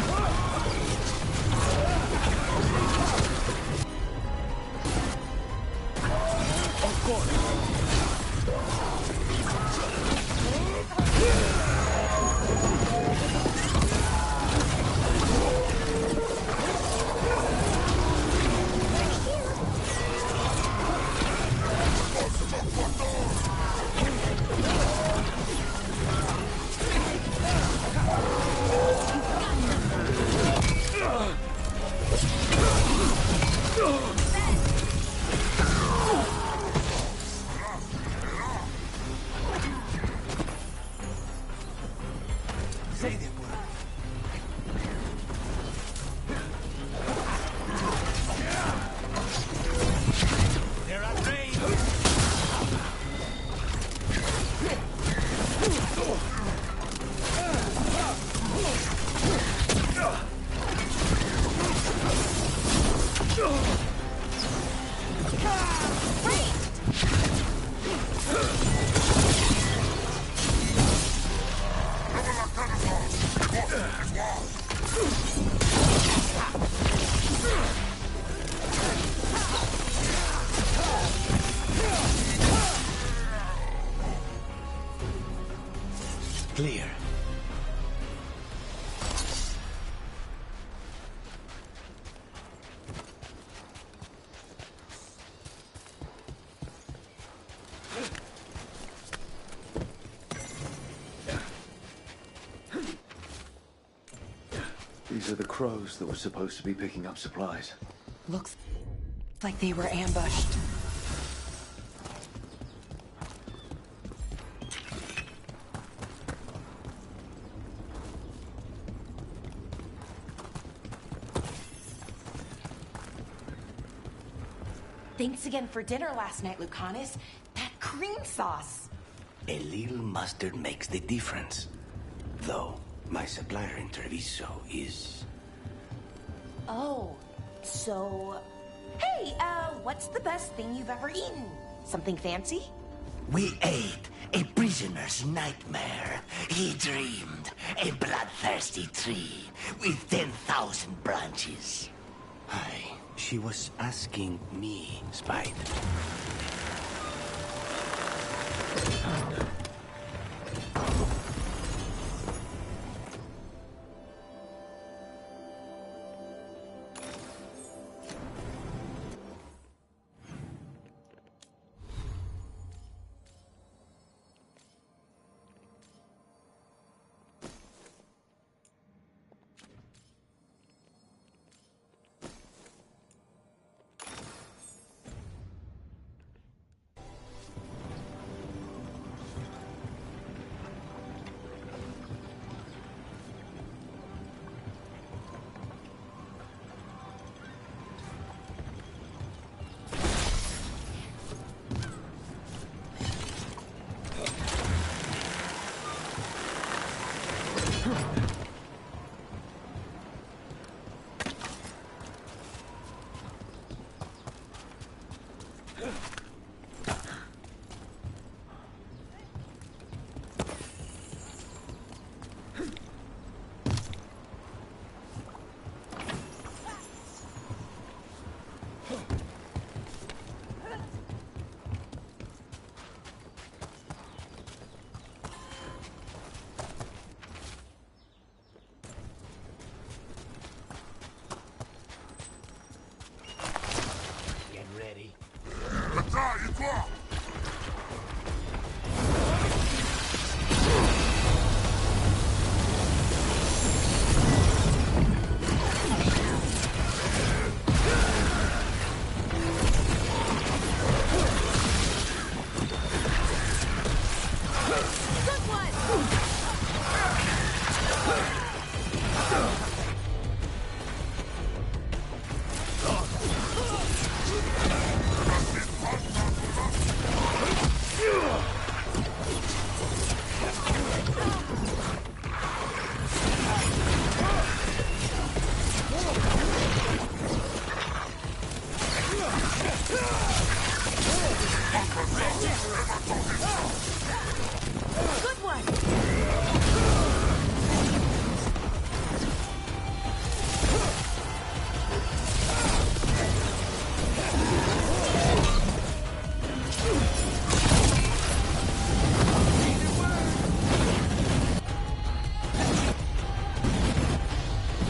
Say them words. They're at range. Clear. These are the crows that were supposed to be picking up supplies. Looks like they were ambushed. Thanks again for dinner last night, Lucanus. That cream sauce. A little mustard makes the difference. Though, my supplier in Treviso is... Oh, so... Hey, what's the best thing you've ever eaten? Something fancy? We ate a prisoner's nightmare. He dreamed a bloodthirsty tree with 10,000 branches. She was asking me, Spide.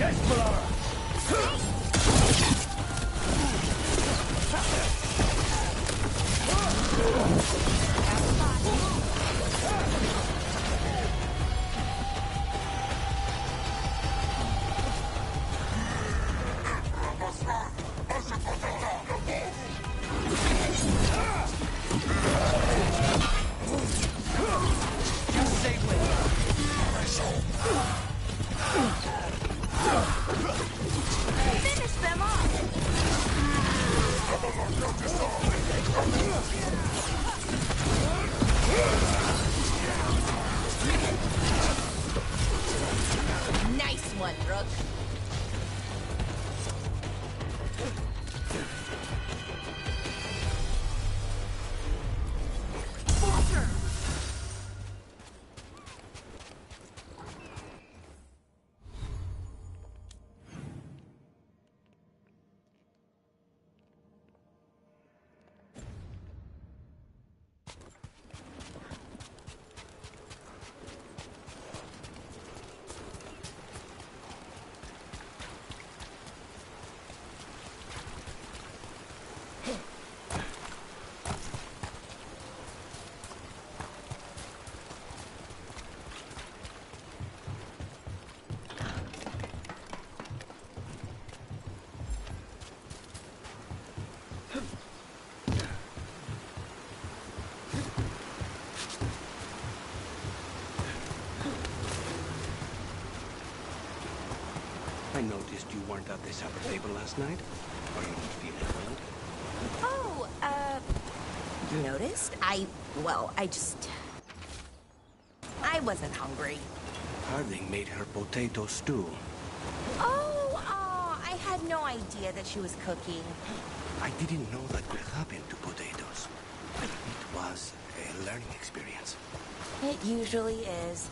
Yes, Malara! You stay with me. Finish them off! Nice one, Rook. I noticed you weren't at the supper table last night. Are you not feeling well? Oh, noticed? I wasn't hungry. Harding made her potato stew. Oh, I had no idea that she was cooking. I didn't know that could happen to potatoes. It was a learning experience. It usually is.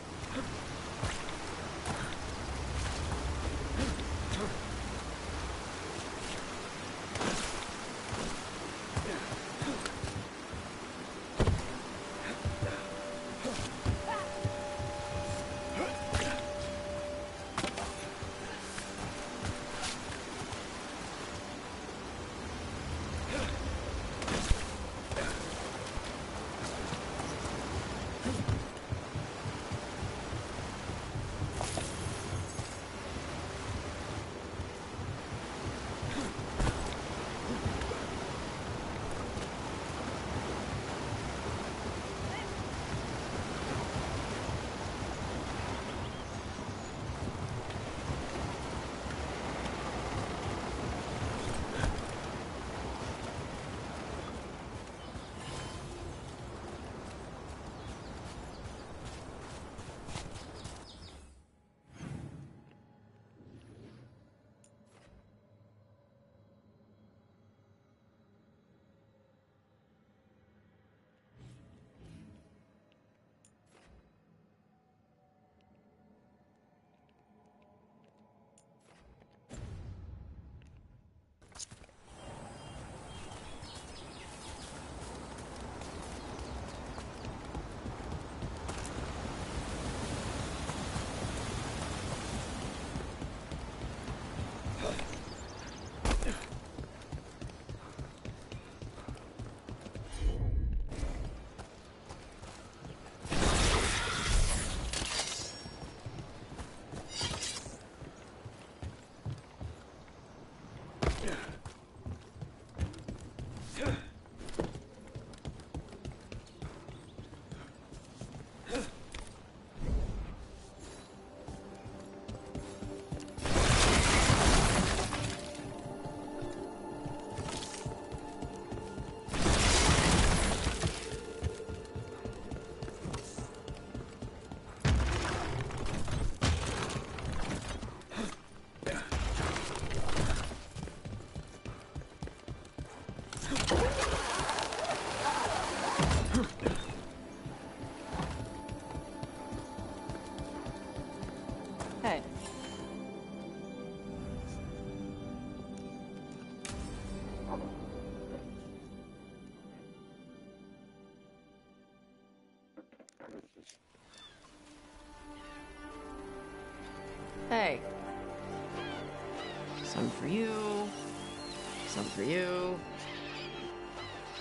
Hey. Hey. Some for you. Some for you.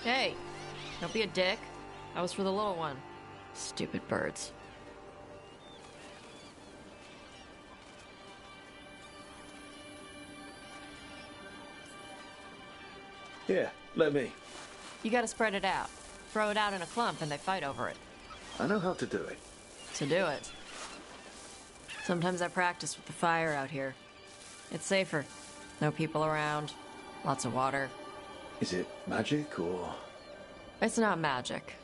Hey, don't be a dick. That was for the little one. Stupid birds. Here, let me. You gotta spread it out. Throw it out in a clump and they fight over it. I know how to do it. To do it. Sometimes I practice with the fire out here. It's safer. No people around. Lots of water. Is it magic or...? It's not magic.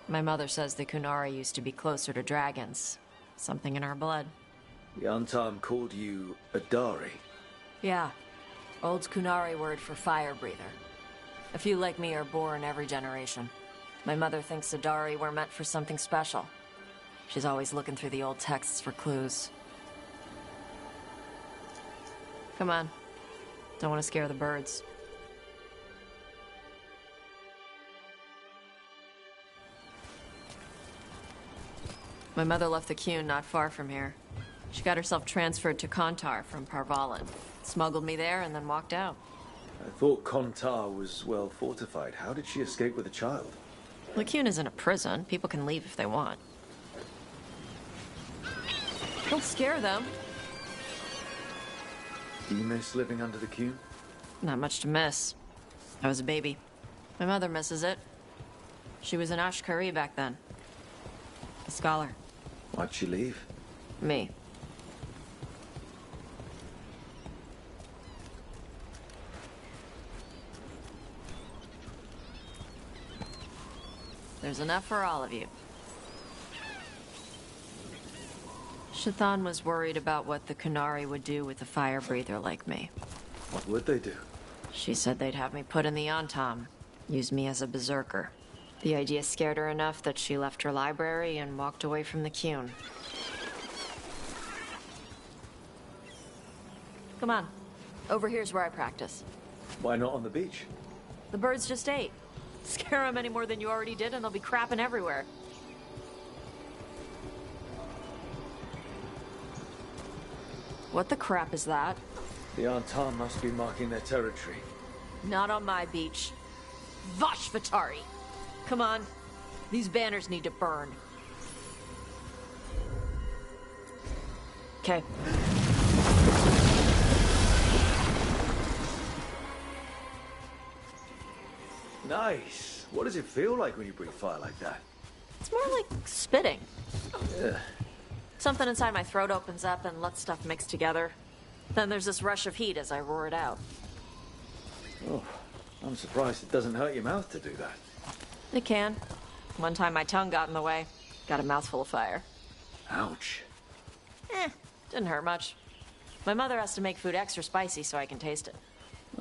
My mother says the Kunari used to be closer to dragons. Something in our blood. The Antam called you a Dari. Yeah. Old Kunari word for fire breather. A few like me are born every generation. My mother thinks the Dari were meant for something special. She's always looking through the old texts for clues. Come on. Don't want to scare the birds. My mother left the Qun not far from here. She got herself transferred to Kontar from Parvalan. Smuggled me there and then walked out. I thought Kontar was well fortified. How did she escape with a child? The Qun isn't a prison. People can leave if they want. Don't scare them. Do you miss living under the Qun? Not much to miss. I was a baby. My mother misses it. She was an Ashkari back then. A scholar. Why'd she leave? Me. There's enough for all of you. Shathan was worried about what the Kunari would do with a fire breather like me. What would they do? She said they'd have me put in the Antam, use me as a berserker. The idea scared her enough that she left her library and walked away from the Qun. Come on. Over here's where I practice. Why not on the beach? The birds just ate. Scare them any more than you already did and they'll be crapping everywhere. What the crap is that? The Antam must be marking their territory. Not on my beach. Vashvatari! Come on. These banners need to burn. Okay. Nice. What does it feel like when you breathe fire like that? It's more like spitting. Yeah. Something inside my throat opens up and lets stuff mix together. Then there's this rush of heat as I roar it out. Oh, I'm surprised it doesn't hurt your mouth to do that. It can. One time my tongue got in the way. Got a mouthful of fire. Ouch. Didn't hurt much. My mother has to make food extra spicy so I can taste it.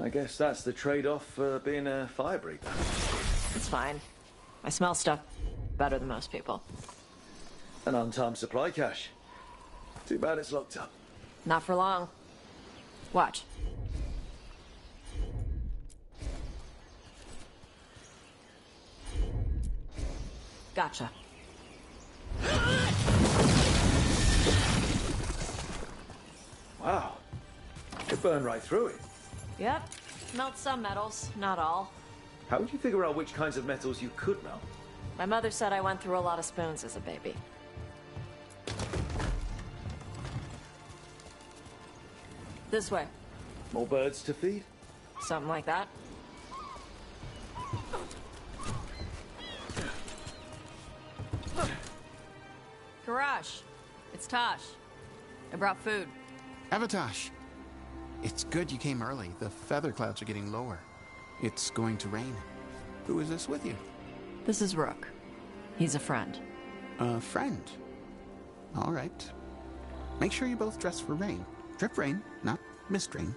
I guess that's the trade-off for being a fire breather. It's fine. I smell stuff better than most people. An untimed supply cache. Too bad it's locked up. Not for long. Watch. Gotcha. Wow. It burned right through it. Yep. Melt some metals, not all. How would you figure out which kinds of metals you could melt? My mother said I went through a lot of spoons as a baby. This way. More birds to feed? Something like that. Karash, it's Tosh. I brought food. Avatosh, it's good you came early. The feather clouds are getting lower. It's going to rain. Who is this with you? This is Rook. He's a friend. A friend? All right. Make sure you both dress for rain. Drip rain, not mist rain.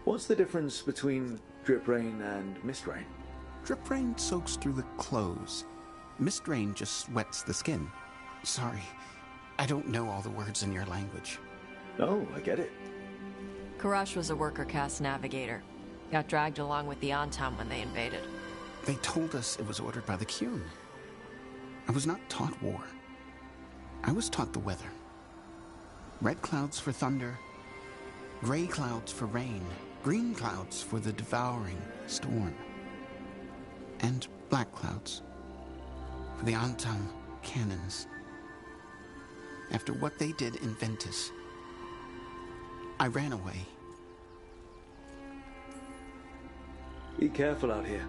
What's the difference between drip rain and mist rain? Drip rain soaks through the clothes. Mist rain just wets the skin. Sorry, I don't know all the words in your language. No, I get it. Karash was a worker caste navigator. Got dragged along with the Antam when they invaded. They told us it was ordered by the Qun. I was not taught war. I was taught the weather. Red clouds for thunder, gray clouds for rain, green clouds for the devouring storm, and black clouds for the Antam cannons. After what they did in Ventus, I ran away. Be careful out here.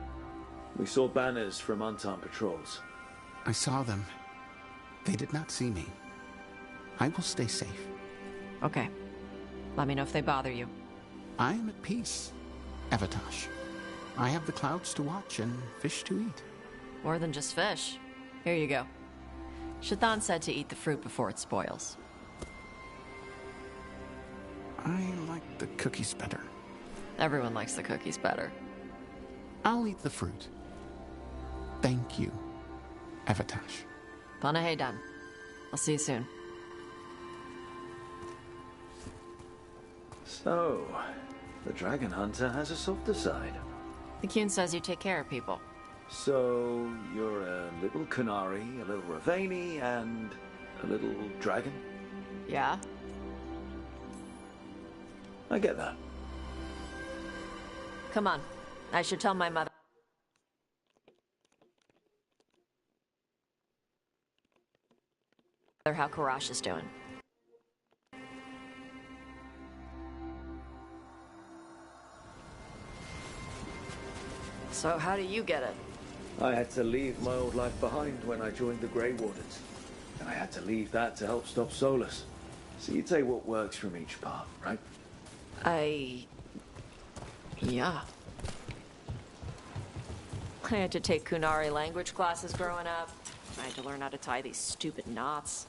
We saw banners from Antam patrols. I saw them. They did not see me. I will stay safe. Okay. Let me know if they bother you. I am at peace, Evatosh. I have the clouds to watch and fish to eat. More than just fish. Here you go. Shathan said to eat the fruit before it spoils. I like the cookies better. Everyone likes the cookies better. I'll eat the fruit. Thank you, Evatosh. Panaheydan. I'll see you soon. So, the Dragon Hunter has a softer side. The Kyun says you take care of people. So, you're a little Canary, a little Ravani, and a little dragon? Yeah? I get that. Come on. I should tell my mother how Karash is doing. So how do you get it? I had to leave my old life behind when I joined the Grey Wardens. And I had to leave that to help stop Solus. So you take what works from each part, right? Yeah. I had to take Kunari language classes growing up. I had to learn how to tie these stupid knots.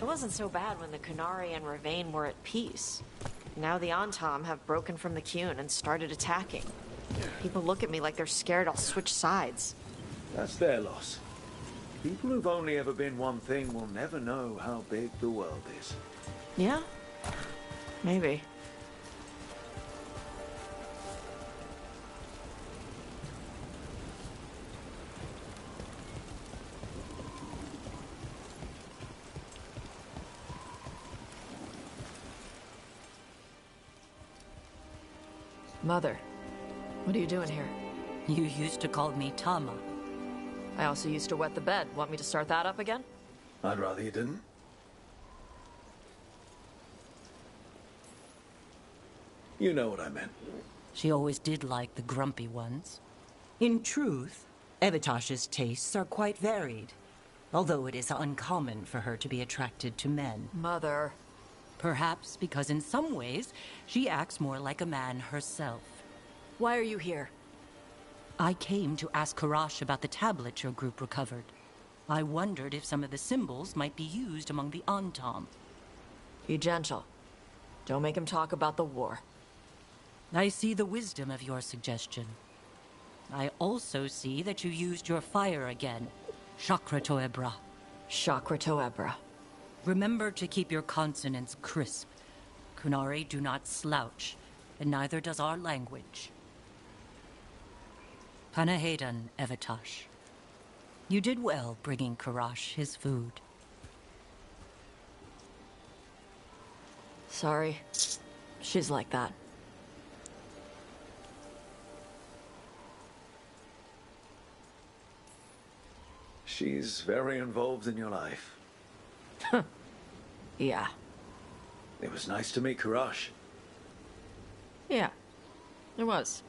It wasn't so bad when the Kunari and Ravane were at peace. Now the Antam have broken from the Kyun and started attacking. People look at me like they're scared I'll switch sides. That's their loss. People who've only ever been one thing will never know how big the world is. Yeah? Maybe. Mother, what are you doing here? You used to call me Tama. I also used to wet the bed. Want me to start that up again? I'd rather you didn't. You know what I meant. She always did like the grumpy ones. In truth, Evatosh's tastes are quite varied, although it is uncommon for her to be attracted to men. Mother. Perhaps because in some ways, she acts more like a man herself. Why are you here? I came to ask Karash about the tablet your group recovered. I wondered if some of the symbols might be used among the Antam. Be gentle. Don't make him talk about the war. I see the wisdom of your suggestion. I also see that you used your fire again. Chakra Toebra. Chakra Toebra. Remember to keep your consonants crisp. Kunari do not slouch, and neither does our language. Panaheydan, Evatosh. You did well bringing Karash his food. Sorry. She's like that. She's very involved in your life. Yeah. It was nice to meet Karash. Yeah. It was.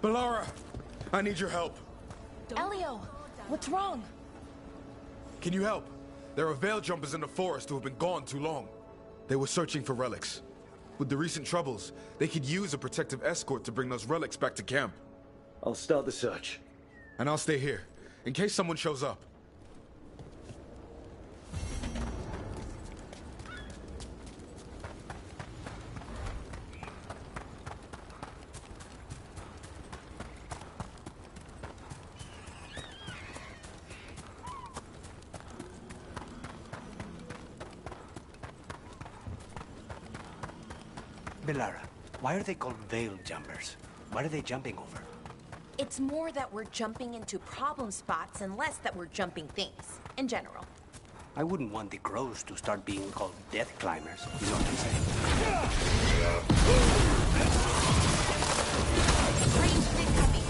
Bellara, I need your help. Elio, what's wrong? Can you help? There are veil jumpers in the forest who have been gone too long. They were searching for relics. With the recent troubles, they could use a protective escort to bring those relics back to camp. I'll start the search. And I'll stay here, in case someone shows up. Bellara, why are they called veil jumpers? What are they jumping over? It's more that we're jumping into problem spots and less that we're jumping things, in general. I wouldn't want the crows to start being called death climbers, is what I'm saying. Range incoming.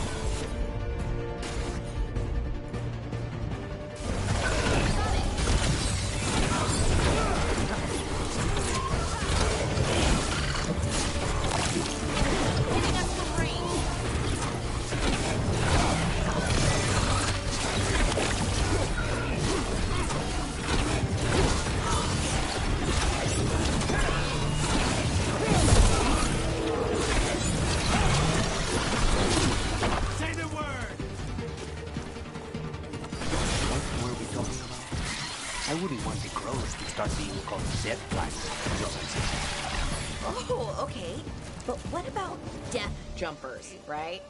Oh, okay. But what about death jumpers, right?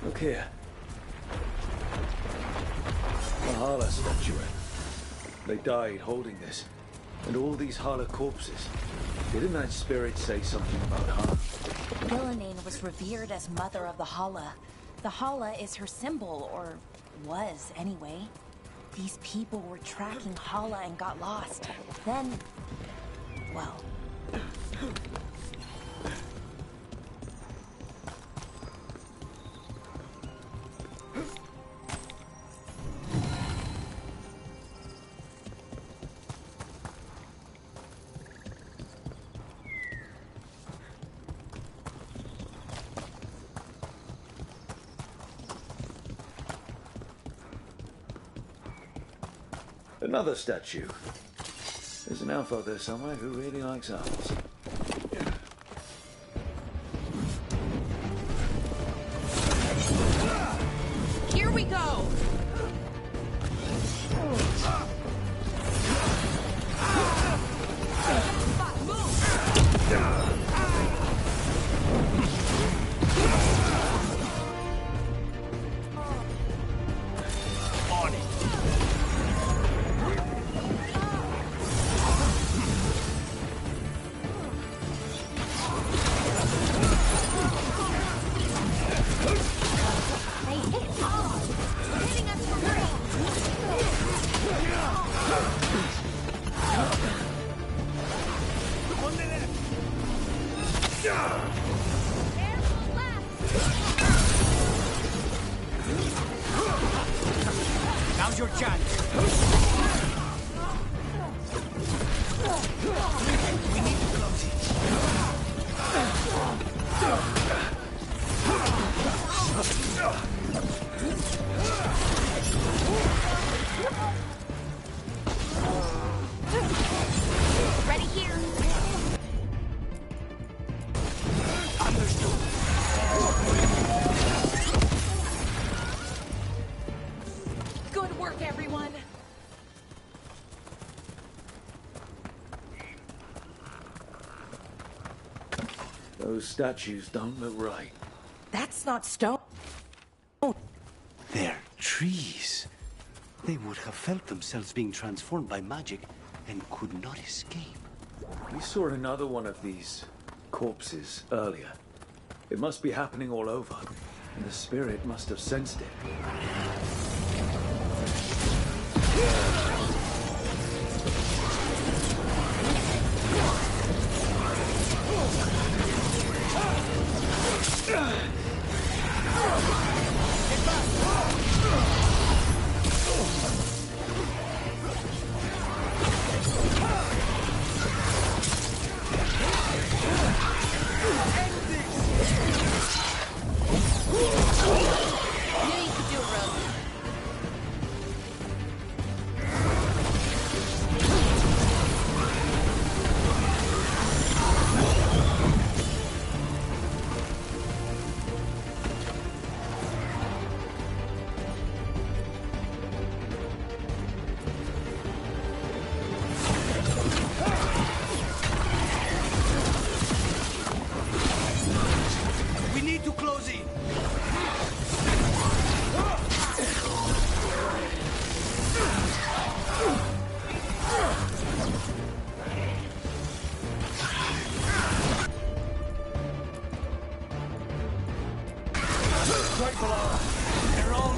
Look here. A Hala statuette. They died holding this. And all these Hala corpses. Didn't that spirit say something about her? Villanane was revered as mother of the Hala. The Hala is her symbol, or was anyway. These people were tracking Hala and got lost. Then, well... Another statue. There's an elf out there somewhere who really likes owls. Here we go! Now's your chance. We need to close it. Ready here. Understood. Good work, everyone. Those statues don't look right. That's not stone. They're trees. They would have felt themselves being transformed by magic and could not escape. We saw another one of these corpses earlier. It must be happening all over, and the spirit must have sensed it. We need to close it. Right below us. Their own.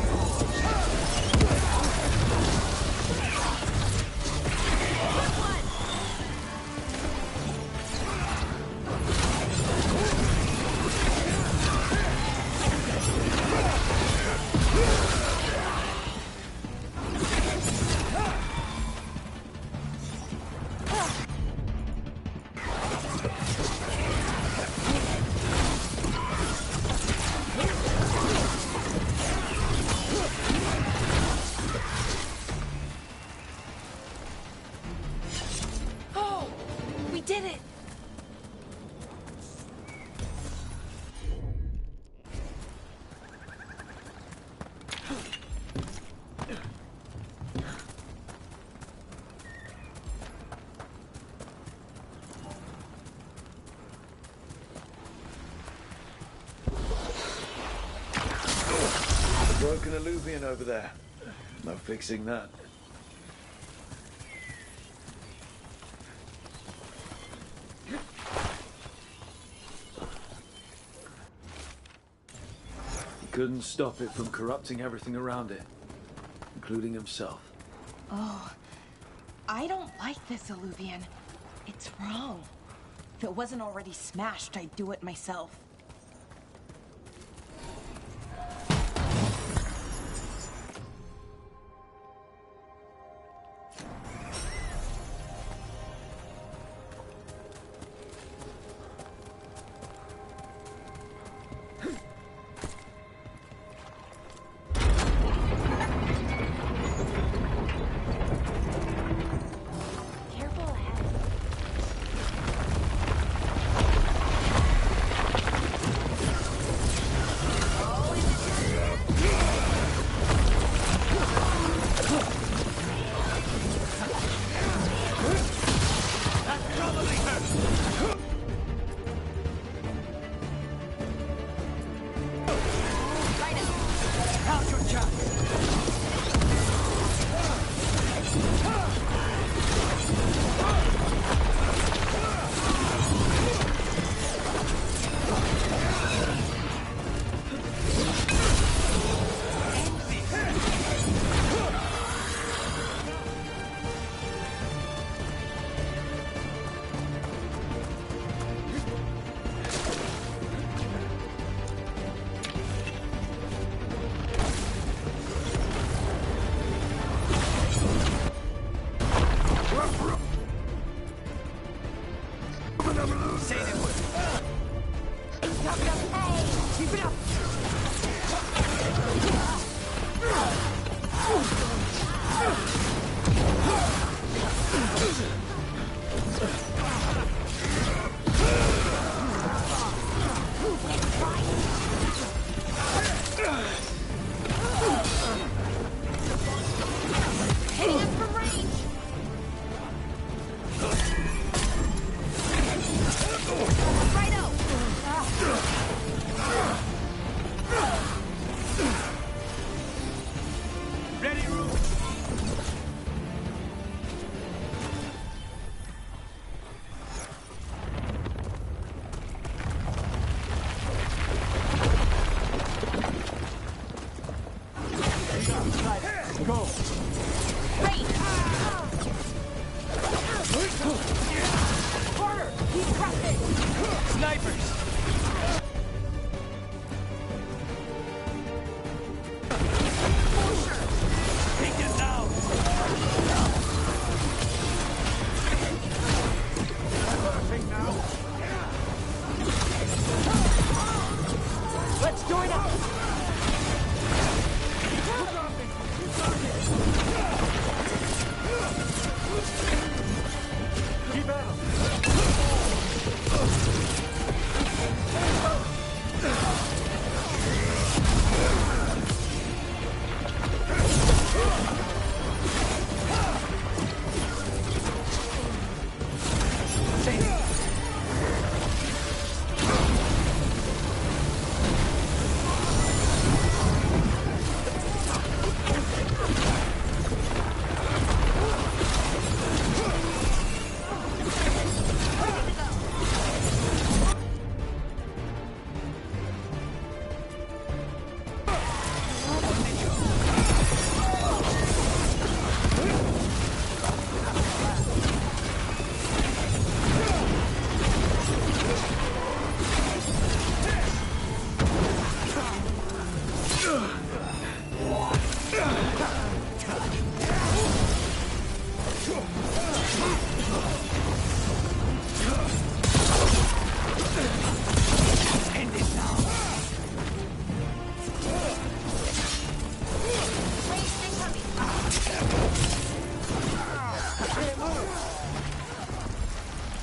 Oh, we did it. Broken alluvian over there. No fixing that. He couldn't stop it from corrupting everything around it, including himself. Oh, I don't like this alluvian. It's wrong. If it wasn't already smashed, I'd do it myself. Careful ahead. Say the word. Keep it up! Hitting us from range! Righto! Ready, Rook? Go! Harder! Keep pressing! Snipers! Take it down! Let's join up! Keep at 'em!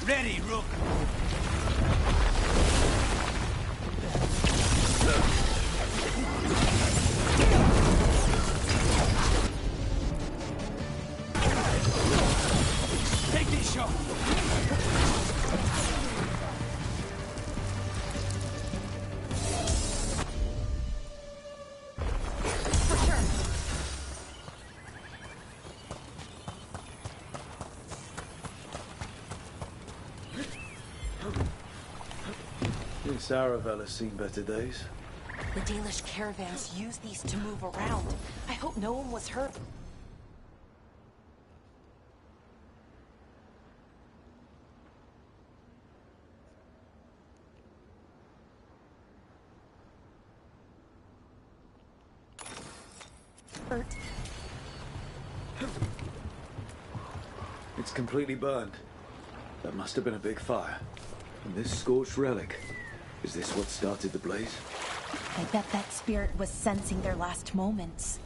Ready, Rook! Take this shot! For sure! This Aravella's seen better days. The Dalish caravans use these to move around. I hope no one was hurt. It's completely burned. That must have been a big fire. And this scorched relic, is this what started the blaze? I bet that spirit was sensing their last moments.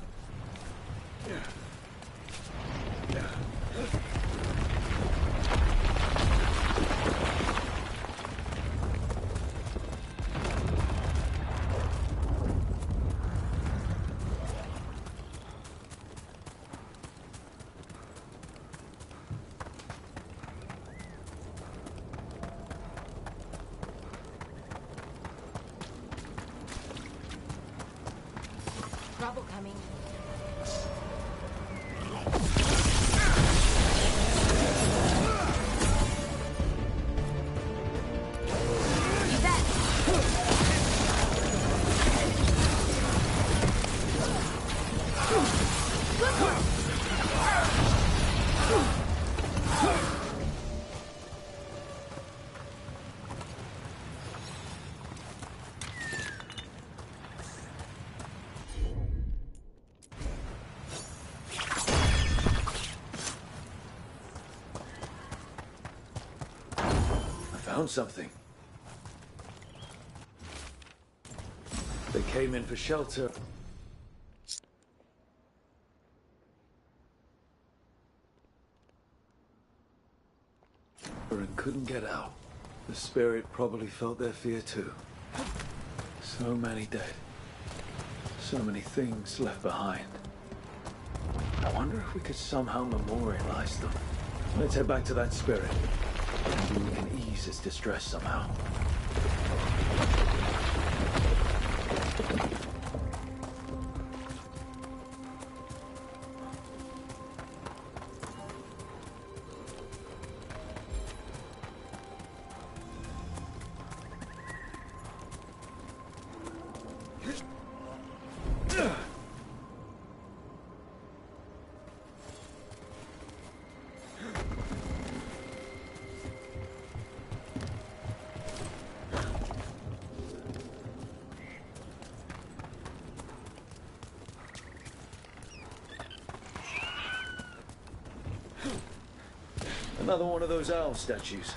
Trouble coming. You bet. Good one. found something. They came in for shelter. And couldn't get out. The spirit probably felt their fear too. So many dead. So many things left behind. I wonder if we could somehow memorialize them. Let's head back to that spirit. Maybe we can ease its distress somehow. Another one of those owl statues.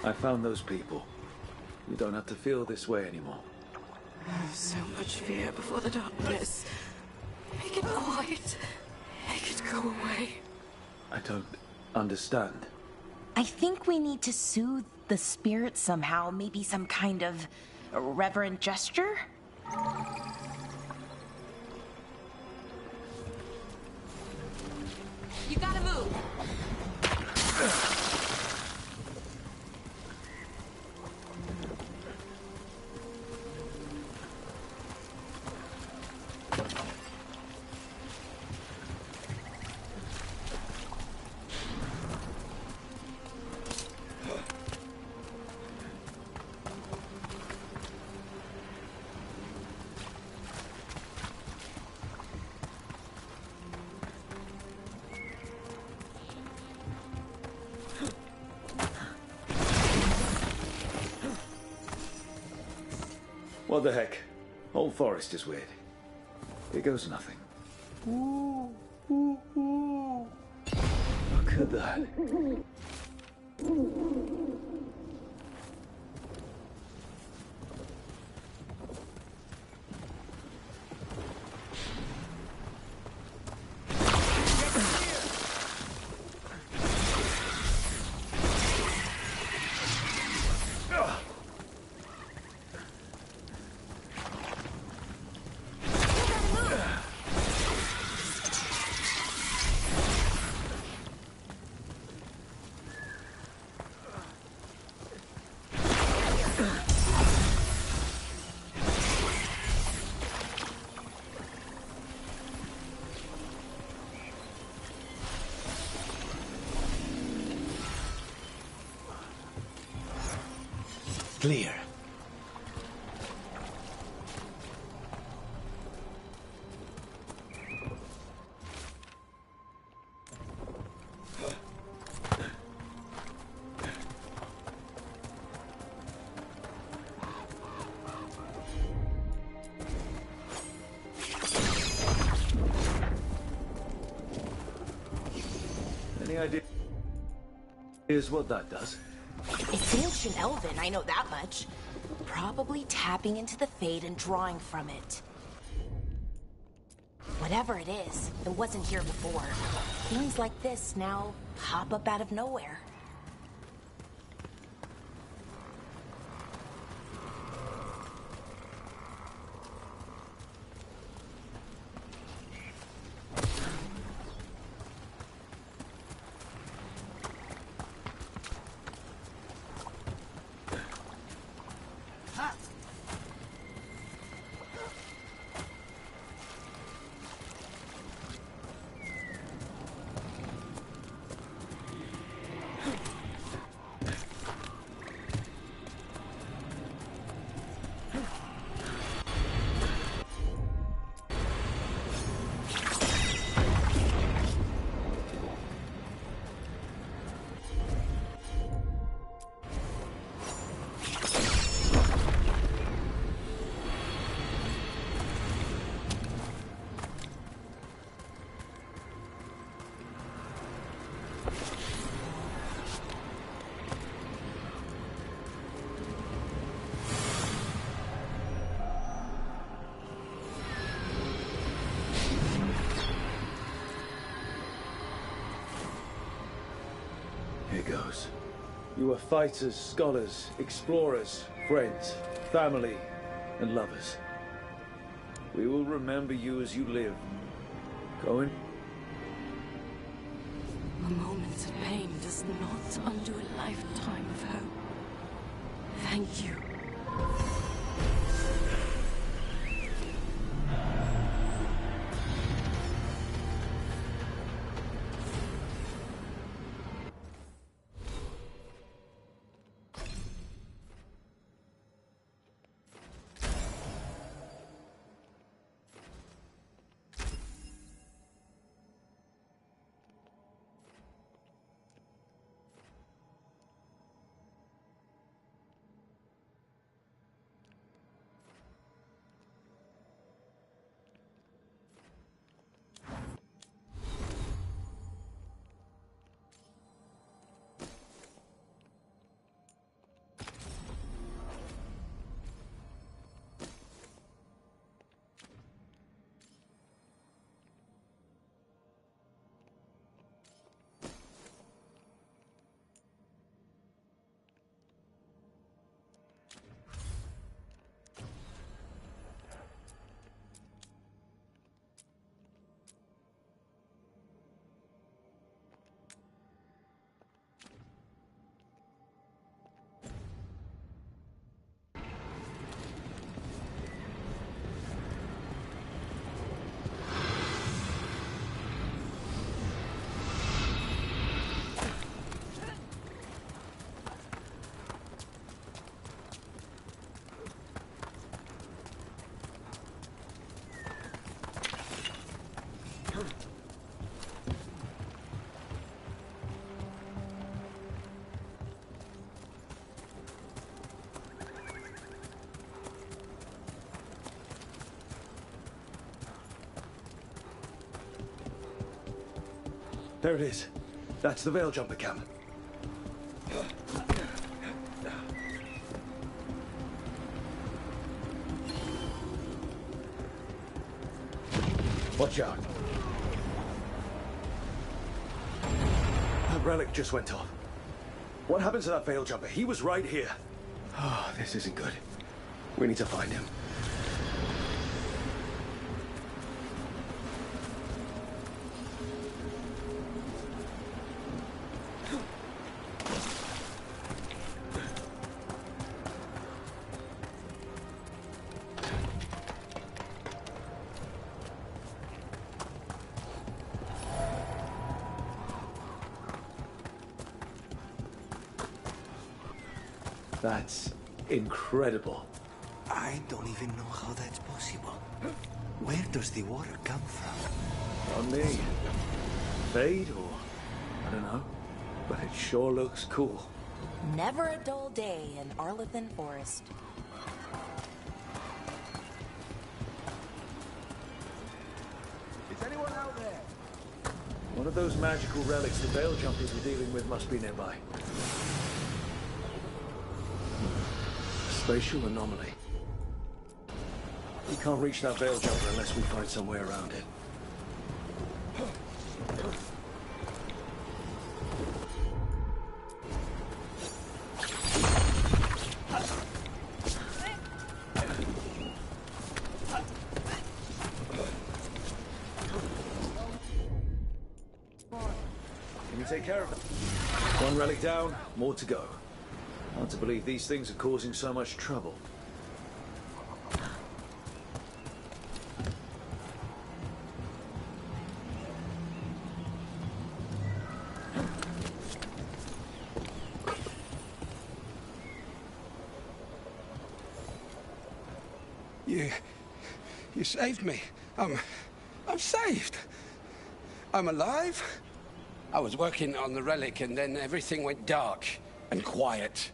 I found those people. You don't have to feel this way anymore. So much fear before the darkness. Make it quiet. Make it go away. I don't understand. I think we need to soothe the spirit somehow. Maybe some kind of reverent gesture? You gotta move. What the heck? Whole forest is weird. Here goes nothing. Look at that. Clear. Any ideas what that does? It's ancient Elven, I know that much. Probably tapping into the Fade and drawing from it. Whatever it is, it wasn't here before. Things like this now pop up out of nowhere. Here goes. You are fighters, scholars, explorers, friends, family, and lovers. We will remember you as you live. Going? A moment of pain does not undo a lifetime of hope. Thank you. There it is. That's the Veil Jumper camp. Watch out. That relic just went off. What happens to that Veil Jumper? He was right here. Oh, this isn't good. We need to find him. That's incredible. I don't even know how that's possible. Where does the water come from? On me. Fade or... I don't know. But it sure looks cool. Never a dull day in Arlethan Forest. Is anyone out there? One of those magical relics the Veil Jumpers we're dealing with must be nearby. Spatial anomaly. We can't reach that Veil Jumper unless we find some way around it. Can you take care of it? One relic down, more to go. Hard to believe these things are causing so much trouble. You saved me. I'm saved. I'm alive. I was working on the relic and then everything went dark and quiet.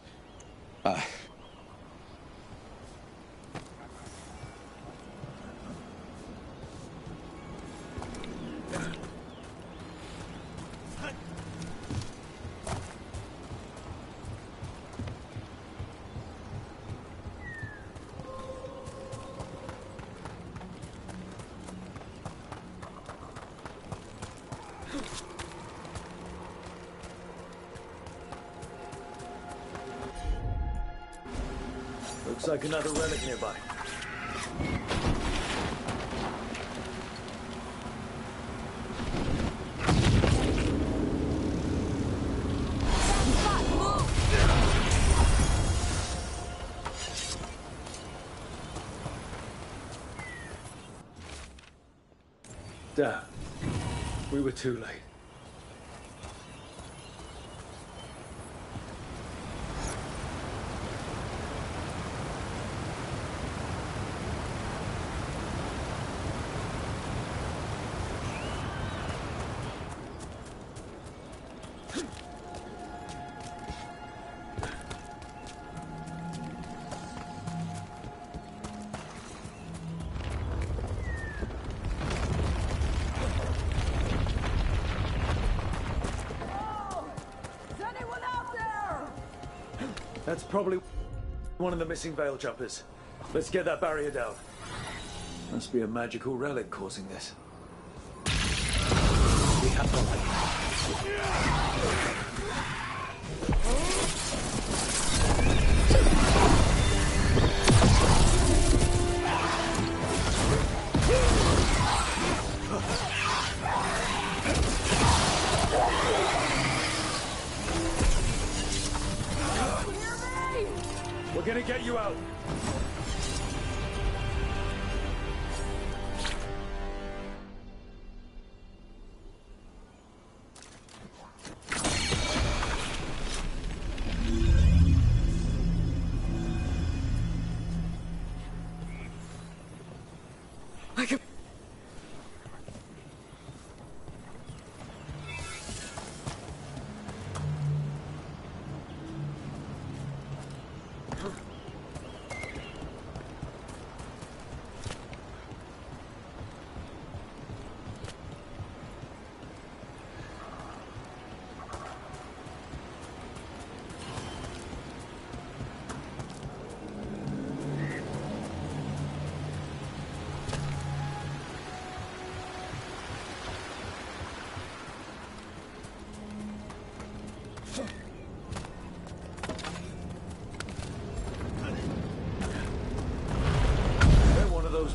Looks like another relic nearby. Damn. We were too late. That's probably one of the missing veil jumpers. Let's get that barrier down. Must be a magical relic causing this. We have We're gonna get you out.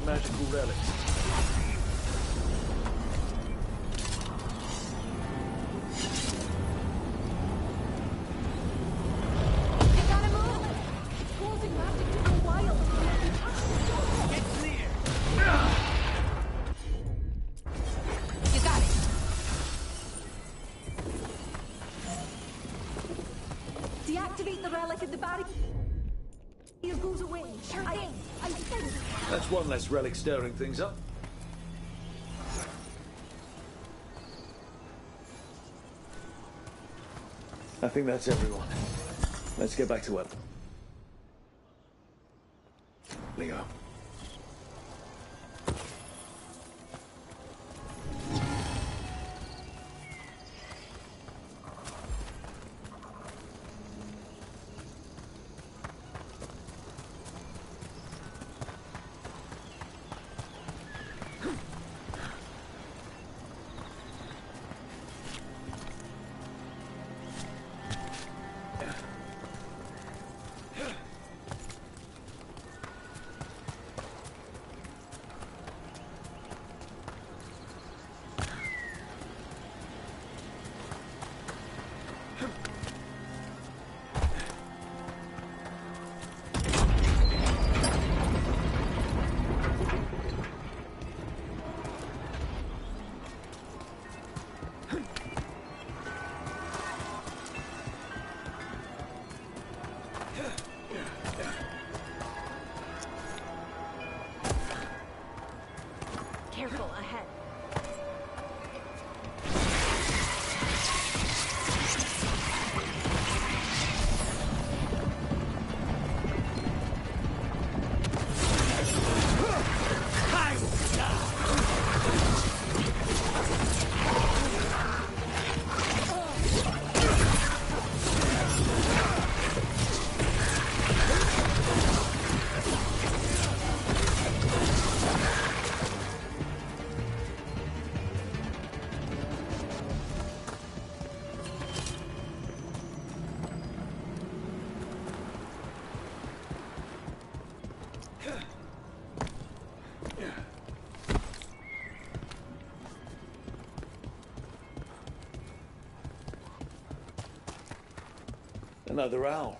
Magical relics. You gotta move! It's causing magic to go wild. Get clear! You got it. Deactivate the relic and the barrier goes away. Sure thing. I think. That's one less relic stirring things up. I think that's everyone. Let's get back to work. Leo. Another owl.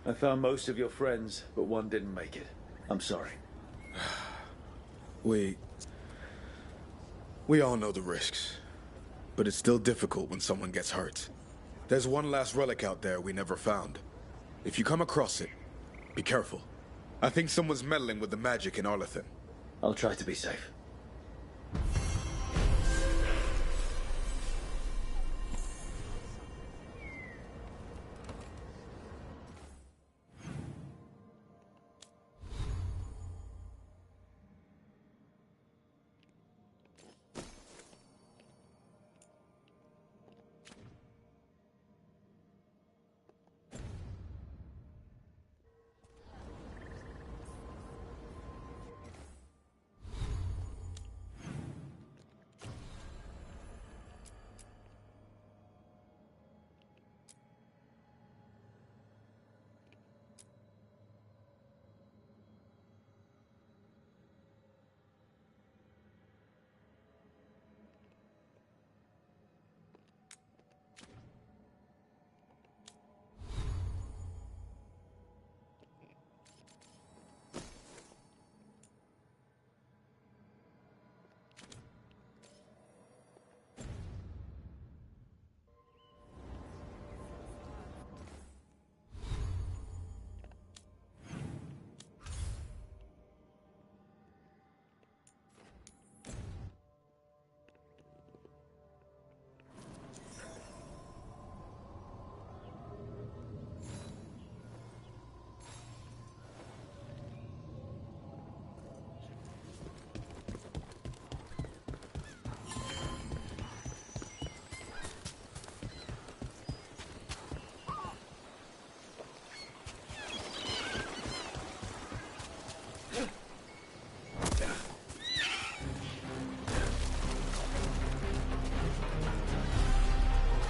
I found most of your friends, but one didn't make it. I'm sorry. We all know the risks, but it's still difficult when someone gets hurt. There's one last relic out there we never found. If you come across it, be careful. I think someone's meddling with the magic in Arlethan. I'll try to be safe.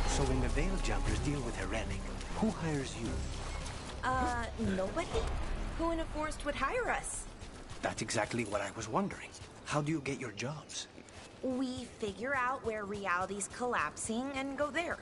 So when the Veil Jumpers deal with a relic, who hires you? Nobody? Who in a forest would hire us? That's exactly what I was wondering. How do you get your jobs? We figure out where reality's collapsing and go there.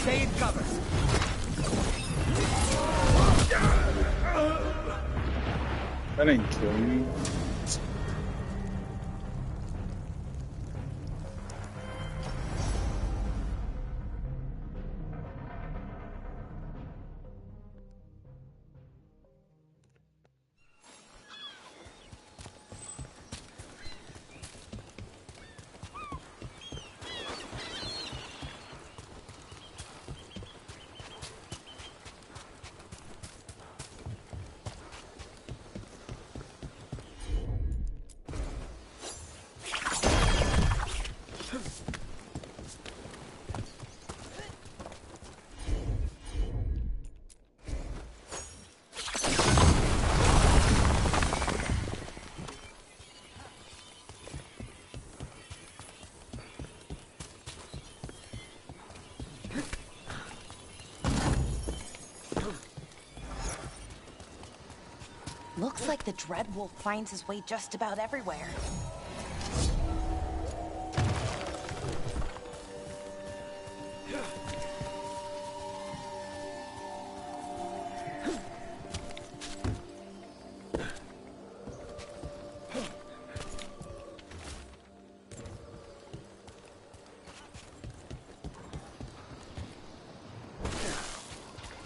Stay in cover. That ain't killing me. Looks like the Dreadwolf finds his way just about everywhere.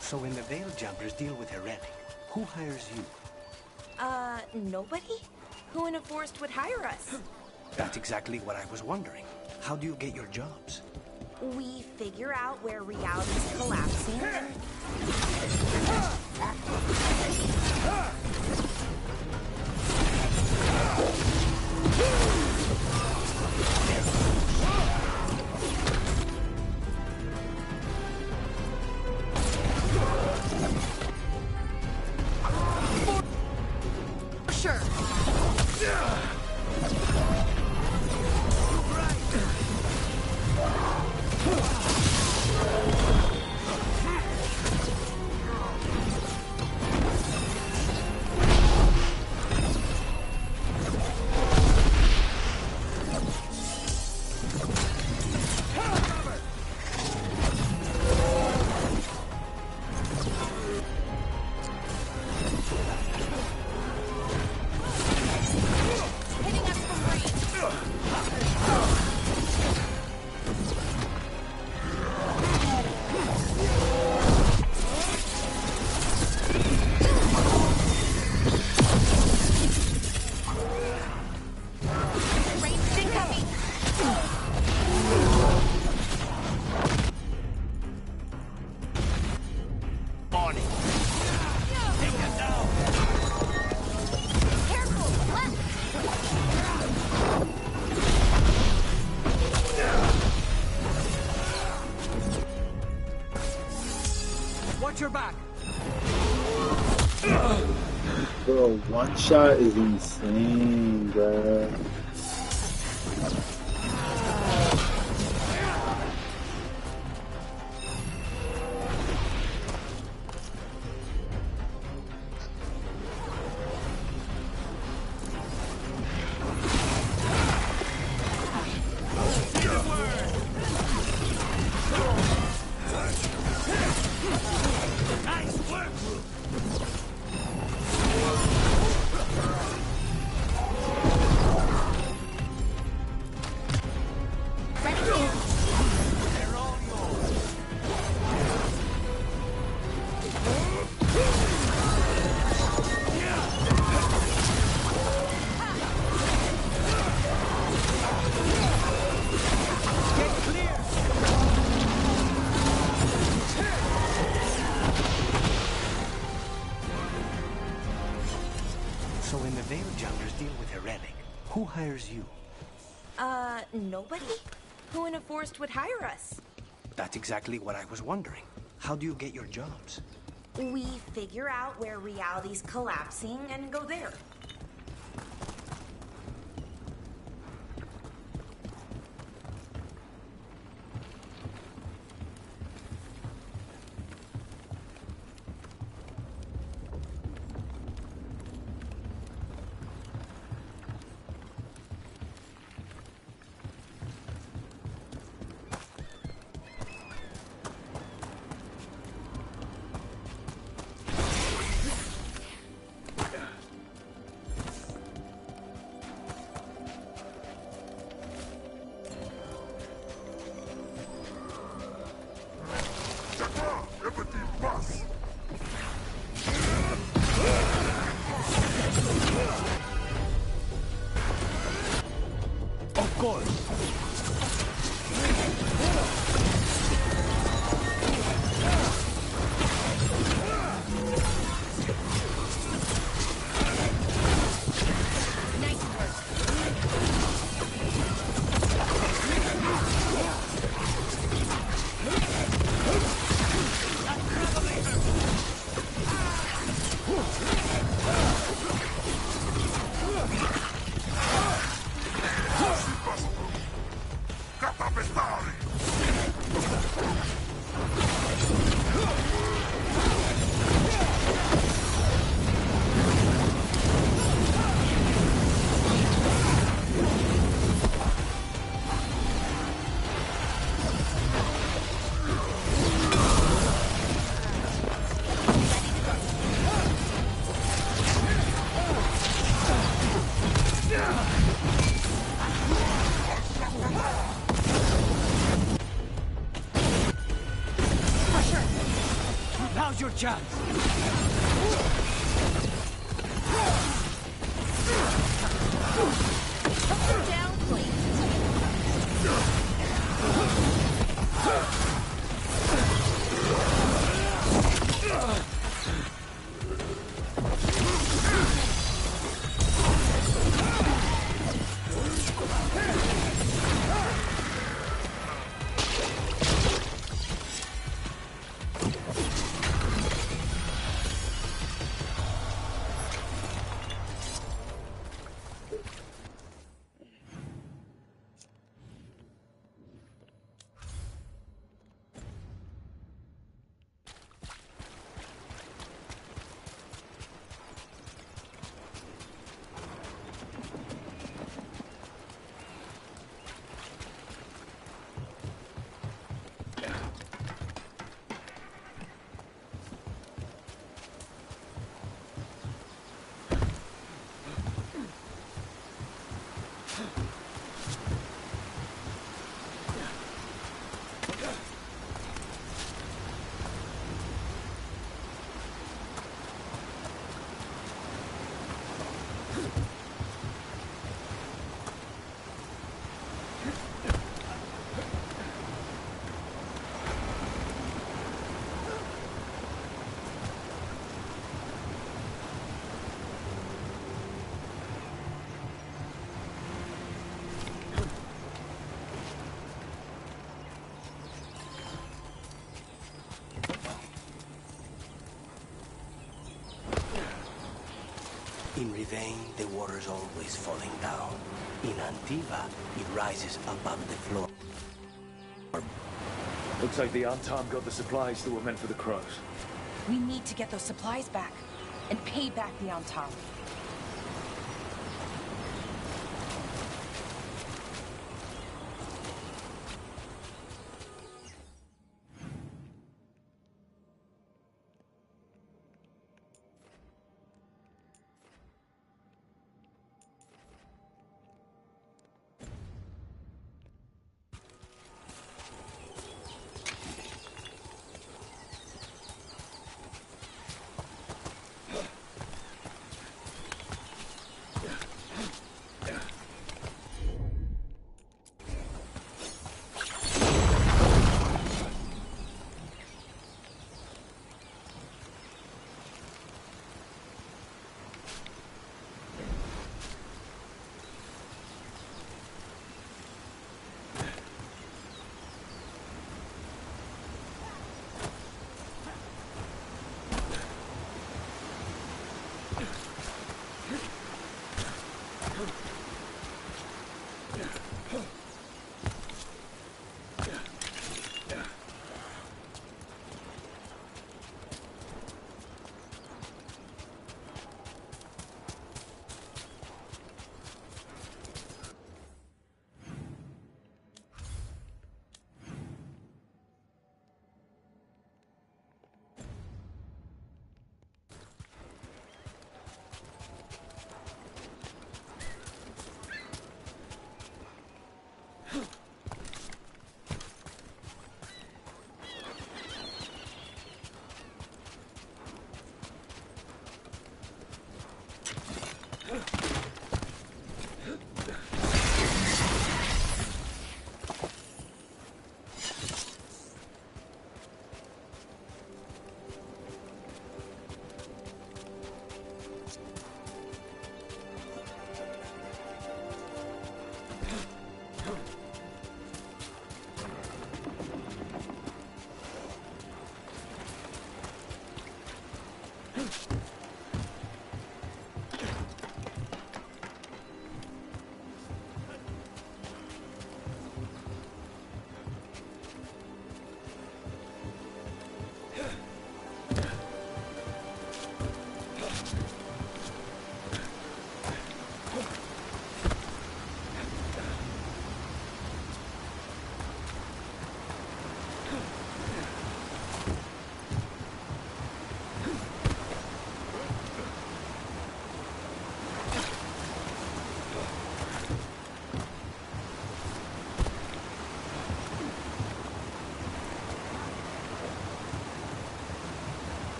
So when the Veil Jumpers deal with a relic, who hires you? Nobody? Who in a forest would hire us? That's exactly what I was wondering. How do you get your jobs? We figure out where reality's collapsing and... Watch your back. Bro, one shot is insane, bro. So when the Veil Jumpers deal with a relic, who hires you? Nobody? Who in a forest would hire us? That's exactly what I was wondering. How do you get your jobs? We figure out where reality's collapsing and go there. course. Now's your chance. Down, please. In Rivain, the water's always falling down. In Antiva, it rises above the floor. Looks like the Antam got the supplies that were meant for the crows. We need to get those supplies back and pay back the Antam.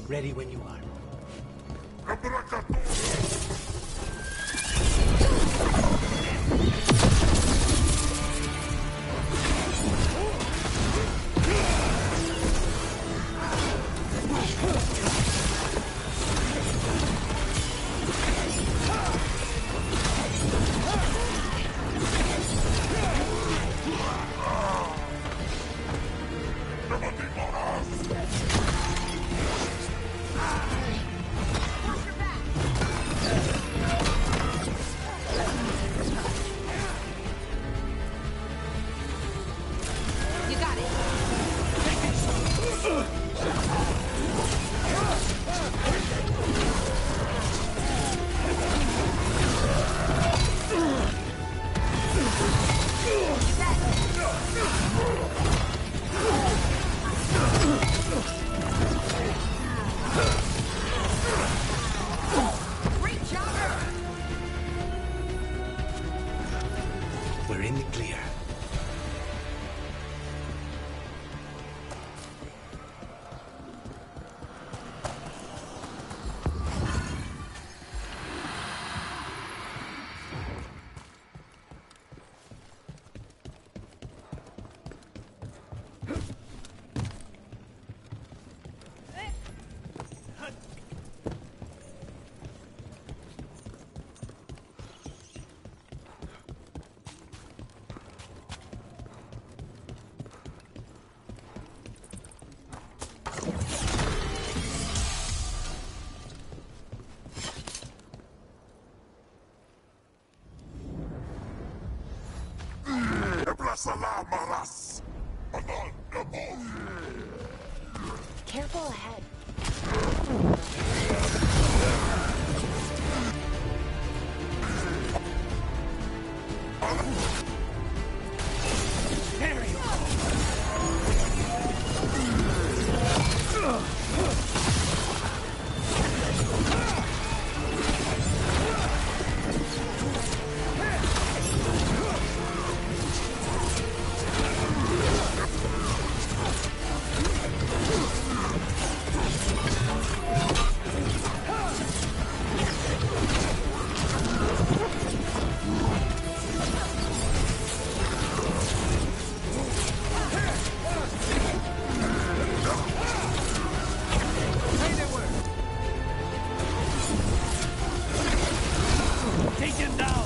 Ready when you are. We're in the clear. Careful ahead. There you go. Take him down!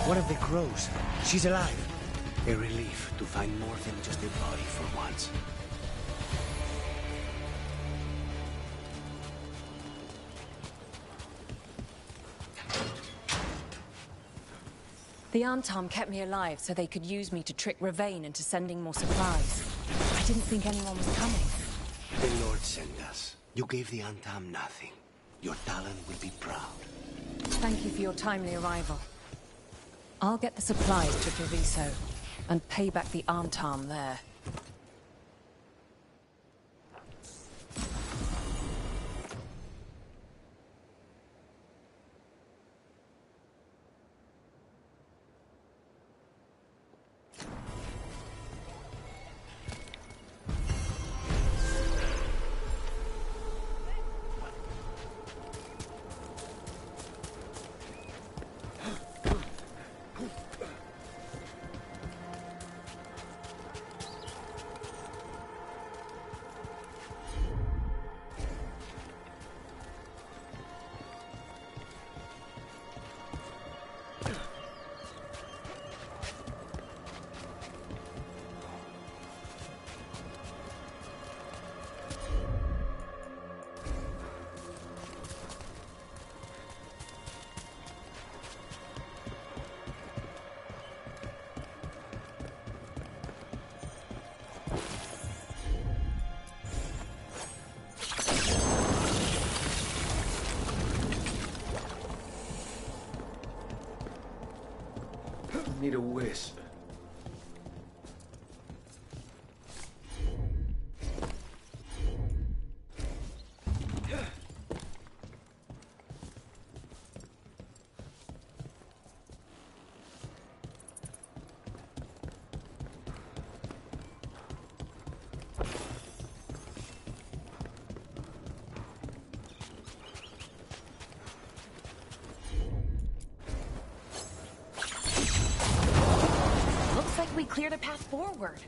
One of the crows. She's alive. A relief to find more than just a body for once. The Antam kept me alive so they could use me to trick Ravane into sending more supplies. I didn't think anyone was coming. The Lord sent us. You gave the Antam nothing. Your Talon will be proud. Thank you for your timely arrival. I'll get the supplies to Treviso and pay back the Antam there. need a wisp. Looks like we cleared a path forward.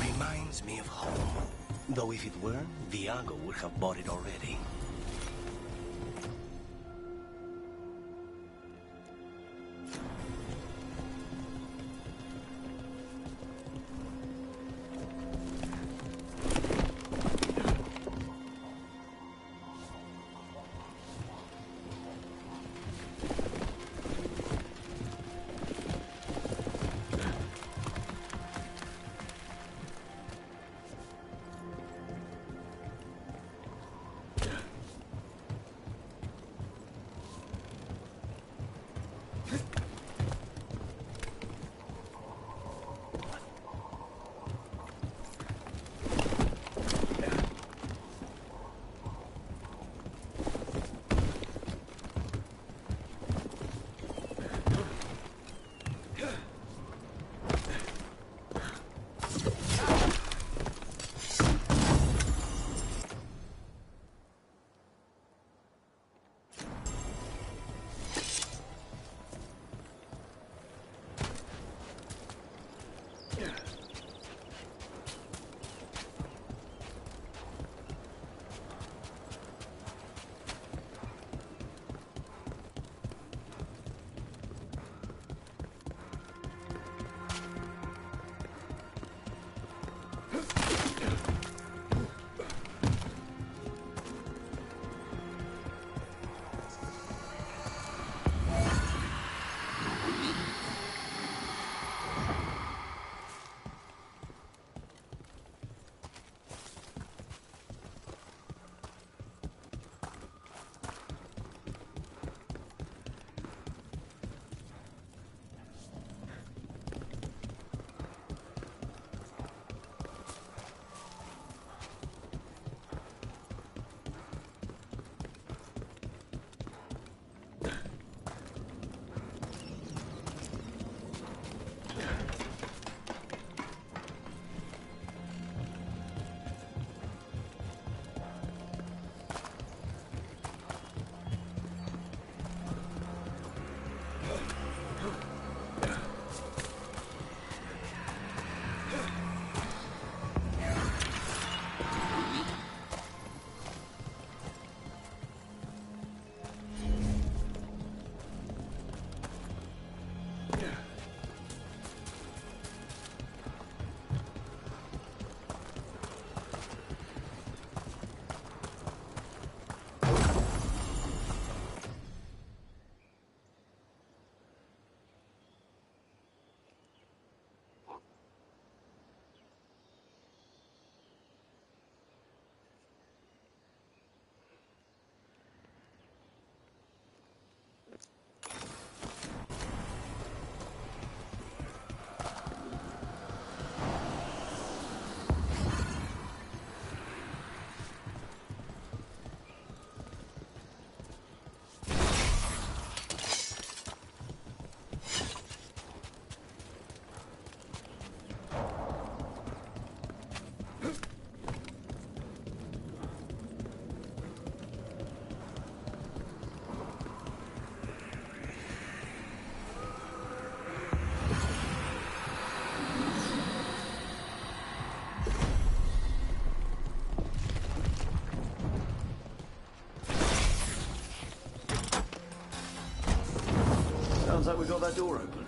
Reminds me of home. Though if it were, Viago would have bought it already. Sounds like we got that door open.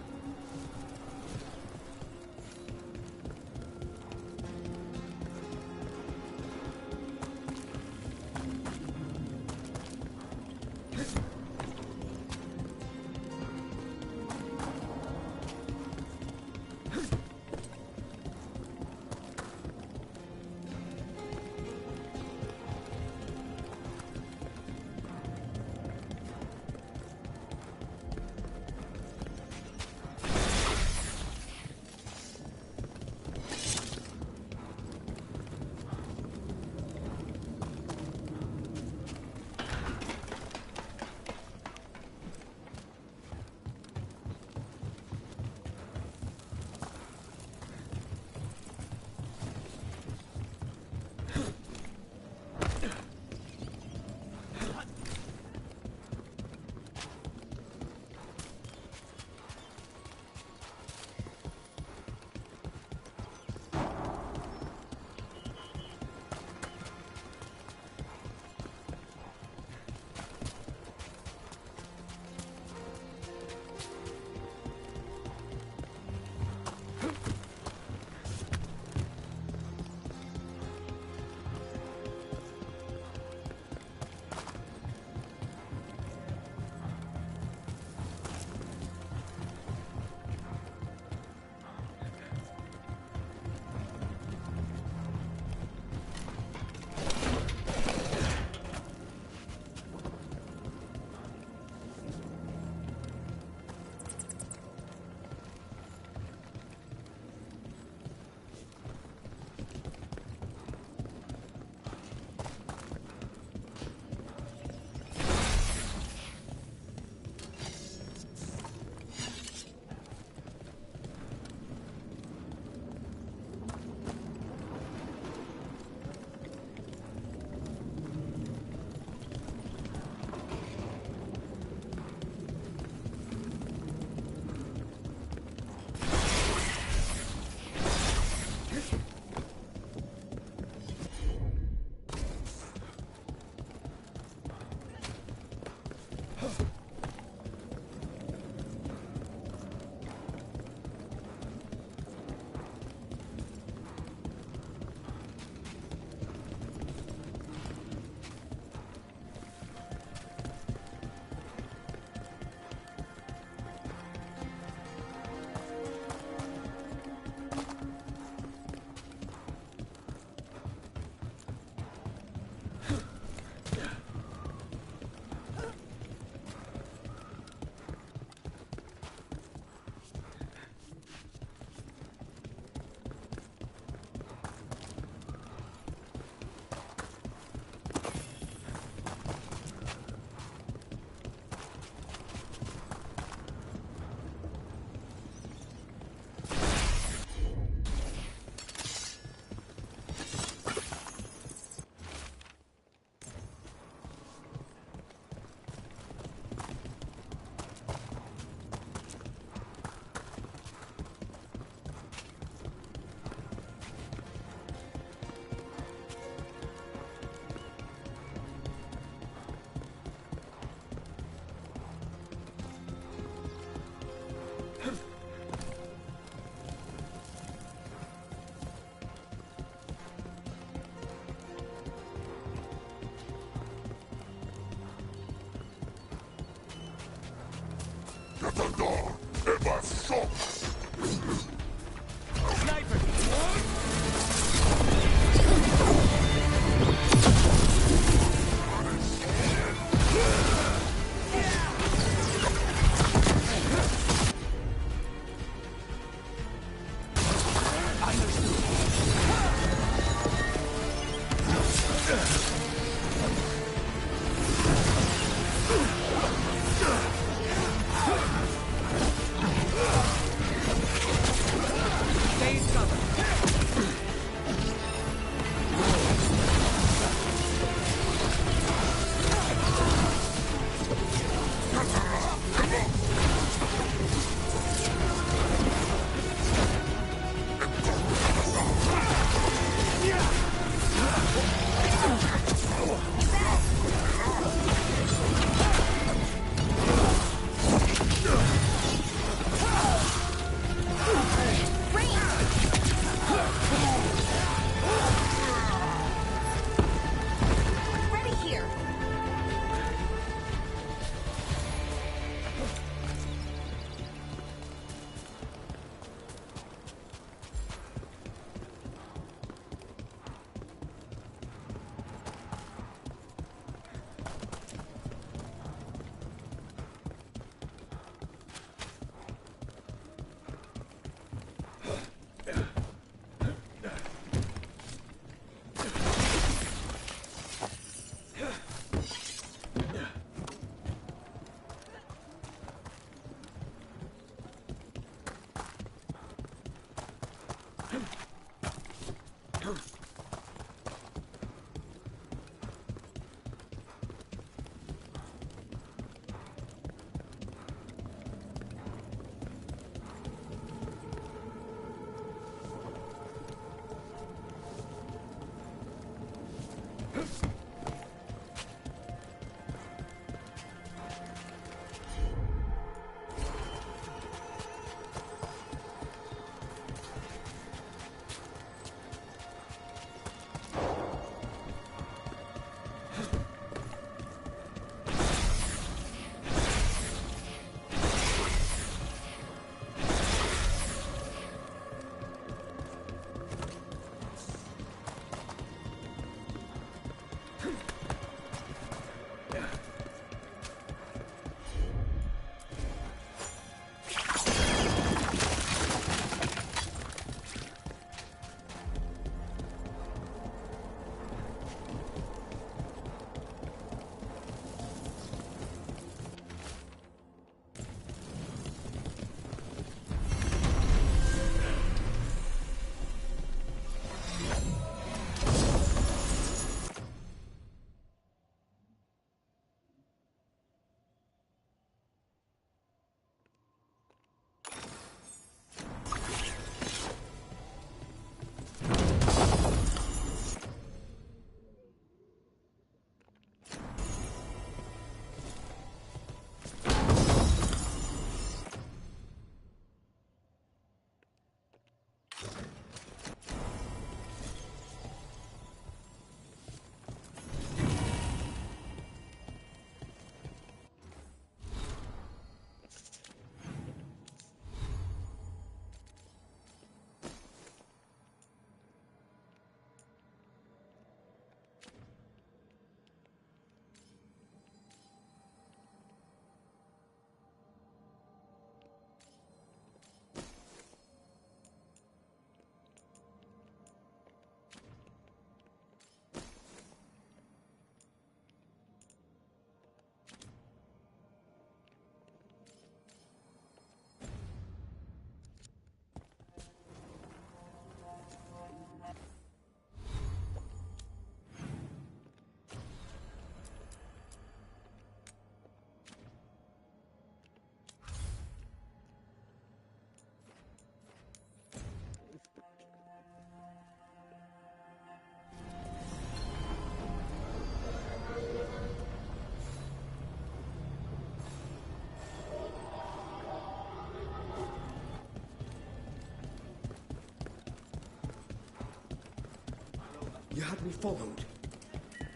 You had me followed.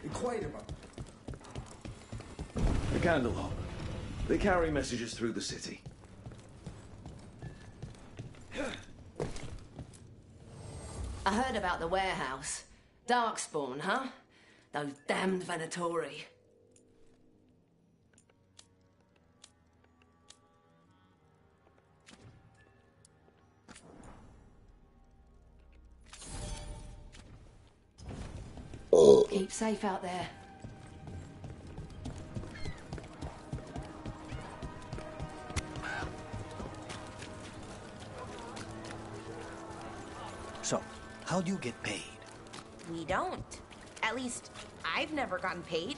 Inquire about. The Candlehop. They carry messages through the city. I heard about the warehouse. Darkspawn, huh? Those damned Venatori. Keep safe out there. So, how do you get paid? We don't. At least, I've never gotten paid.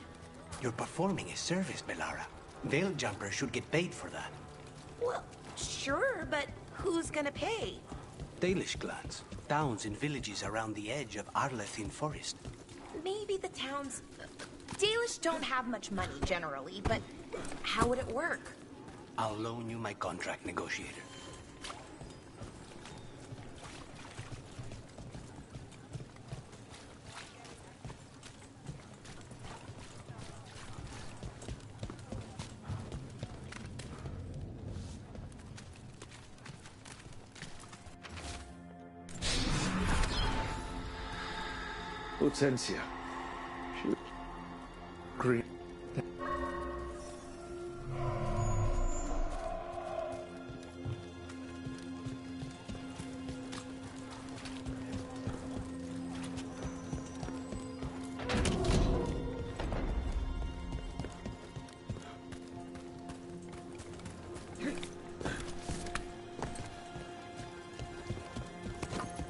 You're performing a service, Melara. Veil Jumper should get paid for that. Well, sure, but who's gonna pay? Dalish clans, towns and villages around the edge of Arlethin Forest. Maybe the towns... Dalish don't have much money, generally, but how would it work? I'll loan you my contract negotiator. Hortensia. She was green.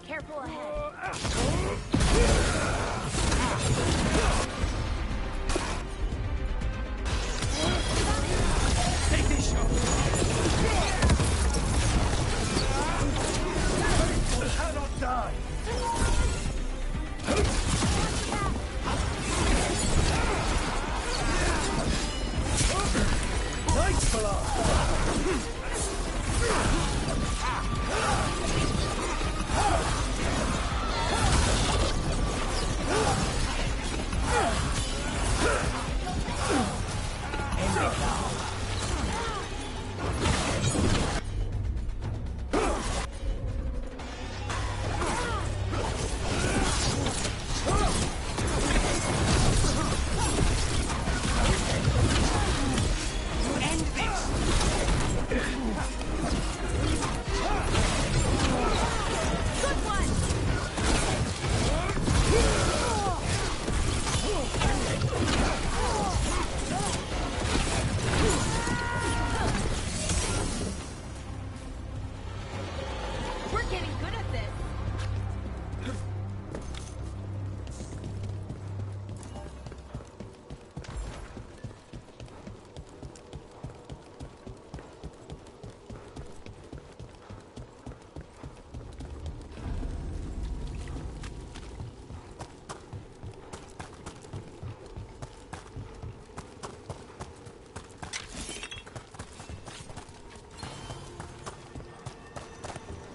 Careful ahead.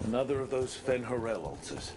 Another of those Fen'Harel altars.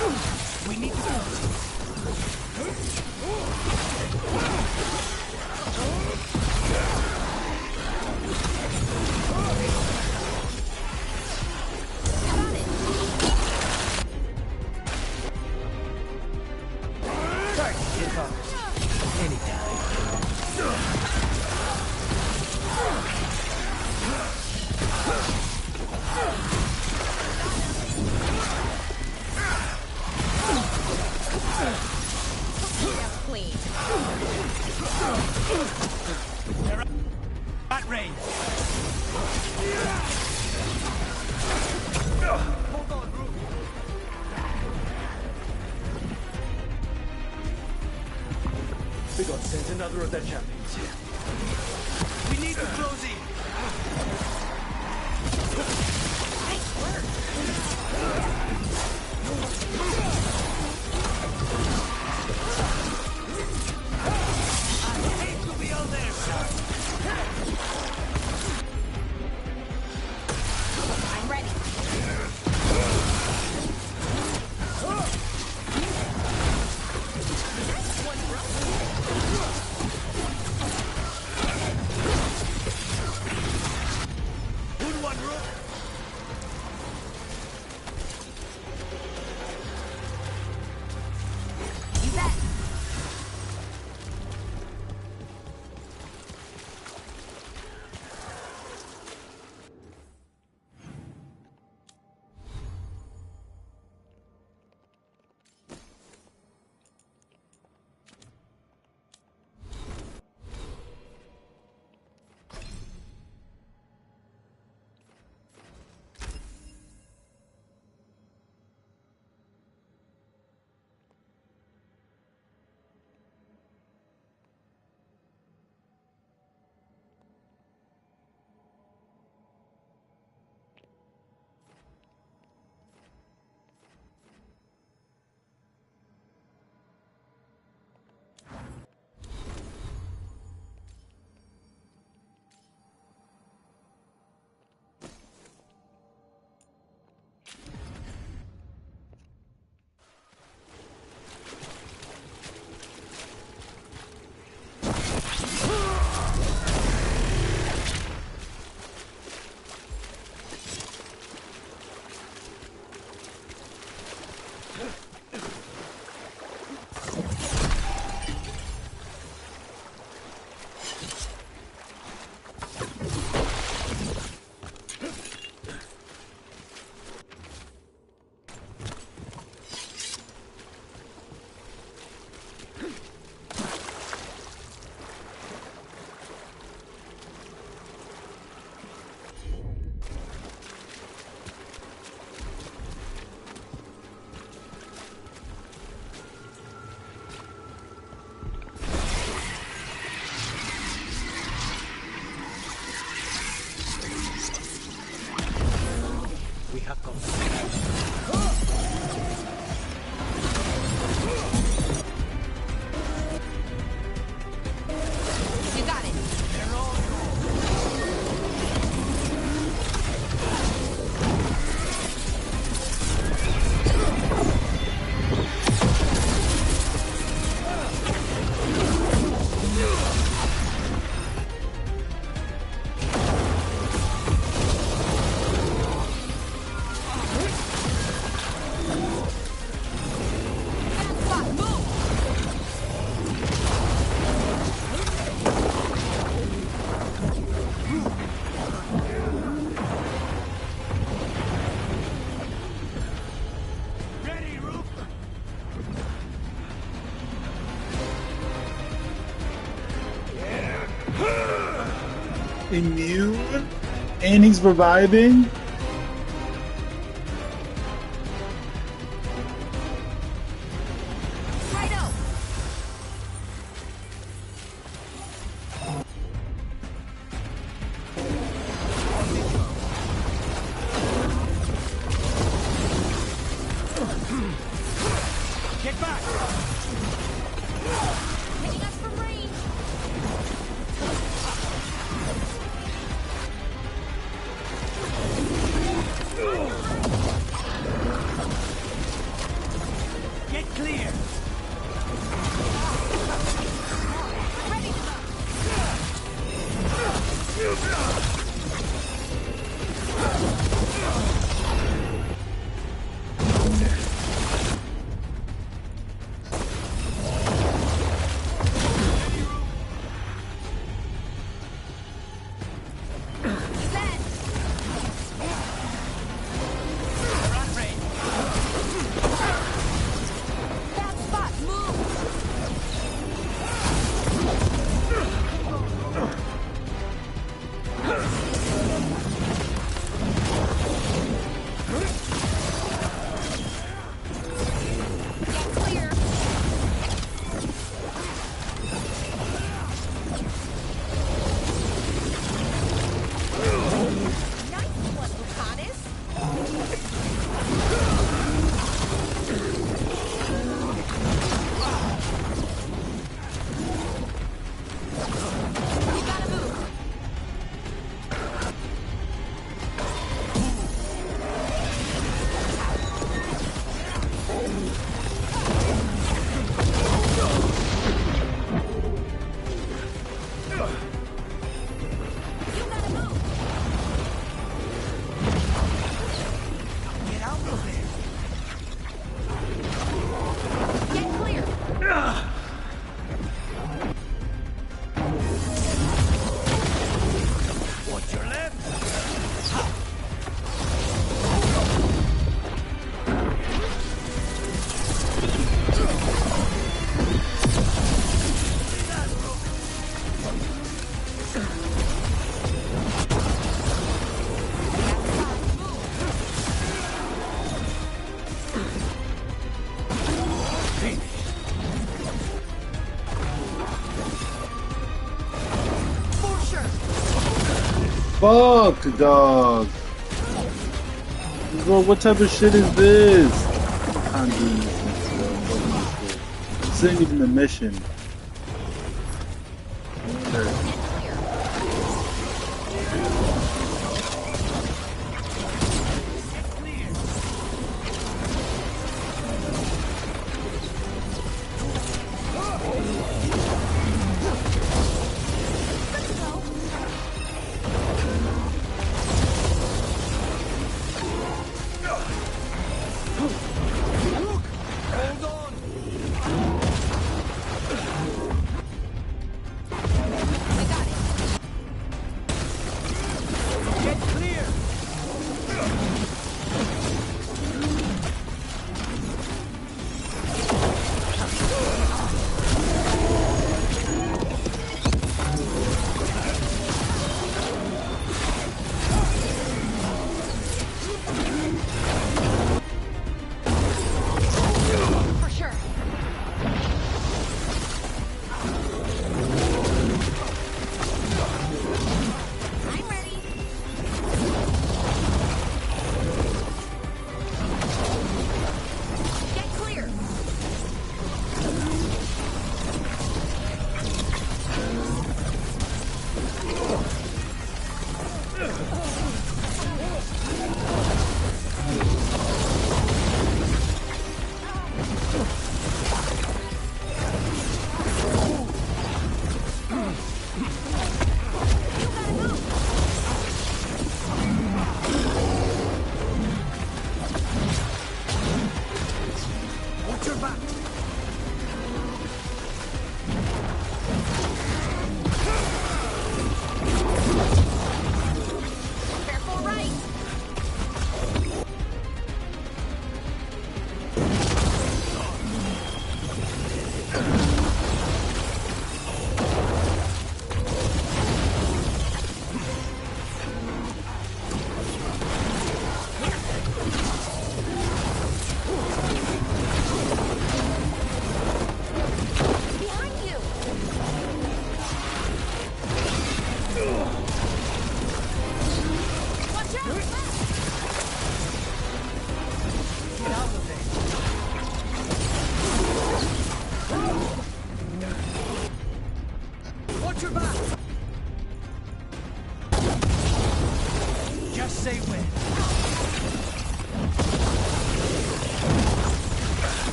We need to go. We got sent another of their champions here. We need to close in. Nice work. I hate to be on their side. I'm ready. Good one, Rook. You bet. We have gone. You got it. They're all ready, Rook. Immune? And he's reviving? Righto. Get back. Hitting us from range. Fuck, dog. Bro, what type of shit is this? I'm doing this, bro. This ain't even a mission.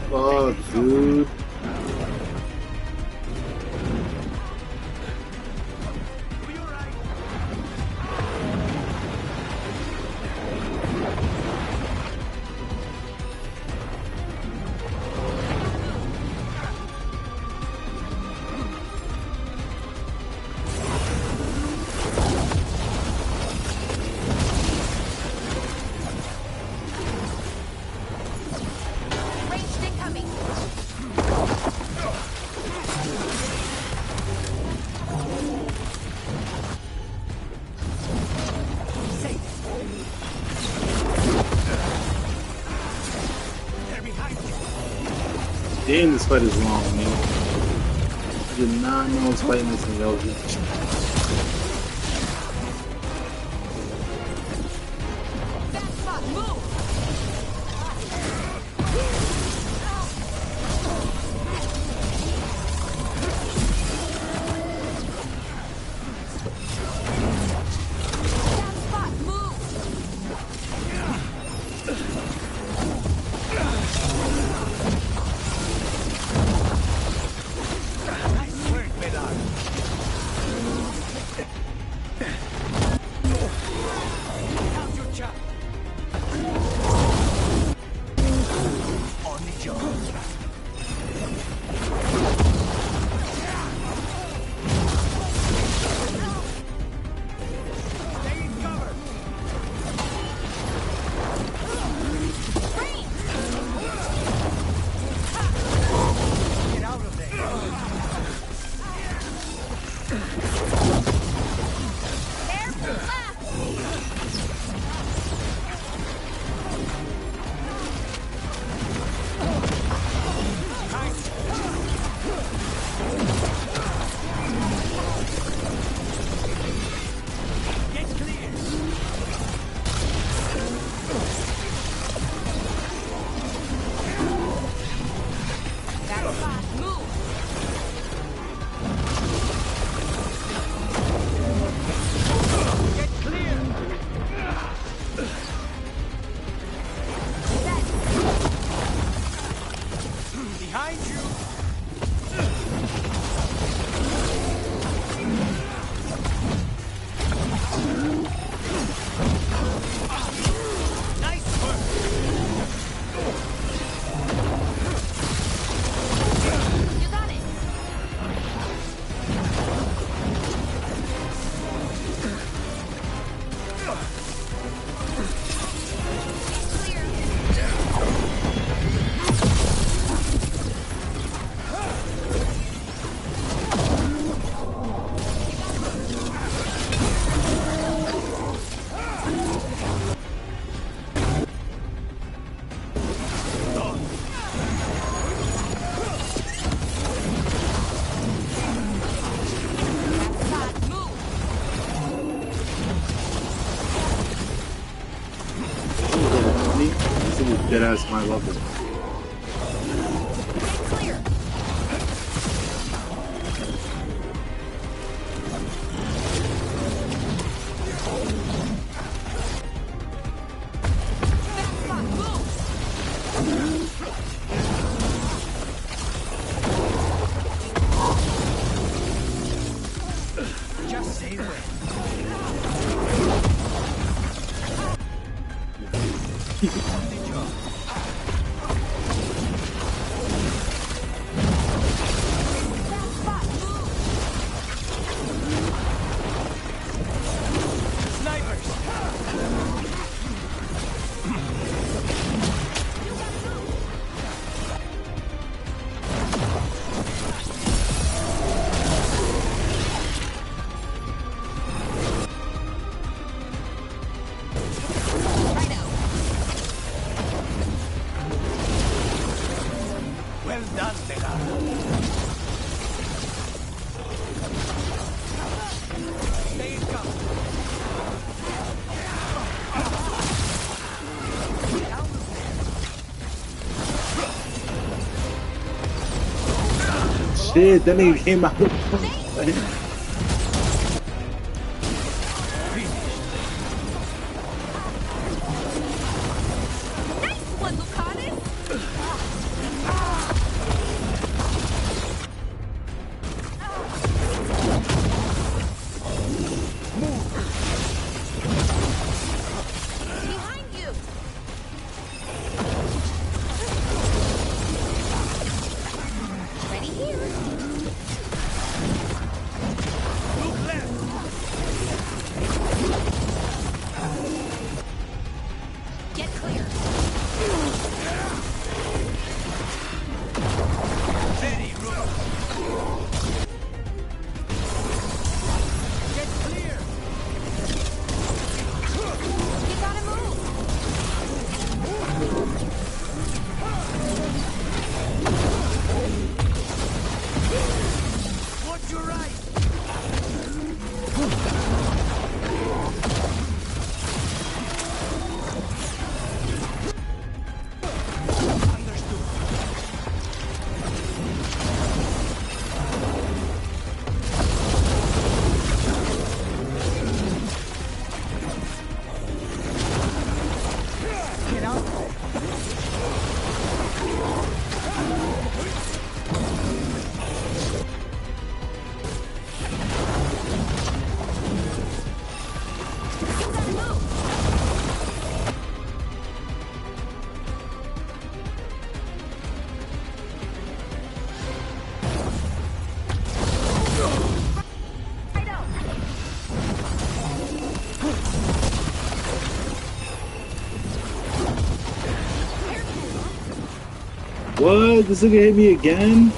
Fuck, dude. Damn, this fight is long, man. I did not know I was fighting this in Veilguard. Deadass my level. Just say when. Well done, Veilguard. Stay in cover. Shit, that nigga came out of What? This nigga hit me again?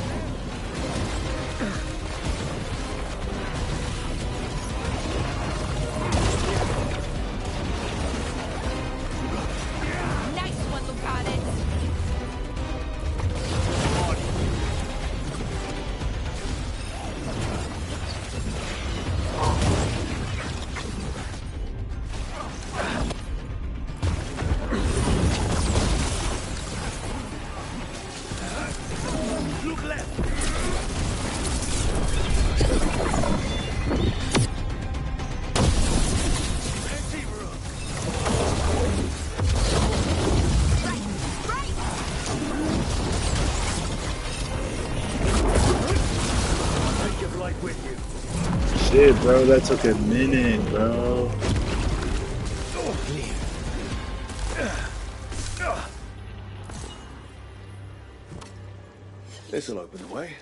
Shit, bro, that took a minute, bro. This'll open the way.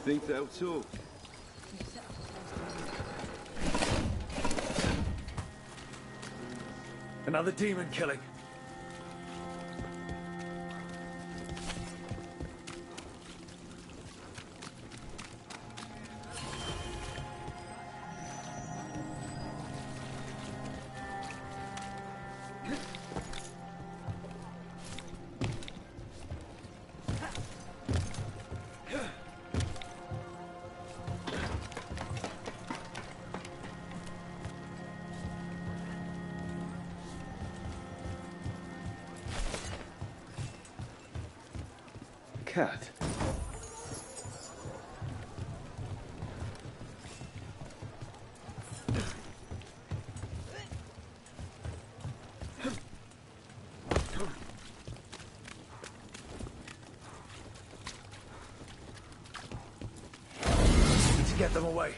think they'll talk? Another demon killing. Cat. Need to get them away.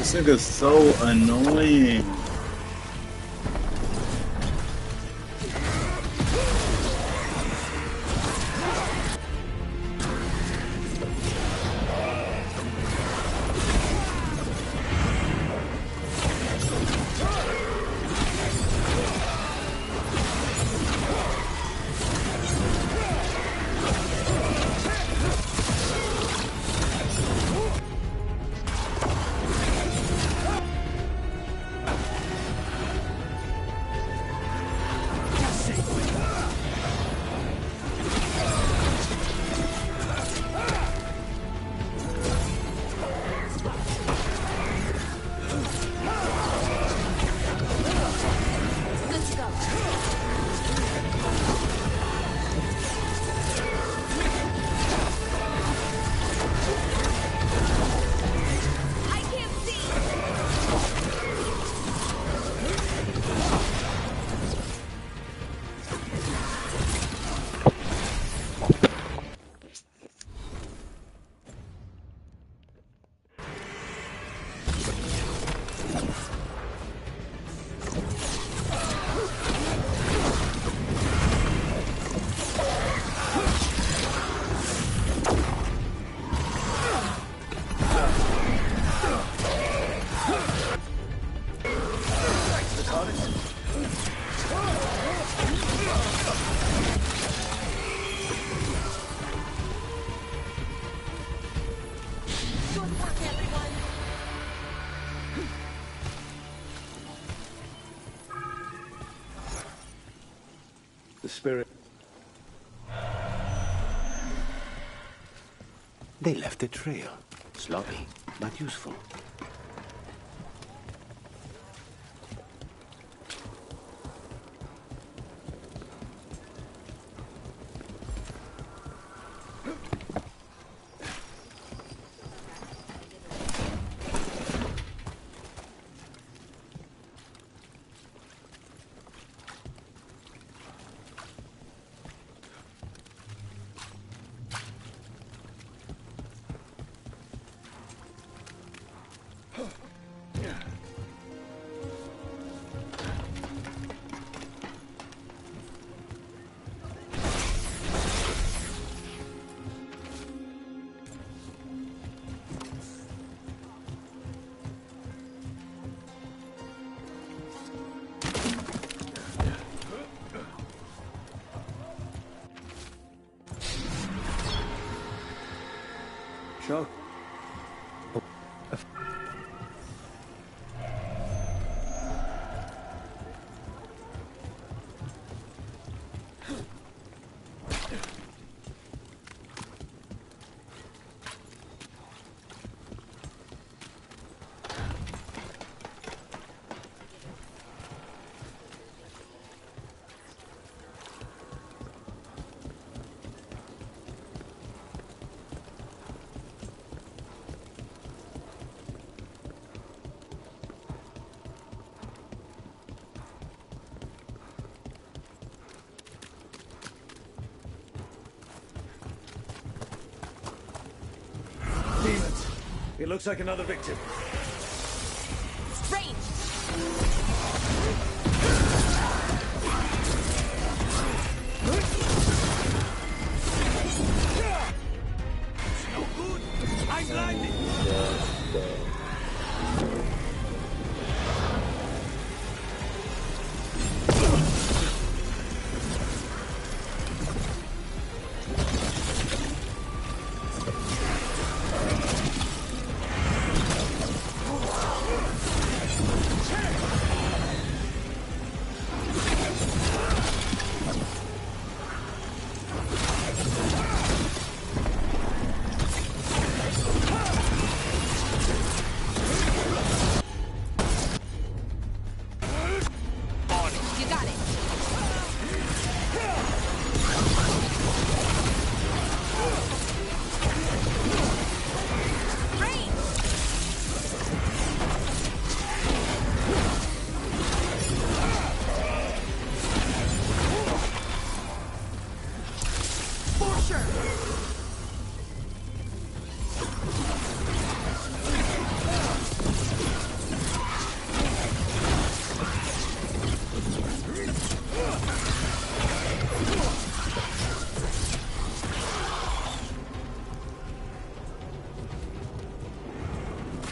This nigga's so annoying. The spirit. They left a trail. Sloppy, but useful. Shock. Demons. It looks like another victim. Range! No good. I'm blinded.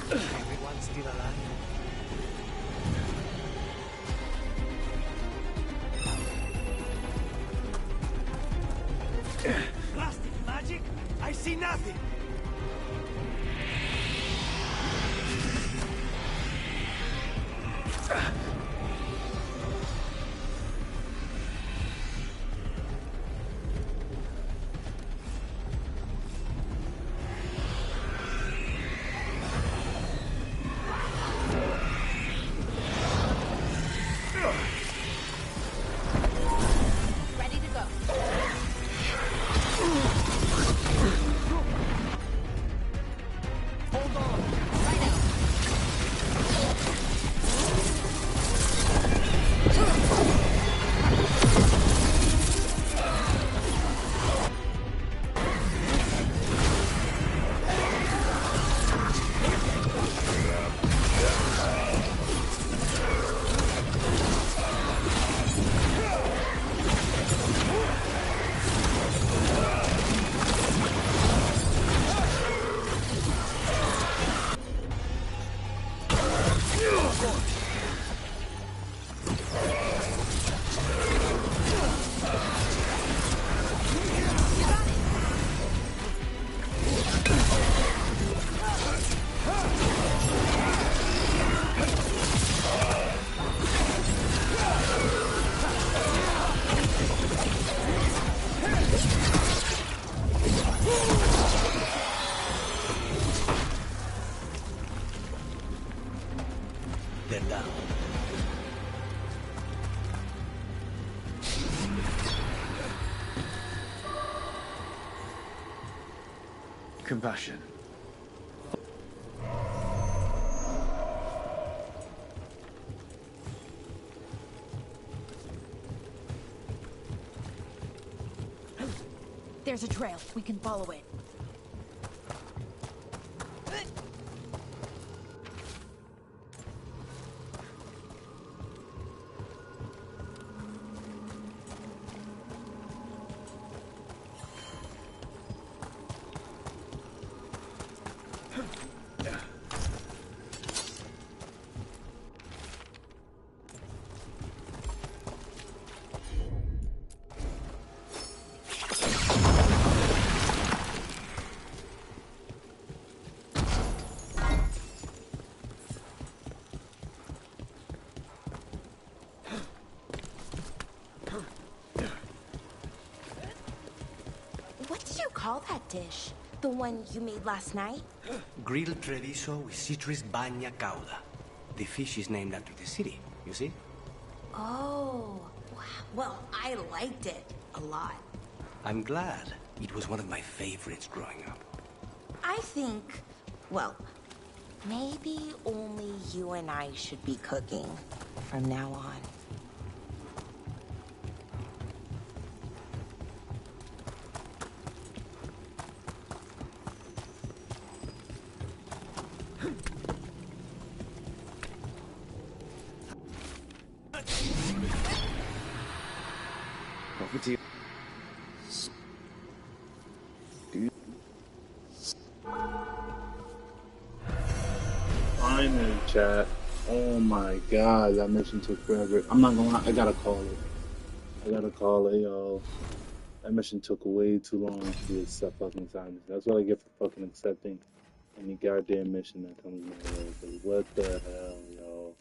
Everyone's still alive. Plastic magic? I see nothing. Ready to go. Hold on. Right out. compassion. There's a trail. We can follow it. What did you call that dish? The one you made last night? Grilled treviso with citrus bagna cauda. The fish is named after the city, you see? Oh, well, I liked it a lot. I'm glad. It was one of my favorites growing up. I think, well, maybe only you and I should be cooking from now on. Property. Finally, chat. Oh my god, that mission took forever. I'm not gonna lie, I gotta call it. I gotta call it, y'all. That mission took way too long to be accept fucking assignments. That's what I get for fucking accepting any goddamn mission that comes my way. 'Cause what the hell, y'all?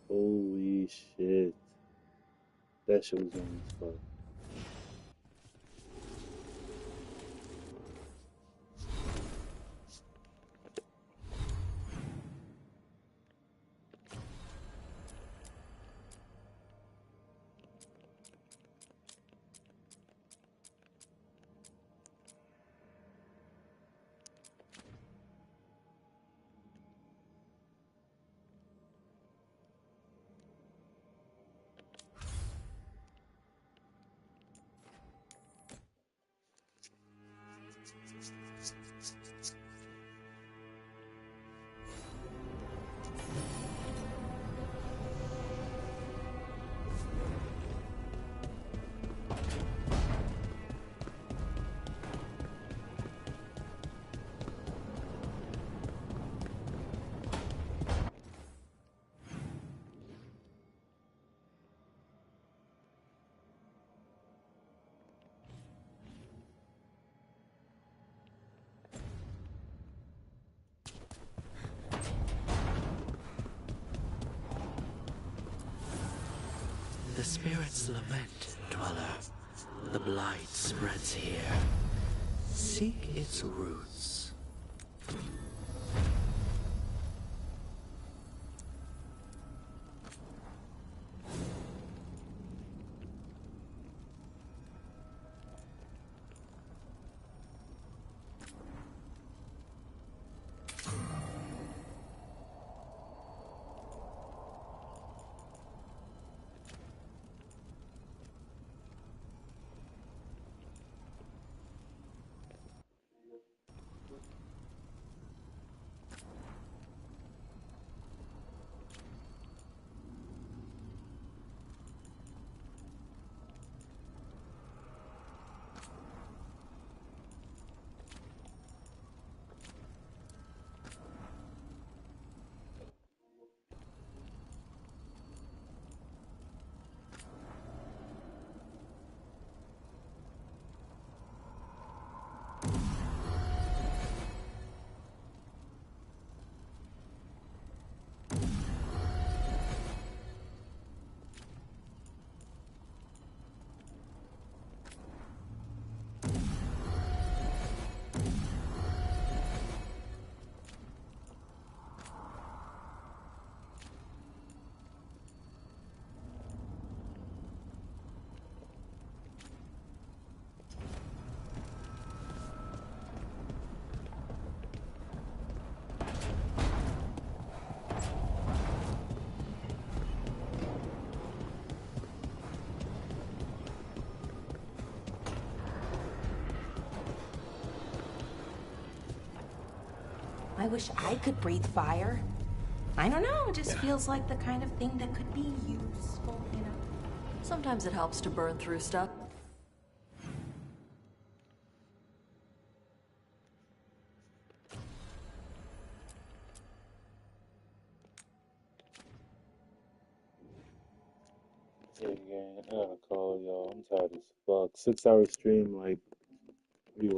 Holy shit. That shit was long as fuck. The spirits lament, dweller. The blight spreads here. Seek its roots. I wish I could breathe fire. I don't know, it just feels like the kind of thing that could be useful, you know? Sometimes it helps to burn through stuff. Yeah, gang, I gotta call y'all. I'm tired as fuck. 6 hour stream, like, we were